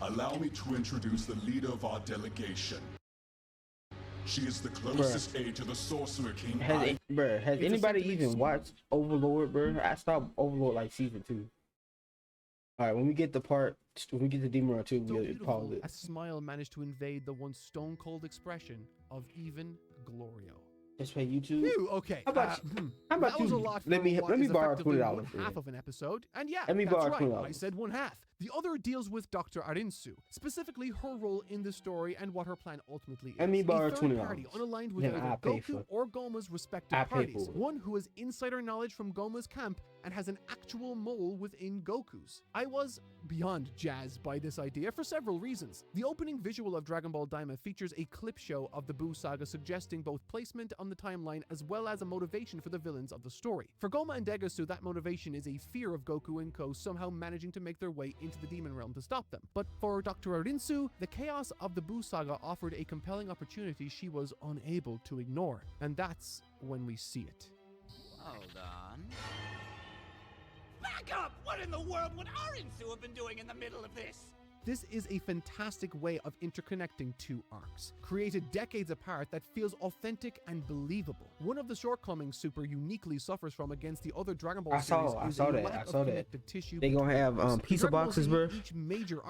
Allow me to introduce the leader of our delegation. She is the closest aide to the Sorcerer King. Has anybody even watched Overlord, bro? I stopped Overlord like season 2. Alright, when we get to Demon Run 2, we'll pause it. A smile managed to invade the once stone-cold expression of even Glorio. Just pay YouTube. Phew, okay. How about how about that you? was a lot. Let for me what is borrow effectively $20. one half of an episode, and yeah, Let me that's borrow right. $20. I said one half. The other deals with Dr. Arinsu, specifically her role in the story and what her plan ultimately is. Let me borrow a third $20. party unaligned with Then either I'll pay Goku for- or Goma's respective I'll pay parties. for it. One who has insider knowledge from Goma's camp and has an actual mole within Goku's. I was beyond jazzed by this idea for several reasons. The opening visual of Dragon Ball Daima features a clip show of the Buu saga suggesting both placement on the timeline as well as a motivation for the villains of the story. For Goma and Degasu, that motivation is a fear of Goku and Ko somehow managing to make their way into the demon realm to stop them. But for Dr. Arinsu, the chaos of the Buu saga offered a compelling opportunity she was unable to ignore. And that's when we see it. Hold on. Back up! What in the world would Arinsu have been doing in the middle of this? This is a fantastic way of interconnecting two arcs, created decades apart that feels authentic and believable. One of the shortcomings Super uniquely suffers from against the other Dragon Ball series is a lack of connective tissue. They gonna have pizza boxes, bro.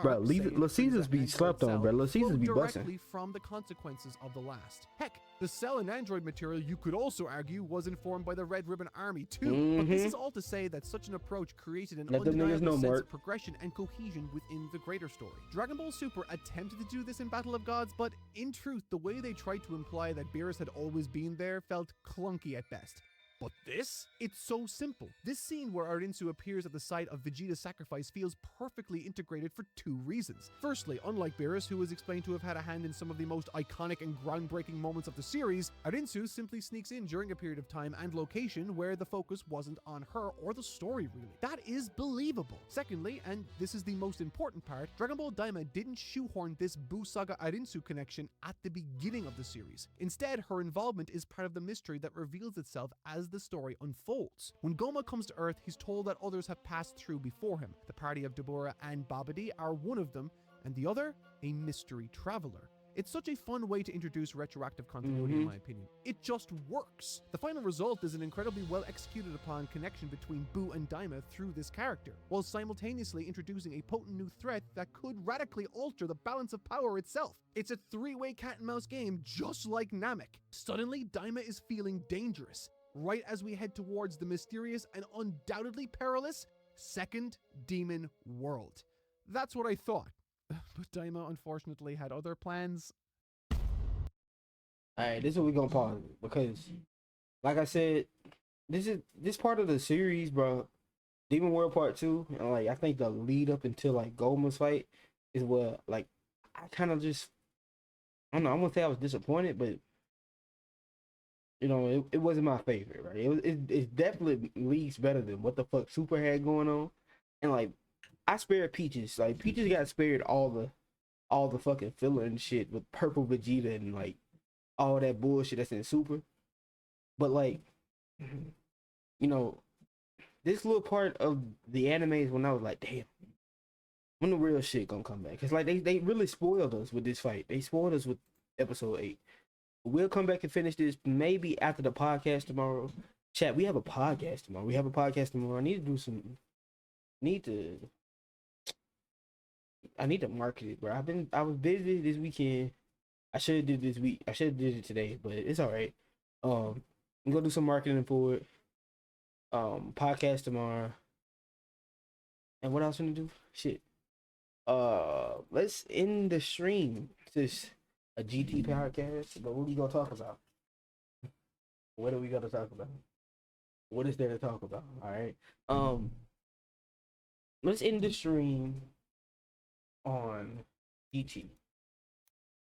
Bro, Little Caesars be slept on, bro. Little Caesars be busting. Directly from the consequences of the last. Heck, the Cell and Android material, you could also argue, was informed by the Red Ribbon Army too. But this is all to say that such an approach created an Let them niggas undeniable know, sense Mark. of progression and cohesion within the greater story. Dragon Ball Super attempted to do this in Battle of Gods, but in truth, the way they tried to imply that Beerus had always been there felt clunky at best. But this? It's so simple. This scene where Arinsu appears at the site of Vegeta's sacrifice feels perfectly integrated for two reasons. Firstly, unlike Beerus, who is explained to have had a hand in some of the most iconic and groundbreaking moments of the series, Arinsu simply sneaks in during a period of time and location where the focus wasn't on her or the story really. That is believable. Secondly, and this is the most important part, Dragon Ball Daima didn't shoehorn this Buu Saga Arinsu connection at the beginning of the series. Instead, her involvement is part of the mystery that reveals itself as the story unfolds. When Goma comes to Earth, he's told that others have passed through before him. The party of Deborah and Babidi are one of them, and the other, a mystery traveler. It's such a fun way to introduce retroactive continuity in my opinion. It just works. The final result is an incredibly well executed upon connection between Buu and Daima through this character, while simultaneously introducing a potent new threat that could radically alter the balance of power itself. It's a three-way cat and mouse game just like Namek. Suddenly, Daima is feeling dangerous, right as we head towards the mysterious and undoubtedly perilous Second Demon World. That's what I thought. But Daima unfortunately had other plans. Alright, this is what we gonna pause because, like I said, this part of the series, bro. Demon World Part 2, and like I think the lead up until like Goma's fight is what like I kind of just I don't know. I won't say I was disappointed, but you know it wasn't my favorite, right? It's definitely least better than what the fuck Super had going on, and like I spared Peaches. Like Peaches got spared all the fucking filler and shit with purple Vegeta and like all that bullshit that's in Super. But like, you know, this little part of the anime is when I was like, damn, when the real shit gonna come back? Cause like they really spoiled us with this fight. They spoiled us with episode 8. We'll come back and finish this maybe after the podcast tomorrow. Chat, we have a podcast tomorrow. I need to do some. I need to market it, bro. I was busy this weekend. I should have did this week. I should have did it today, but it's all right. I'm gonna do some marketing for it. Podcast tomorrow. And what else I'm gonna do? Shit. Let's end the stream. This a GT podcast, but what are we gonna talk about? What are we gonna talk about? What is there to talk about? All right. Let's end the stream on GT.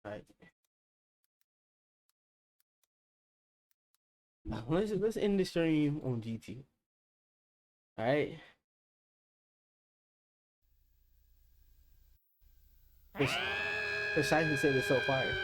All right. Let's end the stream on GT. All right. Precisely said it's so fire.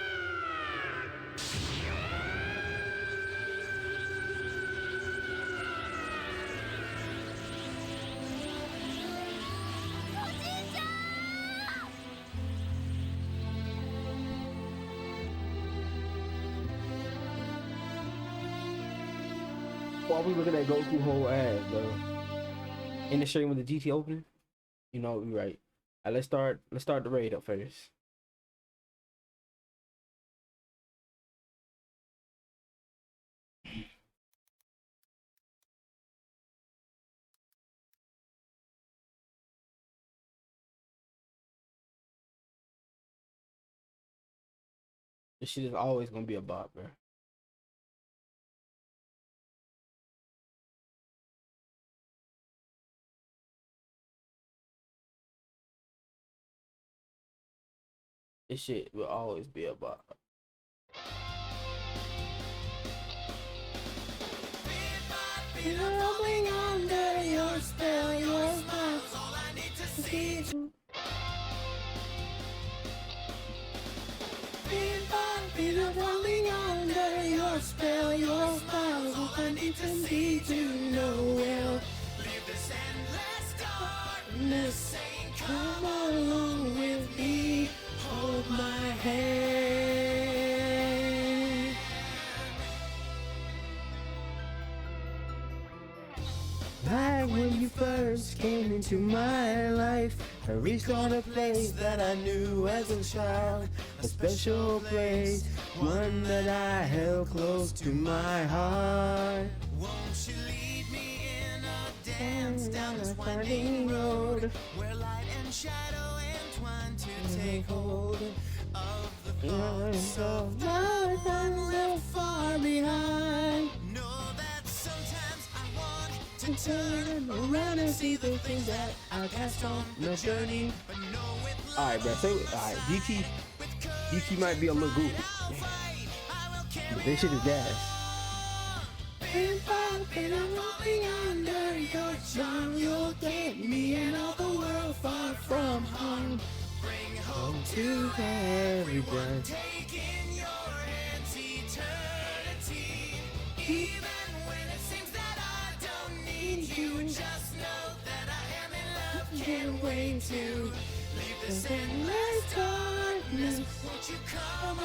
While we looking at Goku whole ass, bro. In the stream with the GT opening, you know you're right. All right, let's start the raid up first. This shit is always gonna be a bop, bro. This shit will always be a bop. Rolling under your spell, your smile's all I need to see. Been rolling under your spell, your smile's all I need to see to know well. Leave this endless darkness, come along with me, hold my hand. Back when you first came into my life, I reached on a place that I knew as a child, a special place, one that I held close to my heart. Won't you lead me in a dance down this winding road, where light and shadow entwine to take hold of the thoughts of life and left far behind. Know that sometimes I want to turn around and see the things that I passed on the journey. Alright, bro. So, alright, DT might be a little goofy, but this shit is gas. And I'm rolling under your charm. You'll get me and all the world far from home. Bring home to everyone. Take in your hands eternity. Even when it seems that I don't need you, just know that I am in love. Can't wait to leave this endless darkness. Won't you come